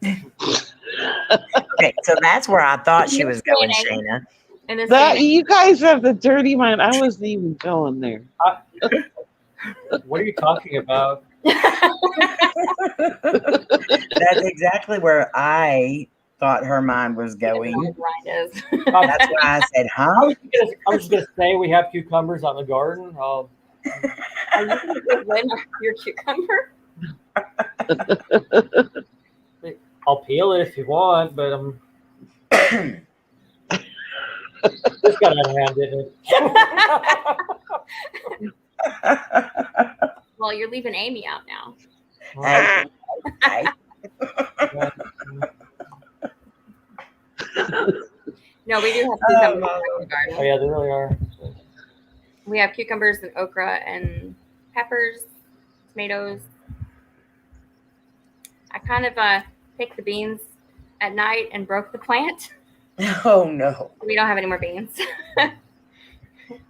B: Okay, so that's where I thought she was going, Shayna.
F: And this
D: That you guys have the dirty mind. I wasn't even going there.
E: What are you talking about?
B: That's exactly where I thought her mind was going.
F: rind is.
B: That's why I said,
E: I
B: huh?
E: was just gonna say we have cucumbers out in the garden.
F: Are you going to give Lynn your cucumber?
E: I'll peel it if you want, but just got a hand in it.
F: Well, you're leaving Amy out now.
B: Hey,
F: No, we do have cucumbers in the garden.
E: Oh yeah, they really are.
F: We have cucumbers and okra and peppers, tomatoes. I kind of picked the beans at night and broke the plant.
B: Oh no.
F: We don't have any more beans.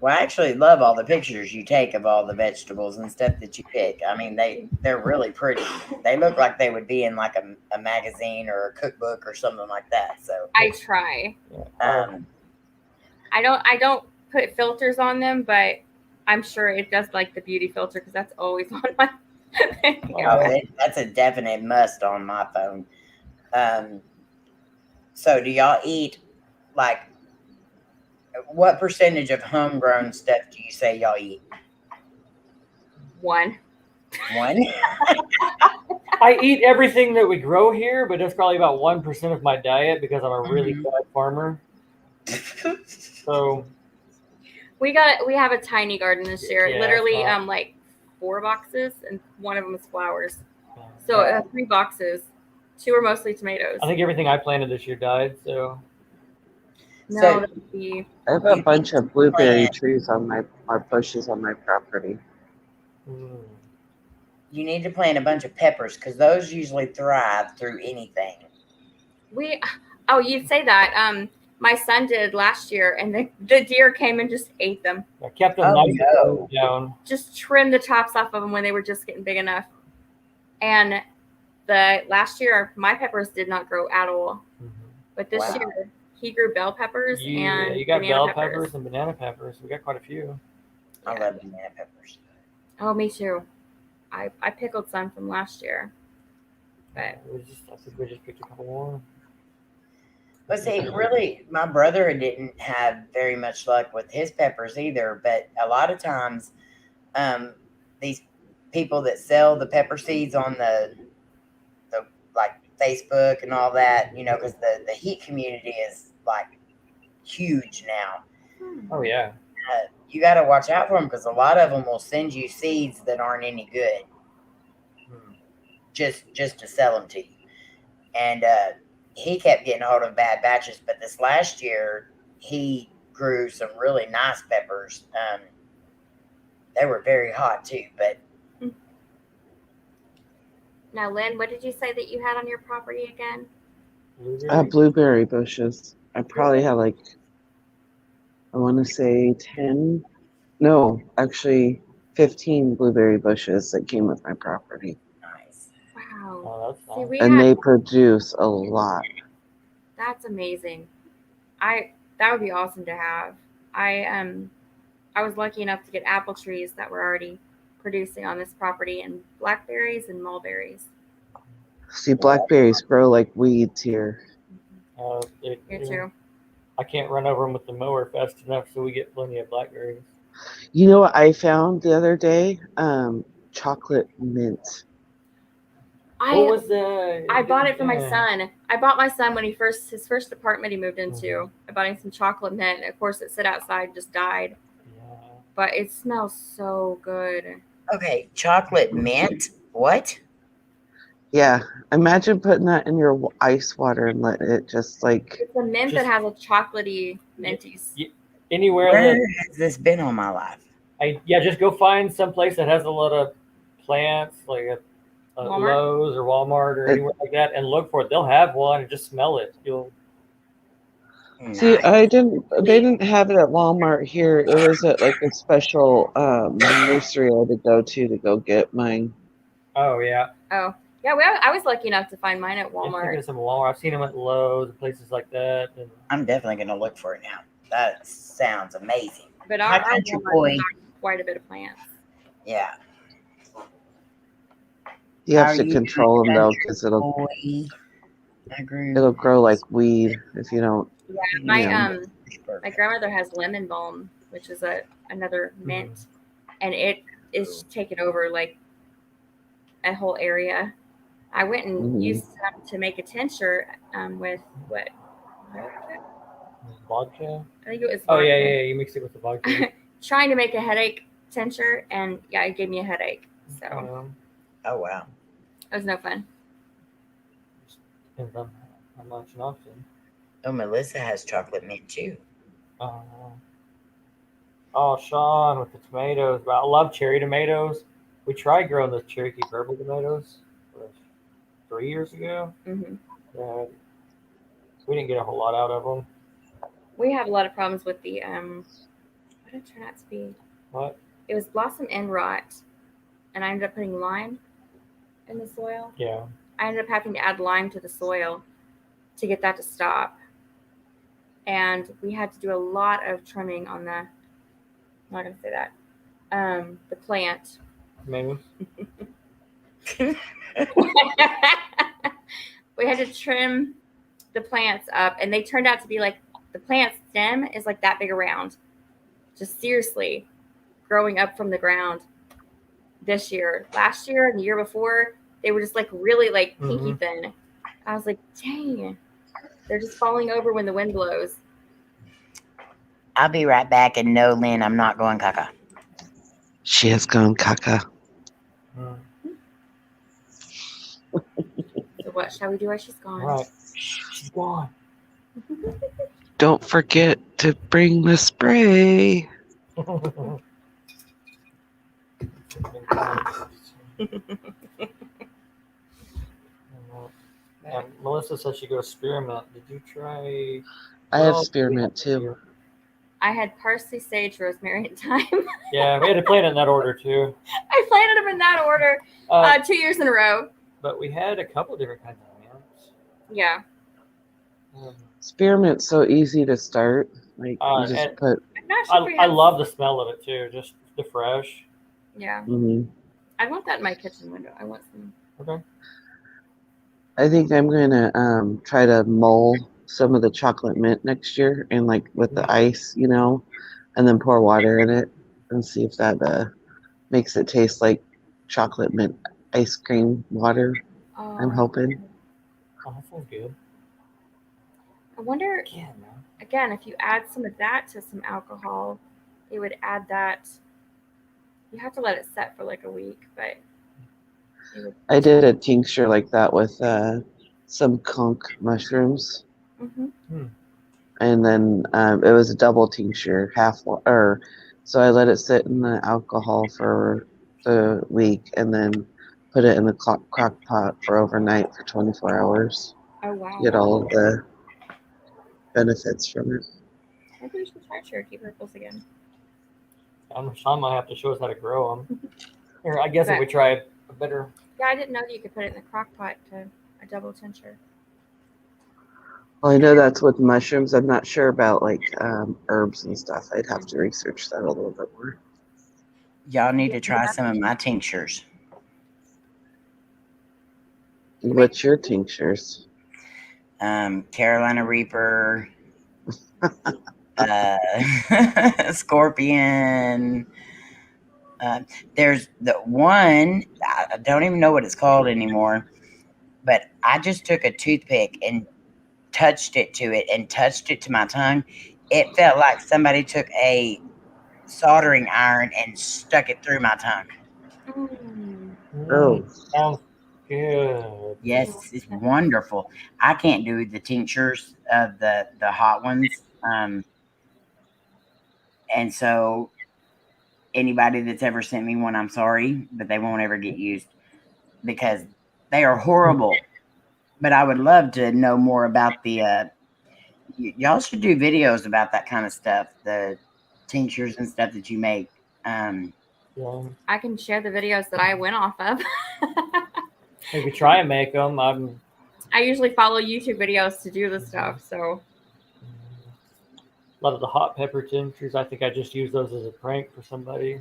B: Well, I actually love all the pictures you take of all the vegetables and stuff that you pick. I mean, they're really pretty. They look like they would be in like a magazine or a cookbook or something like that. So
F: I try. I don't put filters on them, but I'm sure it does like the beauty filter because that's always on my
B: that's a definite must on my phone. So do y'all eat, like, what percentage of homegrown stuff do you say y'all eat?
F: One.
E: I eat everything that we grow here, but that's probably about 1% of my diet because I'm a really bad farmer. So
F: we have a tiny garden this year.
E: Yeah,
F: Literally, like 4 boxes, and one of them is flowers. So 3 boxes. 2 are mostly tomatoes.
E: I think everything I planted this year died. So
F: no,
D: I have a bunch of blueberry trees on my bushes on my property.
B: You need to plant a bunch of peppers because those usually thrive through anything.
F: You'd say that. My son did last year, and the deer came and just ate them.
E: I kept them down.
F: Just trimmed the tops off of them when they were just getting big enough. And last year, my peppers did not grow at all. But this year, he grew bell peppers and
E: you got bell peppers and banana peppers. We got quite a few.
B: I love banana peppers.
F: Oh, me too. I pickled some from last year. But
E: I think we just picked a couple more.
B: But see, really, my brother didn't have very much luck with his peppers either. But a lot of times, these people that sell the pepper seeds on the like Facebook and all that, you know, because the heat community is like huge now.
E: Oh yeah.
B: You got to watch out for them because a lot of them will send you seeds that aren't any good, just to sell them to you. And he kept getting a hold of bad batches, but this last year he grew some really nice peppers. They were very hot too, but.
F: Now, Lynn, what did you say that you had on your property again?
D: Blueberry bushes. I probably have like, I want to say 10. No, actually, 15 blueberry bushes that came with my property.
B: Nice.
F: Wow.
E: Oh, that's
F: See,
E: nice.
F: we
D: And
F: had
D: they produce a lot.
F: that's amazing. That would be awesome to have. I was lucky enough to get apple trees that were already producing on this property, and blackberries and mulberries.
D: See, blackberries grow like weeds here.
F: Here too.
E: I can't run over them with the mower fast enough, so we get plenty of blackberries.
D: You know what I found the other day? Chocolate mint.
E: What was the?
F: I bought it for my son. I bought my son when his first apartment he moved into. I bought him some chocolate mint. Of course, it sat outside and just died.
E: Yeah.
F: But it smells so good.
B: Okay, chocolate mint. What?
D: Yeah, imagine putting that in your ice water and let it just like.
F: It's a mint that has a chocolatey minties.
E: Anywhere
B: Where
E: that
B: has this been all my life?
E: just go find some place that has a lot of plants, like a Lowe's or Walmart or anywhere like that, and look for it. They'll have one, and just smell it. You'll.
D: See,
B: Nice.
D: they didn't have it at Walmart here. It was at like a special nursery I had to go get mine.
E: Oh yeah.
F: Oh yeah, I was lucky enough to find mine at Walmart.
E: Some Walmart. I've seen them at Lowe's and places like that. And
B: I'm definitely gonna look for it now. That sounds amazing.
F: But
B: My
F: our
B: country
F: Walmart
B: boy.
F: got quite a bit of plants.
B: Yeah.
D: You have to control them though, because it'll grow like weed if you don't.
F: Yeah, my grandmother has lemon balm, which is another mint, and it is taken over like a whole area. I went and used some to make a tincture with what?
E: Vodka?
F: I think it was vodka.
E: Oh yeah, you mixed it with the vodka.
F: Trying to make a headache tincture, and yeah, it gave me a headache. So.
B: Oh wow.
F: It was no fun.
E: Depends on how much and often.
B: Oh, Melissa has chocolate mint too.
E: Oh, Shawn with the tomatoes. I love cherry tomatoes. We tried growing the Cherokee purple tomatoes 3 years ago. Yeah, we didn't get a whole lot out of them.
F: We had a lot of problems with the what did it turn out to be?
E: What?
F: It was blossom end rot, and I ended up putting lime in the soil.
E: Yeah.
F: I ended up having to add lime to the soil to get that to stop. And we had to do a lot of trimming on the, I'm not going to say that, the plant.
E: Maybe.
F: We had to trim the plants up, and they turned out to be like, the plant stem is like that big around. Just seriously growing up from the ground this year. Last year and the year before, they were just like really like pinky thin. I was like, dang, they're just falling over when the wind blows.
B: I'll be right back, and no, Lynn, I'm not going caca.
D: She has gone caca.
F: So what shall we do while she's gone?
E: Right. She's gone.
D: Don't forget to bring the spray.
E: Melissa said she go spearmint. Did you try?
D: I have spearmint too.
F: I had parsley, sage, rosemary, and thyme.
E: Yeah, we had to plant it in that order too.
F: I planted them in that order 2 years in a row.
E: But we had a couple of different kinds of mints.
F: Yeah.
D: Spearmint's so easy to start. Like you just put.
E: I love the smell of it too. Just the fresh.
F: Yeah. I want that in my kitchen window. I want some.
E: Okay.
D: I think I'm gonna try to mull some of the chocolate mint next year, and like with the ice, and then pour water in it and see if that makes it taste like chocolate mint ice cream water. I'm hoping.
E: Oh, that sounds good.
F: I wonder, again, if you add some of that to some alcohol, it would add that. You have to let it set for like a week, but.
D: I did a tincture like that with some conch mushrooms. And then it was a double tincture, so I let it sit in the alcohol for the week and then put it in the crock pot for overnight for 24 hours.
F: Oh, wow.
D: To get all of the benefits from it.
F: Maybe we should try Cherokee purples again.
E: Shawn might have to show us how to grow them. Or I guess if
F: But-
E: we try a better.
F: Yeah, I didn't know that you could put it in the crock pot to a double tincture.
D: Well, I know that's with mushrooms. I'm not sure about like herbs and stuff. I'd have to research that a little bit more.
B: Y'all need to try some of my tinctures.
D: What's your tinctures?
B: Carolina Reaper, Scorpion. There's the one, I don't even know what it's called anymore, but I just took a toothpick and touched it to my tongue. It felt like somebody took a soldering iron and stuck it through my tongue.
D: Oh.
E: Sounds good.
B: Yes, it's wonderful. I can't do the tinctures of the hot ones. And so anybody that's ever sent me one, I'm sorry, but they won't ever get used because they are horrible. But I would love to know more about the y'all should do videos about that kind of stuff, the tinctures and stuff that you make.
E: Yeah.
F: I can share the videos that I went off of.
E: Maybe try and make them.
F: I usually follow YouTube videos to do the stuff, so
E: A lot of the hot pepper tinctures, I think I just used those as a prank for somebody.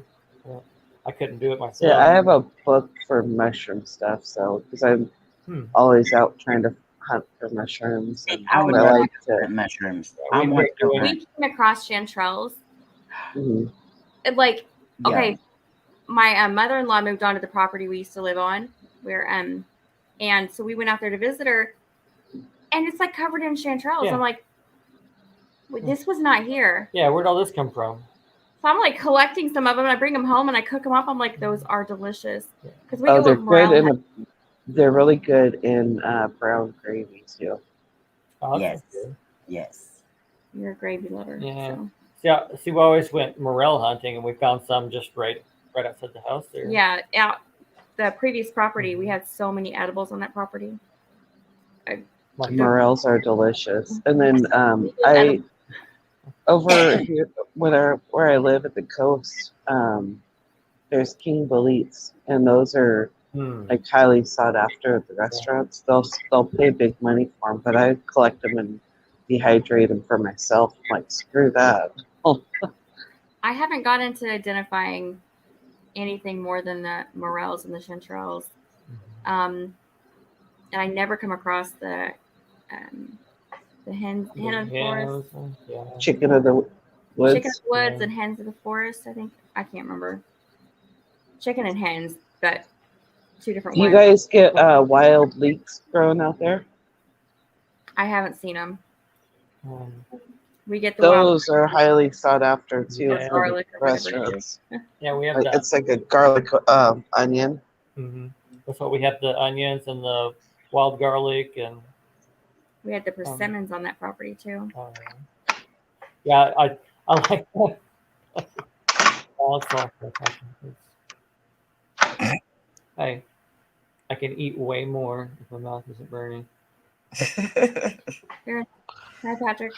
E: I couldn't do it myself.
D: Yeah, I have a book for mushroom stuff, so because I'm always out trying to hunt for mushrooms. And
B: I would
D: I
B: love
D: like
B: to
D: to.
B: mushrooms.
E: Yeah,
B: I want to
F: we came across chanterelles.
D: Mhm.
F: Like,
B: Yeah.
F: okay, my mother-in-law moved onto the property we used to live on, where and so we went out there to visit her, and it's like covered in chanterelles.
E: Yeah.
F: I'm like, wait, this was not here.
E: Yeah, where'd all this come from?
F: So I'm like collecting some of them, and I bring them home and I cook them up. I'm like, those are delicious because we
D: Oh,
F: go
D: they're
F: with morel.
D: good they're really good in brown gravy too.
E: Oh,
B: Yes.
E: that's good.
B: Yes.
F: You're a gravy lover.
E: Yeah.
F: So.
E: See, we always went morel hunting, and we found some just right outside the house there.
F: Yeah, out the previous property, we had so many edibles on that property.
E: Like,
D: Morels are delicious, and then I over here where I live at the coast, there's King Bolites, and those are like highly sought after at the restaurants. They'll pay big money for them, but I collect them and dehydrate them for myself. I'm like, screw that.
F: I haven't got into identifying anything more than the morels and the chanterelles. And I never come across the hen of the forest.
E: Yeah.
D: Chicken of the woods.
F: Chicken of the woods and hens of the forest, I think. I can't remember. Chicken and hens, but two different
D: Do you
F: ones.
D: guys get wild leeks growing out there?
F: I haven't seen them. We get the
D: Those are highly sought after too
E: Yeah.
D: for
F: Garlic
D: the
F: or whatever.
D: restaurants.
E: Yeah, we have
D: Like,
E: that.
D: it's like a garlic onion.
E: That's what we have, the onions and the wild garlic and
F: We had the persimmons on that property too.
E: yeah, I like that. Oh, it's awful. Hey, I can eat way more if my mouth isn't burning.
F: Here. Hi, Patrick.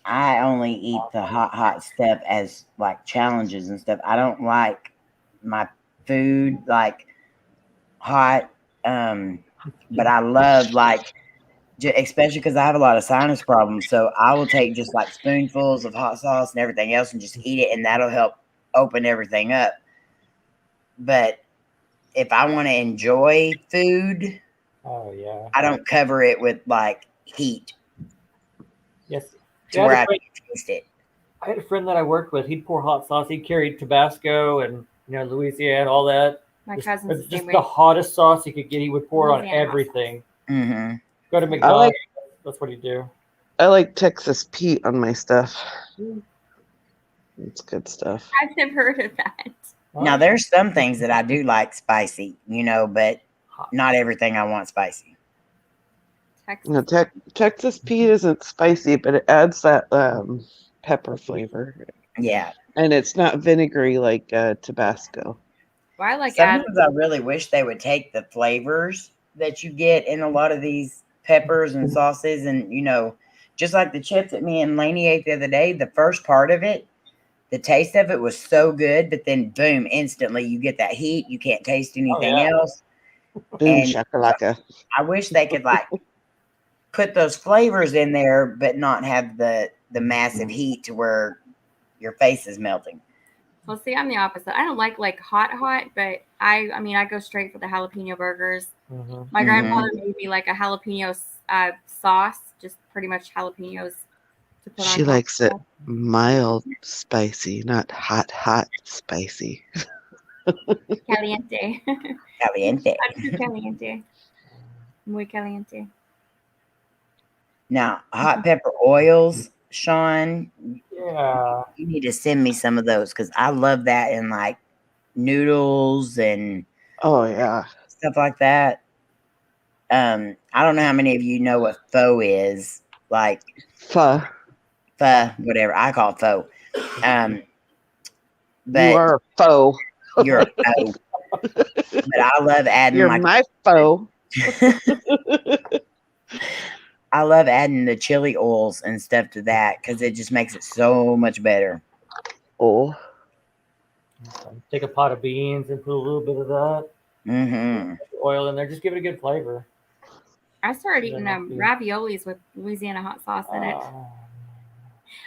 B: I only eat the hot stuff as like challenges and stuff. I don't like my food like hot, but I love like, especially because I have a lot of sinus problems. So I will take just like spoonfuls of hot sauce and everything else and just eat it, and that'll help open everything up. But if I want to enjoy food,
E: Oh yeah,
B: I don't cover it with like heat
E: yes.
B: to
E: Yeah,
B: where
E: I
B: I can taste it.
E: had a friend that I worked with. He'd pour hot sauce. He carried Tabasco and Louisiana, all that.
F: My cousin's the
E: Just
F: same way.
E: the hottest sauce he could get. He would pour it on
F: Louisiana hot
E: everything.
B: Mm-hmm.
E: Go to McDonald's. That's what he'd do.
D: I like Texas Pete on my stuff. It's good stuff.
F: I've never heard of that.
B: Now, there's some things that I do like spicy, but not everything I want spicy.
F: Texas.
D: No, Texas Pete isn't spicy, but it adds that pepper flavor.
B: Yeah.
D: And it's not vinegary like Tabasco.
F: Well, I like adding.
B: Sometimes I really wish they would take the flavors that you get in a lot of these peppers and sauces, and just like the chips that me and Lainey ate the other day, the first part of it, the taste of it was so good, but then boom, instantly you get that heat. You can't taste anything else.
D: Boom
B: And
D: shakalaka.
B: I wish they could like put those flavors in there, but not have the massive heat to where your face is melting.
F: Well, see, I'm the opposite. I don't like hot, but I go straight for the jalapeno burgers.
E: Mm-hmm.
F: My grandfather made me like a jalapeno sauce, just pretty much jalapenos to put on.
D: She likes it mild spicy, not hot spicy.
F: Caliente.
B: Caliente.
F: Caliente. Muy caliente.
B: Now, hot pepper oils, Shawn.
E: Yeah.
B: You need to send me some of those because I love that in like noodles and stuff like that. I don't know how many of you know what pho is. Like
D: pho,
B: whatever. I call it pho. But
D: you are a foe.
B: You're a foe. But I love adding
D: You're my foe.
B: I love adding the chili oils and stuff to that because it just makes it so much better.
D: Oh.
E: Take a pot of beans and put a little bit of that oil in there. Just give it a good flavor.
F: I started eating raviolis with Louisiana hot sauce in it.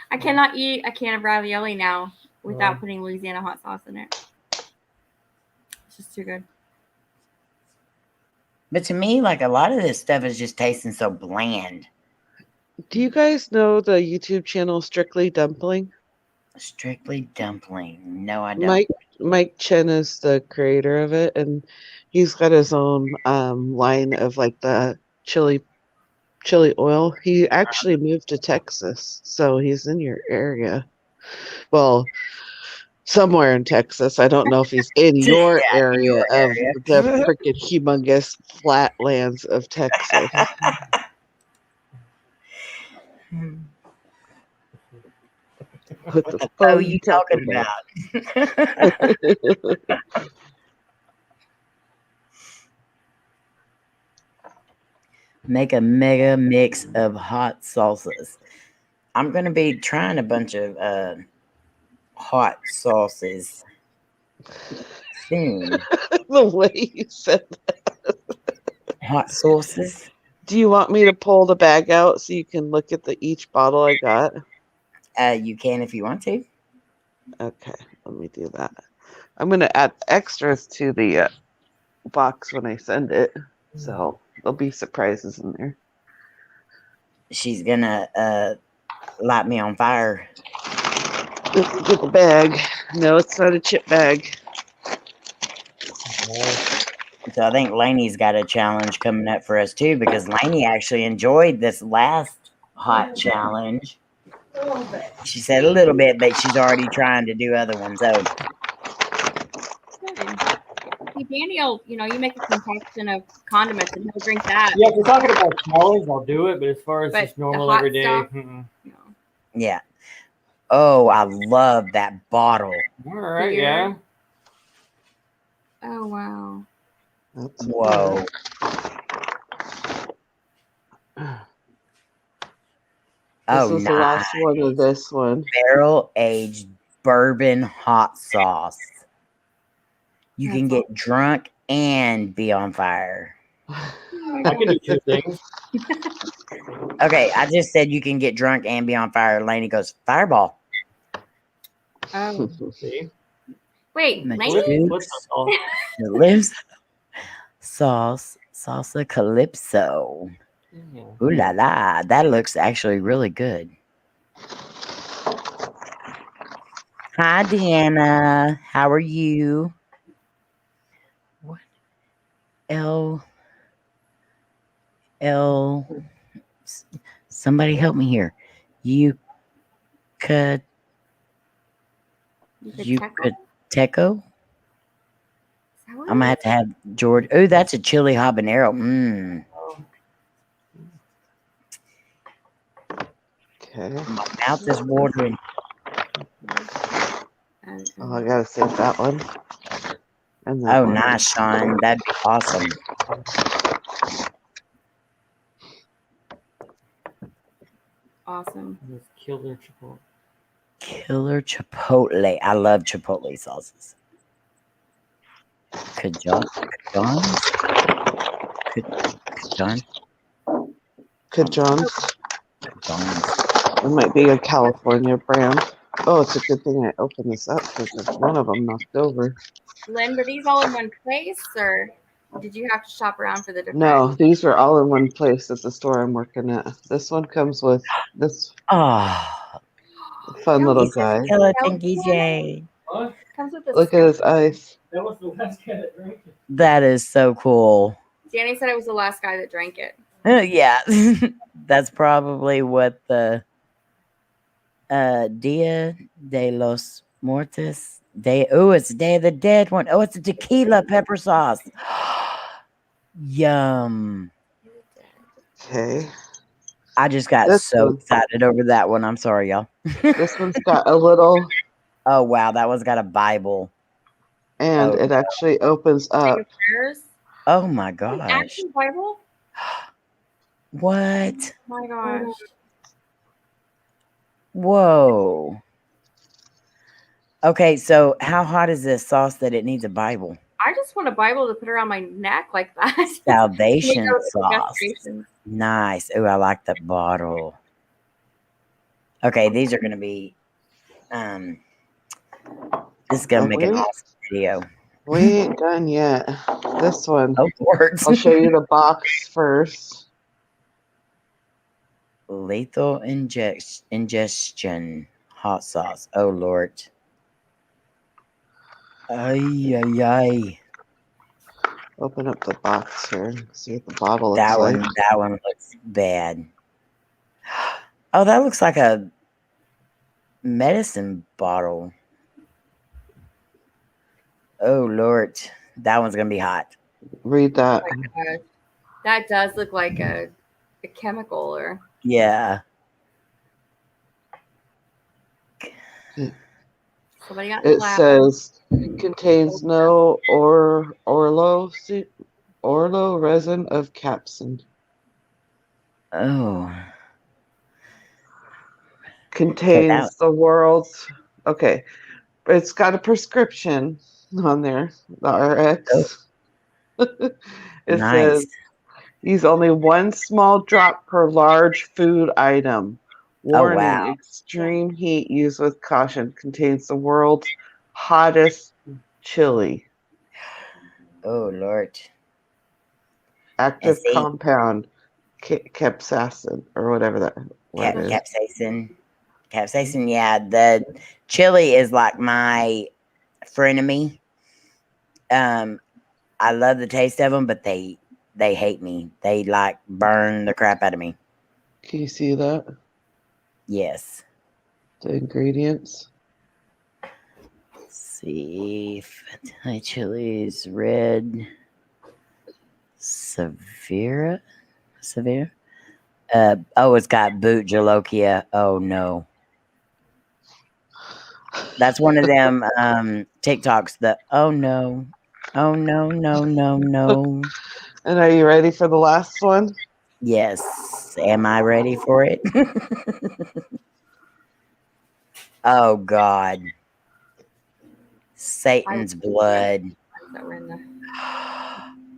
F: I cannot eat a can of ravioli now without putting Louisiana hot sauce in it. It's just too good.
B: But to me, like a lot of this stuff is just tasting so bland.
D: Do you guys know the YouTube channel Strictly Dumpling?
B: Strictly Dumpling. No, I don't.
D: Mike Chen is the creator of it, and he's got his own line of like the chili oil. He actually moved to Texas, so he's in your area. Well, somewhere in Texas. I don't know if he's in your area of the freaking humongous flatlands of Texas. What the fuck
B: are you talking about? Make a mega mix of hot salsas. I'm going to be trying a bunch of hot sauces soon.
D: The way you said that.
B: Hot sauces.
D: Do you want me to pull the bag out so you can look at each bottle I got?
B: You can if you want to.
D: Okay, let me do that. I'm going to add extras to the box when I send it. So there'll be surprises in there.
B: She's going to light me on fire.
D: Get the bag. No, it's not a chip bag.
B: So I think Lainey's got a challenge coming up for us too, because Lainey actually enjoyed this last hot challenge. She said a little bit, but she's already trying to do other ones. So
F: See, Daniel, you make a concoction of condiments and he'll drink that.
E: Yeah, if we're talking about challenge, I'll do it. But as far as just normal everyday,
F: no.
B: Yeah. Oh, I love that bottle.
E: All right, yeah.
F: Oh wow.
B: Whoa.
D: This was the last one of this one.
B: Barrel aged bourbon hot sauce. You can get drunk and be on fire.
E: I can do two things.
B: Okay, I just said you can get drunk and be on fire. Lainey goes, fireball.
F: Oh.
E: See?
F: Wait, Lainey?
B: Lives sauce, salsa calypso. Ooh la la, that looks actually really good. Hi, Deanna. How are you? What? Somebody help me here. Yucateco? I'm gonna have to have George. Oh, that's a chili habanero.
D: Okay.
B: My mouth is watering.
D: Oh, I gotta save that one. And
B: nice, Shawn. That'd be awesome.
F: awesome.
E: This killer chipotle.
B: Killer chipotle. I love chipotle sauces. Kajon?
D: Kajon's.
B: Kajon.
D: It might be a California brand. Oh, it's a good thing I opened this up because there's one of them knocked over.
F: Lynn, were these all in one place, or did you have to shop around for the different?
D: No, these were all in one place at the store I'm working at. This one comes with this
B: Oh,
D: fun little guy.
B: skeleton DJ.
E: What?
F: Comes with this.
D: Look at his eyes.
E: That was the last guy that drank it.
B: That is so cool.
F: Danny said it was the last guy that drank it.
B: Yeah, that's probably what the Dia de los Muertos. It's Day of the Dead one. Oh, it's a tequila pepper sauce. Yum.
D: Okay.
B: I just got
D: This
B: so
D: one.
B: excited over that one. I'm sorry, y'all.
D: This one's got a little,
B: Oh, wow. That one's got a Bible.
D: and
B: Oh,
D: it actually opens up.
F: Prayers.
B: Oh, my
F: An
B: gosh.
F: actual Bible.
B: What?
F: Oh my gosh.
B: Whoa. Okay, so how hot is this sauce that it needs a Bible?
F: I just want a Bible to put around my neck like that.
B: Salvation
F: Make out with
B: sauce.
F: decorations.
B: Nice. Oh, I like that bottle. Okay, these are gonna be this is gonna make an awesome video.
D: We ain't done yet. This one.
B: Oh, works.
D: I'll show you the box first.
B: Lethal ingestion hot sauce. Oh Lord. Ay ay ay.
D: Open up the box here. See what the bottle looks like.
B: That one looks bad. Oh, that looks like a medicine bottle. Oh Lord, that one's gonna be hot.
D: Read that.
F: Oh my gosh. That does look like a chemical or
B: Yeah.
F: somebody got
D: It
F: laughed.
D: says contains no orlo resin of capsaicin.
B: Oh.
D: Contains the world's okay. It's got a prescription on there, the RX. It
B: Nice.
D: says use only one small drop per large food item. Warning,
B: wow.
D: extreme heat used with caution. Contains the world's hottest chili.
B: Oh Lord.
D: Active
B: see.
D: compound capsaicin or whatever that word is.
B: Capsaicin, yeah. The chili is like my frenemy. I love the taste of them, but they hate me. They like burn the crap out of me.
D: Can you see that?
B: Yes.
D: The ingredients.
B: Let's see. Thai chilies, red. Severe. It's got boot jalokia. Oh no. That's one of them TikToks that oh no. Oh no.
D: And are you ready for the last one?
B: Yes. Am I ready for it? Oh God. Satan's blood.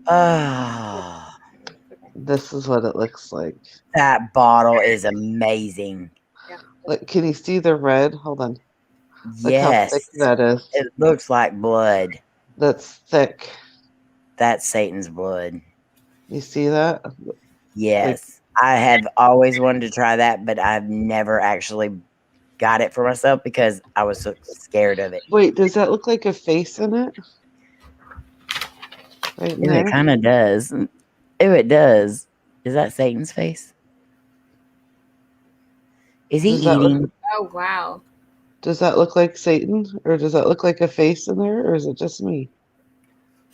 B: Oh,
D: This is what it looks like.
B: that bottle is amazing.
D: Like, can you see the red? Hold on. Look how
B: Yes.
D: thick that is.
B: It looks like blood.
D: That's thick.
B: That's Satan's blood.
D: You see that?
B: Yes. I have always wanted to try that, but I've never actually got it for myself because I was so scared of it.
D: Wait, does that look like a face in it? Right in
B: Ew,
D: there?
B: it kind of does. Ew, it does. Is that Satan's face? Is he eating?
F: Oh wow.
D: Does that look like Satan? Or does that look like a face in there? Or is it just me?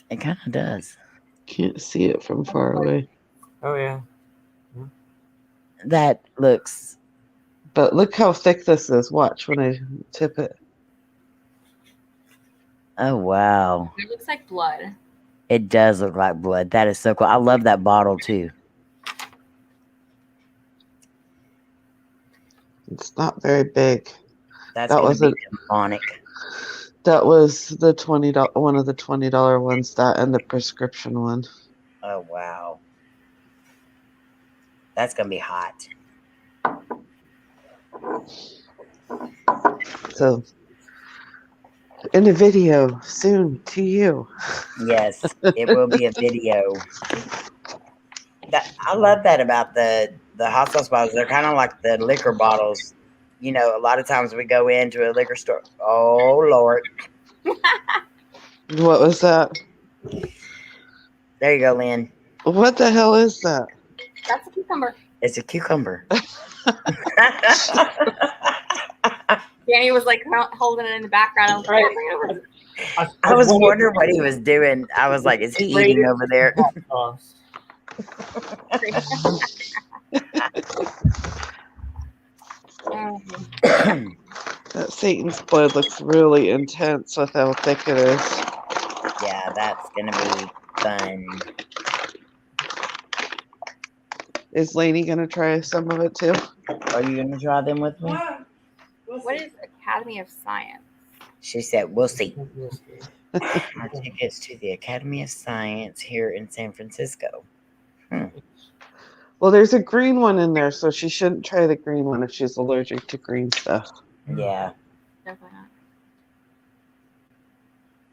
B: It kind of does.
D: Can't see it from far away.
E: Oh yeah.
B: That looks.
D: But look how thick this is. Watch when I tip it.
B: Oh wow.
F: It looks like blood.
B: It does look like blood. That is so cool. I love that bottle too.
D: It's not very big.
B: That's
D: That
B: gonna
D: was
B: be demonic.
D: That was the $20 one of the $20 ones. That and the prescription one.
B: Oh wow, that's gonna be hot.
D: So, in a video soon to you.
B: Yes, it will be a video. I love that about the hot sauce bottles. They're kind of like the liquor bottles. You know, a lot of times we go into a liquor store. Oh Lord,
D: What was that?
B: there you go, Lynn.
D: What the hell is that?
F: That's a cucumber.
B: It's a cucumber.
F: Danny was like holding it in the background. I was like, bring it over.
B: I was wondering what he was doing. I was like, is he eating over there?
D: That Satan's blood looks really intense with how thick it is.
B: Yeah, that's gonna be fun.
D: Is Lainey gonna try some of it too?
B: Are you gonna try them with me?
F: What is Academy of Science?
B: She said, we'll see. Our tickets to the Academy of Science here in San Francisco.
D: Well, there's a green one in there, so she shouldn't try the green one if she's allergic to green stuff.
B: Yeah.
F: Definitely not.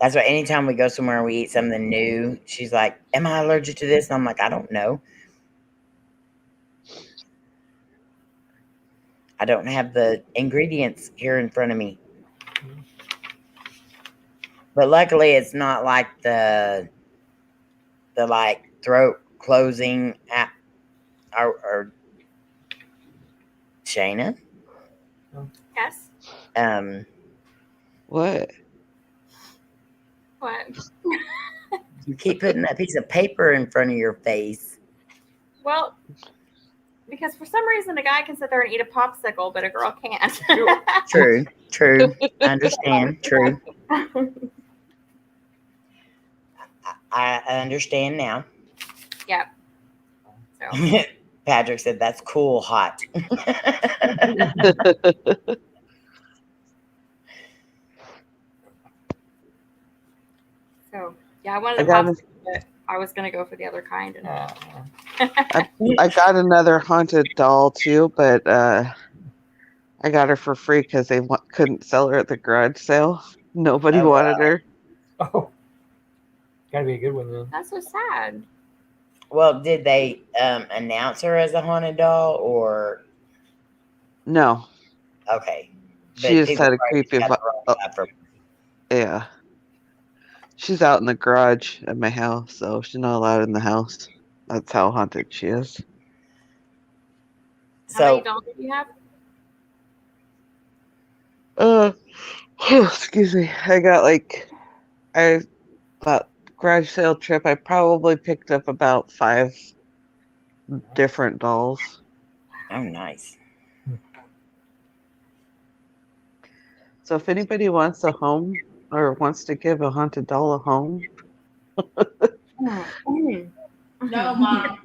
B: That's why anytime we go somewhere and we eat something new, she's like, am I allergic to this? And I'm like, I don't know. I don't have the ingredients here in front of me. But luckily it's not like the like throat closing at or Shayna.
F: Yes.
D: What?
F: What?
B: You keep putting that piece of paper in front of your face.
F: Well, because for some reason a guy can sit there and eat a popsicle, but a girl can't.
B: True. Understand. True. I understand now.
F: Yep. So.
B: Patrick said, that's cool, hot.
F: So, yeah, I wanted to popsicle, but I was going to go for the other kind. And
D: I got another haunted doll too, but I got her for free because they couldn't sell her at the garage sale. Nobody wanted her.
E: Oh, gotta be a good one then.
F: That's so sad.
B: Well, did they announce her as a haunted doll or?
D: No.
B: Okay.
D: She just had a creepy yeah. She's out in the garage at my house, so she's not allowed in the house. That's how haunted she is.
F: How many dolls do you have?
D: Excuse me. I got that garage sale trip, I probably picked up about 5 different dolls.
B: Oh, nice.
D: So if anybody wants a home or wants to give a haunted doll a home.
A: No, Mom.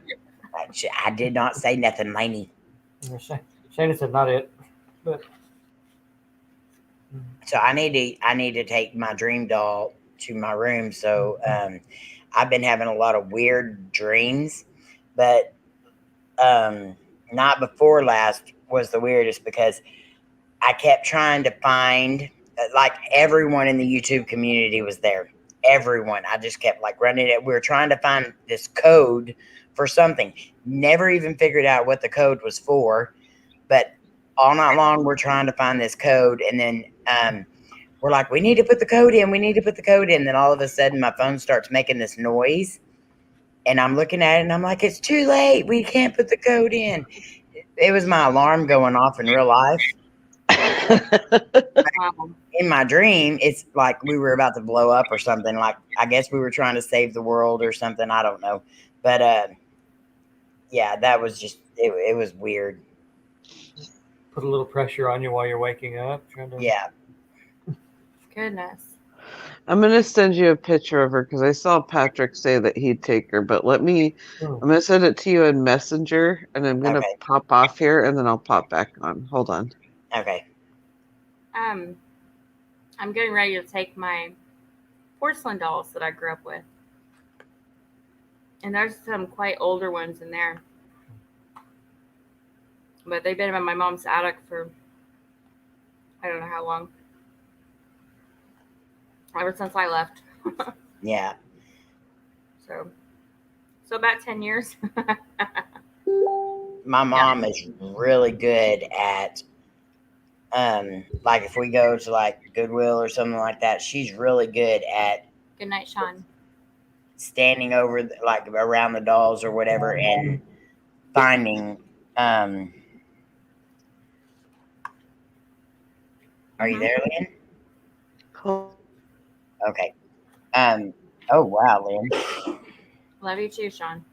B: I did not say nothing, Lainey.
E: Shayna said not it. But
B: so I need to take my dream doll to my room. So I've been having a lot of weird dreams, but night before last was the weirdest because I kept trying to find, like, everyone in the YouTube community was there. Everyone. I just kept running it. We were trying to find this code for something. Never even figured out what the code was for, but all night long we're trying to find this code, and then we're like, we need to put the code in. We need to put the code in. Then all of a sudden my phone starts making this noise, and I'm looking at it and I'm like, it's too late. We can't put the code in. It was my alarm going off in real life. In my dream, it's like we were about to blow up or something. Like, I guess we were trying to save the world or something. I don't know. But yeah, that was just, it was weird.
E: put a little pressure on you while you're waking up.
B: Yeah.
F: Goodness.
D: I'm going to send you a picture of her because I saw Patrick say that he'd take her, but I'm going to send it to you in Messenger, and I'm going to pop off here, and then I'll pop back on. Hold on.
B: Okay.
F: I'm getting ready to take my porcelain dolls that I grew up with. And there's some quite older ones in there. But they've been in my mom's attic for I don't know how long. Ever since I left.
B: Yeah.
F: So about 10 years.
B: My mom is really good at like if we go to like Goodwill or something like that, she's really good at
F: Good night, Shawn.
B: standing over like around the dolls or whatever and finding are you there, Lynn? Okay. Oh wow, Lynn.
F: Love you too, Shawn.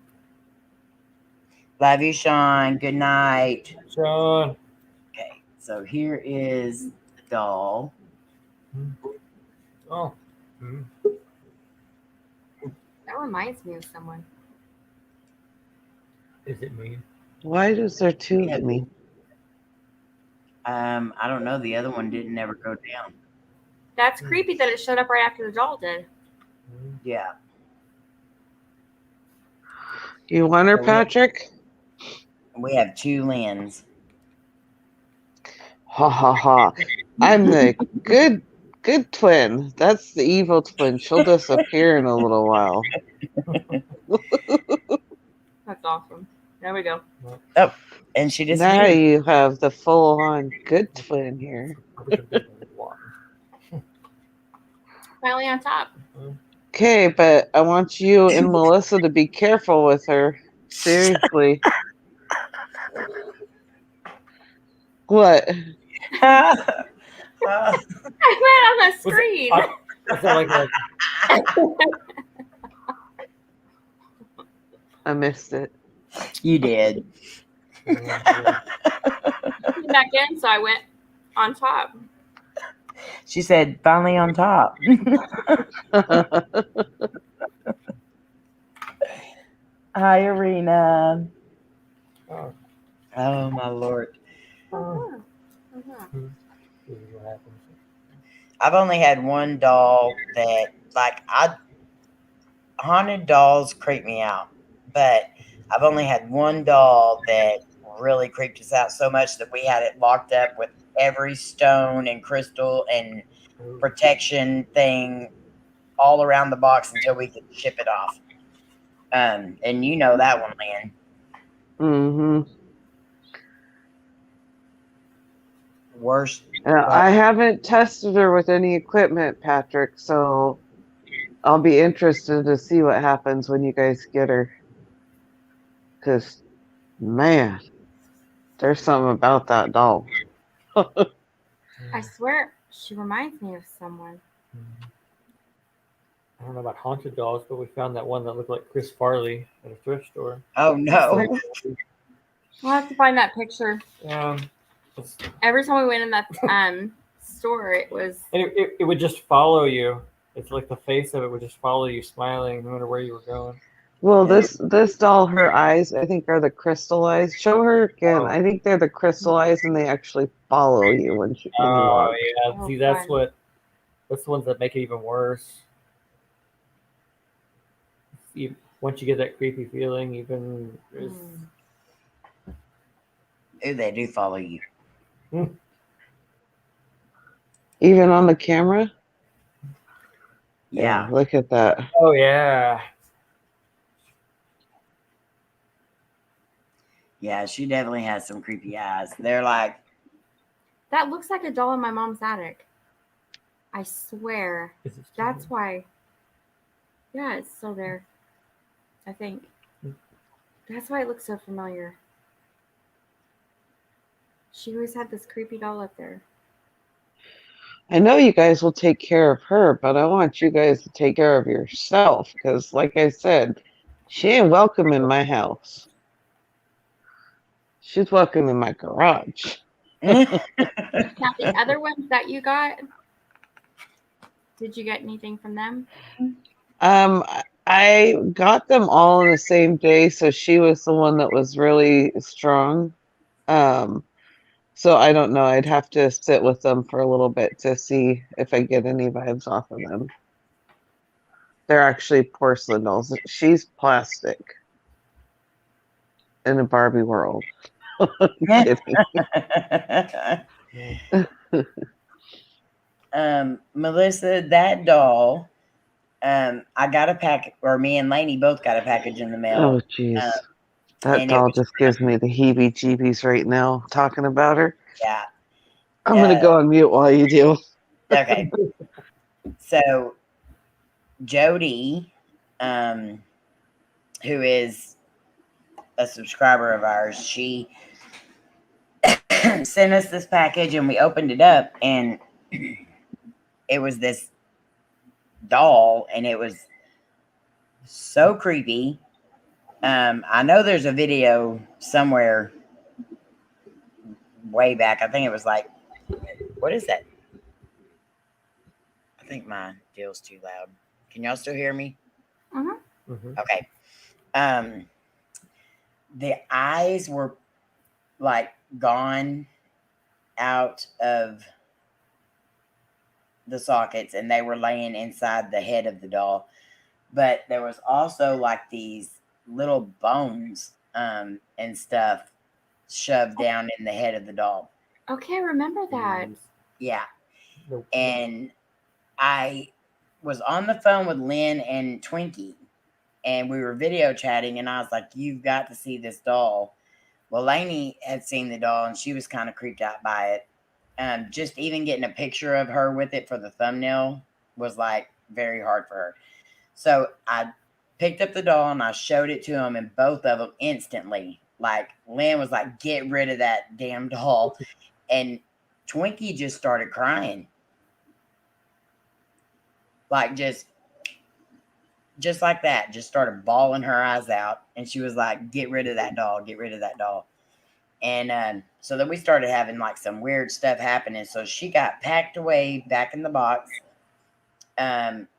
B: Love you, Shawn. Good night.
E: Shawn.
B: Okay, so here is the doll.
E: Oh. Mm.
F: That reminds me of someone.
E: Is it me?
D: Why is there two of me?
B: I don't know. The other one didn't ever go down.
F: That's creepy that it showed up right after the doll did.
B: Yeah.
D: You want her, Patrick?
B: We have two Lyns.
D: Ha ha ha. I'm the good twin. That's the evil twin. She'll disappear in a little while.
F: That's awesome. There we go.
B: Oh, and she just
D: Now you have the full on good twin here.
F: Finally on top.
D: Okay, but I want you and Melissa to be careful with her. Seriously. What?
F: I went on the screen.
D: I missed it.
B: You did.
F: Back in, so I went on top.
B: She said, finally on top. Hi, Arena.
E: Oh.
B: Oh, my Lord. I've only had one doll that, like, haunted dolls creep me out, but I've only had one doll that really creeped us out so much that we had it locked up with every stone and crystal and protection thing all around the box until we could ship it off. And you know that one, Lynn.
D: Mm-hmm.
B: Worst.
D: I haven't tested her with any equipment, Patrick, so I'll be interested to see what happens when you guys get her. Because, man, there's something about that doll.
F: I swear she reminds me of someone.
E: I don't know about haunted dolls, but we found that one that looked like Chris Farley at a thrift store.
B: Oh, no.
F: We'll have to find that picture.
E: It's,
F: Every time we went in that store, it was.
E: and it would just follow you. It's like the face of it would just follow you, smiling, no matter where you were going.
D: Well, this doll, her eyes, I think, are the crystal eyes. Show her again.
E: Oh.
D: I think they're the crystal eyes, and they actually follow you when you walk.
E: Yeah.
F: Oh,
E: See, that's
F: fun.
E: that's the ones that make it even worse. Once you get that creepy feeling, even there's.
B: Ooh, they do follow you.
D: Even on the camera?
B: Yeah.
D: Look at that.
E: Oh, yeah.
B: Yeah, she definitely has some creepy eyes. They're like.
F: That looks like a doll in my mom's attic. I swear. That's why. Yeah, it's still there. I think. That's why it looks so familiar. She always had this creepy doll up there.
D: I know you guys will take care of her, but I want you guys to take care of yourself because, like I said, she ain't welcome in my house. She's welcome in my garage.
F: Now, the other ones that you got, did you get anything from them?
D: I got them all on the same day, so she was the one that was really strong. So I don't know. I'd have to sit with them for a little bit to see if I get any vibes off of them. They're actually porcelain dolls. She's plastic in a Barbie world. Kidding.
B: Melissa, that doll, I got a pack, or me and Lainey both got a package in the mail.
D: Oh, jeez. That
B: and it
D: doll
B: was
D: just gives me the heebie-jeebies right now talking about her.
B: Yeah.
D: I'm going to go on mute while you do.
B: Okay. So, Jodi, who is a subscriber of ours, she sent us this package and we opened it up and it was this doll and it was so creepy. I know there's a video somewhere way back. I think it was like, what is that? I think my deal's too loud. Can y'all still hear me?
F: Mm-hmm.
E: Mhm.
B: Okay. The eyes were like gone out of the sockets and they were laying inside the head of the doll. But there was also like these little bones and stuff shoved down in the head of the doll.
F: Okay, I remember that.
B: Yeah.
E: Nope.
B: And I was on the phone with Lynn and Twinkie and we were video chatting and I was like, you've got to see this doll. Well, Lainey had seen the doll and she was kind of creeped out by it. Just even getting a picture of her with it for the thumbnail was like very hard for her. So I picked up the doll and I showed it to him and both of them instantly, like Lynn was like, get rid of that damn doll. And Twinkie just started crying. Like just like that, just started bawling her eyes out. And she was like, get rid of that doll, get rid of that doll. And so then we started having like some weird stuff happening. So she got packed away back in the box.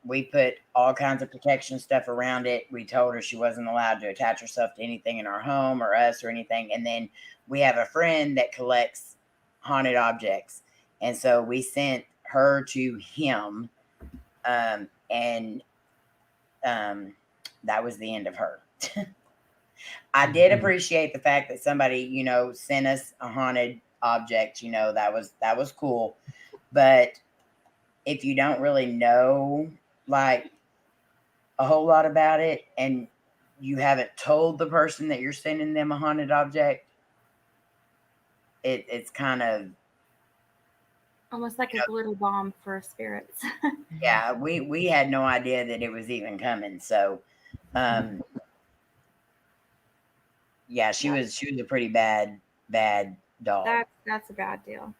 B: We put all kinds of protection stuff around it. We told her she wasn't allowed to attach herself to anything in our home or us or anything. And then we have a friend that collects haunted objects. And so we sent her to him. And that was the end of her. I did appreciate the fact that somebody, sent us a haunted object, that was cool. But if you don't really know like a whole lot about it and you haven't told the person that you're sending them a haunted object, it's kind of
F: Almost like a glitter bomb for spirits.
B: yeah, we had no idea that it was even coming. So yeah, she was a pretty bad doll.
F: That's a bad deal.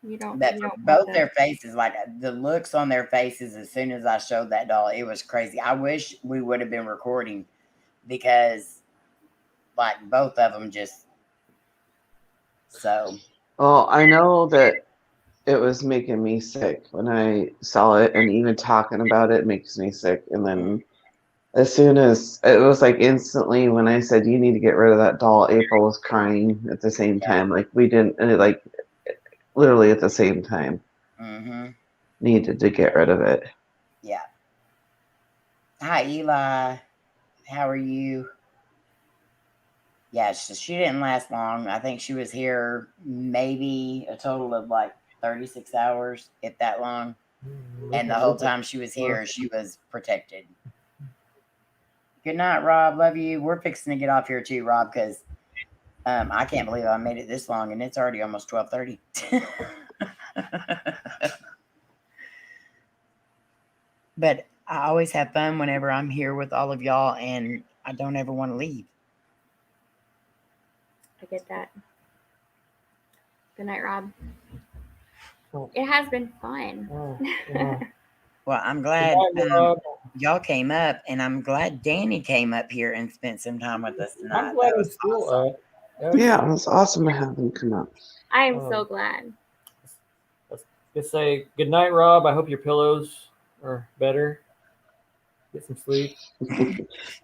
B: Both their faces, like the looks on their faces as soon as I showed that doll, it was crazy. I wish we would have been recording because like both of them just so.
D: Well, I know that it was making me sick when I saw it, and even talking about it makes me sick. And then as soon as it was like instantly when I said you need to get rid of that doll, April was crying at the same time. Like we didn't, and like literally at the same time. Needed to get rid of it.
B: Yeah. Hi, Eli. How are you? Yeah, she didn't last long. I think she was here maybe a total of like 36 hours, if that long. And the whole time she was here, she was protected. Good night, Rob. Love you. We're fixing to get off here too, Rob, because I can't believe I made it this long and it's already almost 12:30. But I always have fun whenever I'm here with all of y'all and I don't ever want to leave.
F: I get that. Good night, Rob. It has been fun.
B: Well, I'm glad y'all came up, and I'm glad Danny came up here and spent some time with us tonight.
E: I'm glad he's still up.
D: Yeah, it was awesome to have him come up.
F: I am so glad.
E: Let's just say good night, Rob. I hope your pillows are better. Get some sleep.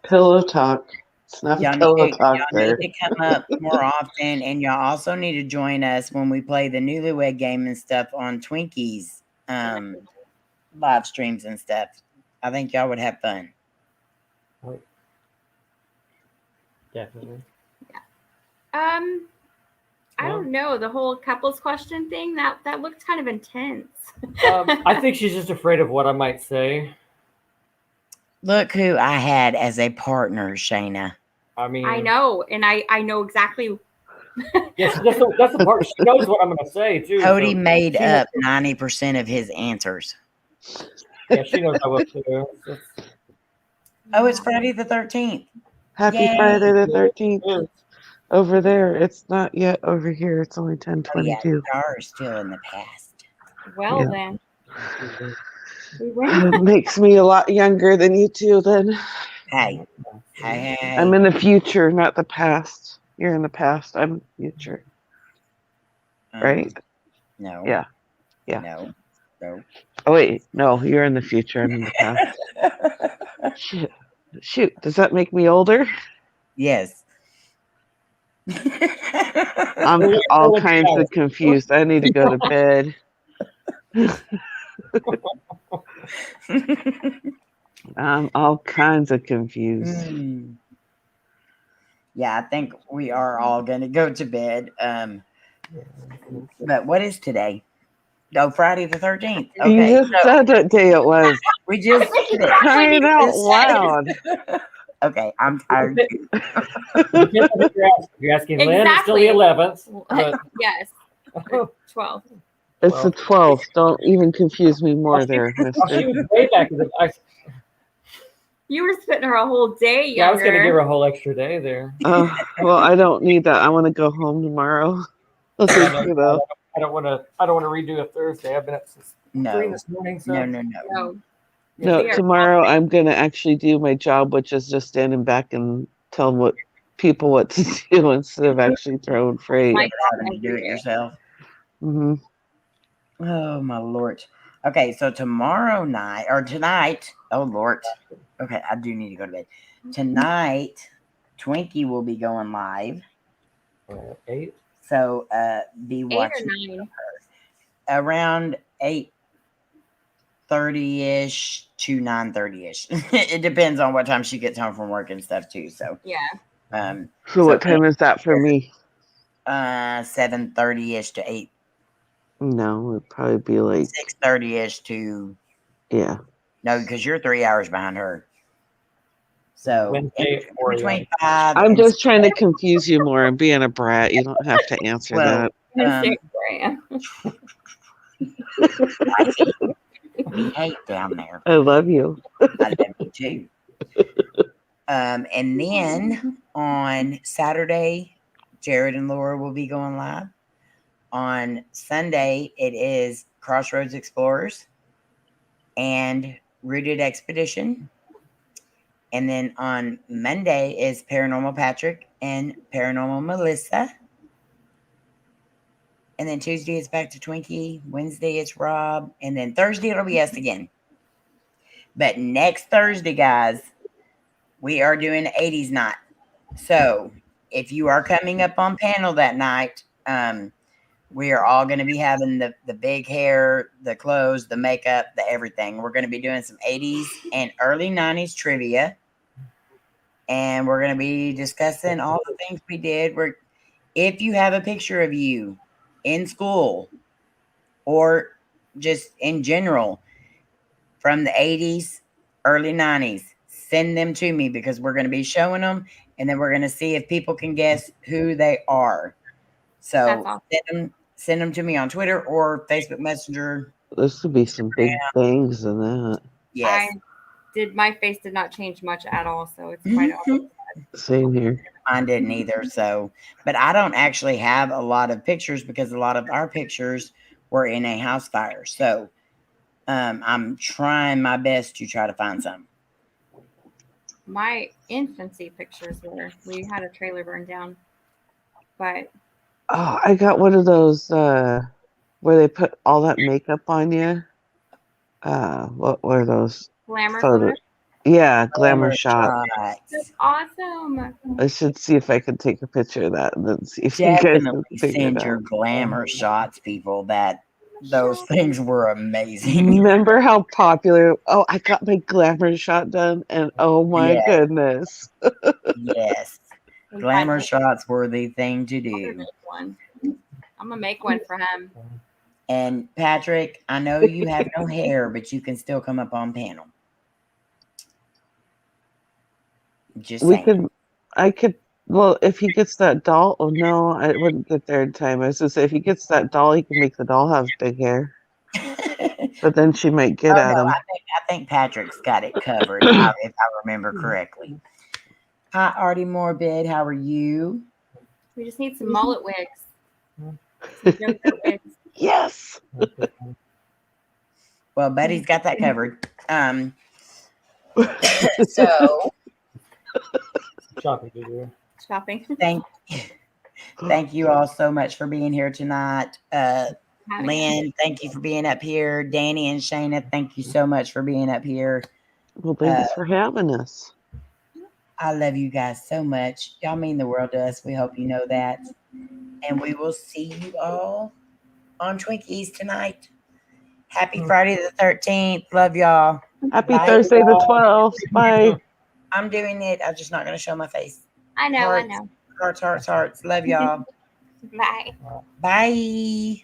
D: Pillow talk. It's not a
B: Y'all
D: pillow
B: need
D: talker.
B: to come up more often, and y'all also need to join us when we play the Newlywed Game and stuff on Twinkies live streams and stuff. I think y'all would have fun.
E: Definitely.
F: I don't know, the whole couples question thing that looked kind of intense.
E: I think she's just afraid of what I might say.
B: Look who I had as a partner, Shayna.
E: I mean,
F: I know, and I know exactly.
E: Yes, that's the part. She knows what I'm going to say too.
B: Cody
E: so
B: made
E: she
B: up
E: knows-
B: 90% of his answers.
E: Yeah, she knows I will too.
B: Oh, it's Friday the 13th.
D: Happy
B: Yay.
D: Friday the 13th. Over there. It's not yet over here. It's only 10:22.
B: Oh, yeah, you are still in the past.
F: Well,
D: Yeah.
F: then. We went.
D: It makes me a lot younger than you two then.
B: Hey.
D: I'm in the future, not the past. You're in the past. I'm in the future. Right?
B: No.
D: Yeah.
B: No.
D: Oh, wait. No, you're in the future. I'm in the past. Shoot. Does that make me older?
B: Yes.
D: I'm all kinds of confused. I need to go to bed. I'm all kinds of confused.
B: Yeah, I think we are all going to go to bed. But what is today? Oh, Friday the 13th. Okay.
D: You just said what day it was.
B: We just did it.
D: Crying out loud.
B: Okay, I'm tired.
E: You're asking Lynn, it's still the 11th. But
F: Yes. 12.
D: It's the 12th. Don't even confuse me more there,
E: she
D: mister.
E: was way back.
F: You were spitting her a whole day younger.
E: Yeah, I was going to give her a whole extra day there.
D: Well, I don't need that. I want to go home tomorrow. You know.
E: I don't want to redo a Thursday. I've been up since 3 this morning. So.
D: No, tomorrow I'm going to actually do my job, which is just standing back and tell people what to do instead of actually throwing freight.
B: Having to do it yourself.
D: Mm-hmm.
B: Oh, my Lord. Okay, so tonight, oh, Lord. Okay, I do need to go to bed. Tonight, Twinkie will be going live.
E: 8?
B: So be watching
F: 8 or 9?
B: Around 8:30ish to 9:30ish. It depends on what time she gets home from work and stuff too. So
F: yeah.
D: So what time is that for me?
B: 7:30ish to 8.
D: No, it'd probably be like
B: 6:30ish to.
D: Yeah.
B: No, because you're 3 hours behind her. So
E: Wednesday,
B: between 5.
D: I'm just trying to confuse you more. I'm being a brat. You don't have to answer that.
B: We hate down there.
D: I love you.
B: I love you too. And then on Saturday, Jared and Laura will be going live. On Sunday, it is Crossroads Explorers and Rooted Expedition. And then on Monday is Paranormal Patrick and Paranormal Melissa. And then Tuesday it's back to Twinkie. Wednesday it's Rob. And then Thursday it'll be us again. But next Thursday, guys, we are doing 80s night. So if you are coming up on panel that night, we are all going to be having the big hair, the clothes, the makeup, the everything. We're going to be doing some 80s and early 90s trivia. And we're going to be discussing all the things we did. If you have a picture of you in school or just in general from the 80s, early 90s, send them to me because we're going to be showing them. And then we're going to see if people can guess who they are. So awesome. Send them to me on Twitter or Facebook Messenger.
D: This would be some big things in that.
F: Yes. My face did not change much at all, so it's quite awesome.
D: Same here.
B: Mine didn't either. So, but I don't actually have a lot of pictures because a lot of our pictures were in a house fire. So, I'm trying my best to try to find some.
F: My infancy pictures we had a trailer burned down, but.
D: Oh, I got one of those where they put all that makeup on you. What were those?
F: Glamour
D: photos?
F: photos?
D: Yeah, glamour shot.
F: That's awesome.
D: I should see if I can take a picture of that and then see if you guys can
B: Definitely
D: figure
B: send
D: it
B: your
D: out.
B: glamour shots, people. Those things were amazing.
D: Remember how popular? Oh, I got my glamour shot done, and oh my
B: Yes.
D: goodness.
B: Yes. Glamour shots were the thing to do.
F: I'm gonna make one for him.
B: And Patrick, I know you have no hair, but you can still come up on panel. Just saying.
D: Well, if he gets that doll, oh no, I wouldn't get there in time. I was gonna say, if he gets that doll, he can make the doll have big hair. But then she might get at him.
B: I think Patrick's got it covered, if I remember correctly. Hi, Artie Morbid. How are you?
F: We just need some mullet wigs. Some younger wigs.
D: Yes.
B: Well, Betty's got that covered. So
F: Shopping.
B: Thank you all so much for being here tonight. Lynn, thank you for being up here. Danny and Shayna, thank you so much for being up here.
D: Well, thanks for having us.
B: I love you guys so much. Y'all mean the world to us. We hope you know that. And we will see you all on Twinkies tonight. Happy Friday the 13th. Love y'all.
D: Happy Thursday the 12th. Bye.
B: I'm doing it. I'm just not going to show my face.
F: I know.
B: Hearts, I know. Hearts, hearts, hearts. Love y'all.
F: Bye.
B: Bye.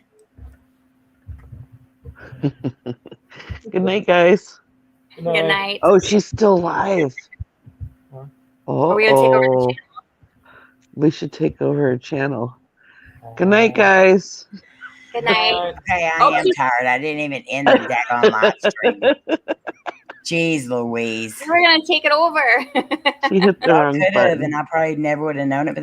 D: Good night, guys.
F: Good night.
D: Oh, she's still live.
F: Are we gonna take over the channel?
D: We should take over her channel. Good night, guys.
F: Good night.
B: Okay, I am tired. I didn't even end the daggone live stream. Jeez Louise.
F: We're gonna take it over.
D: She hit the wrong button.
B: And I probably never would have known it, but then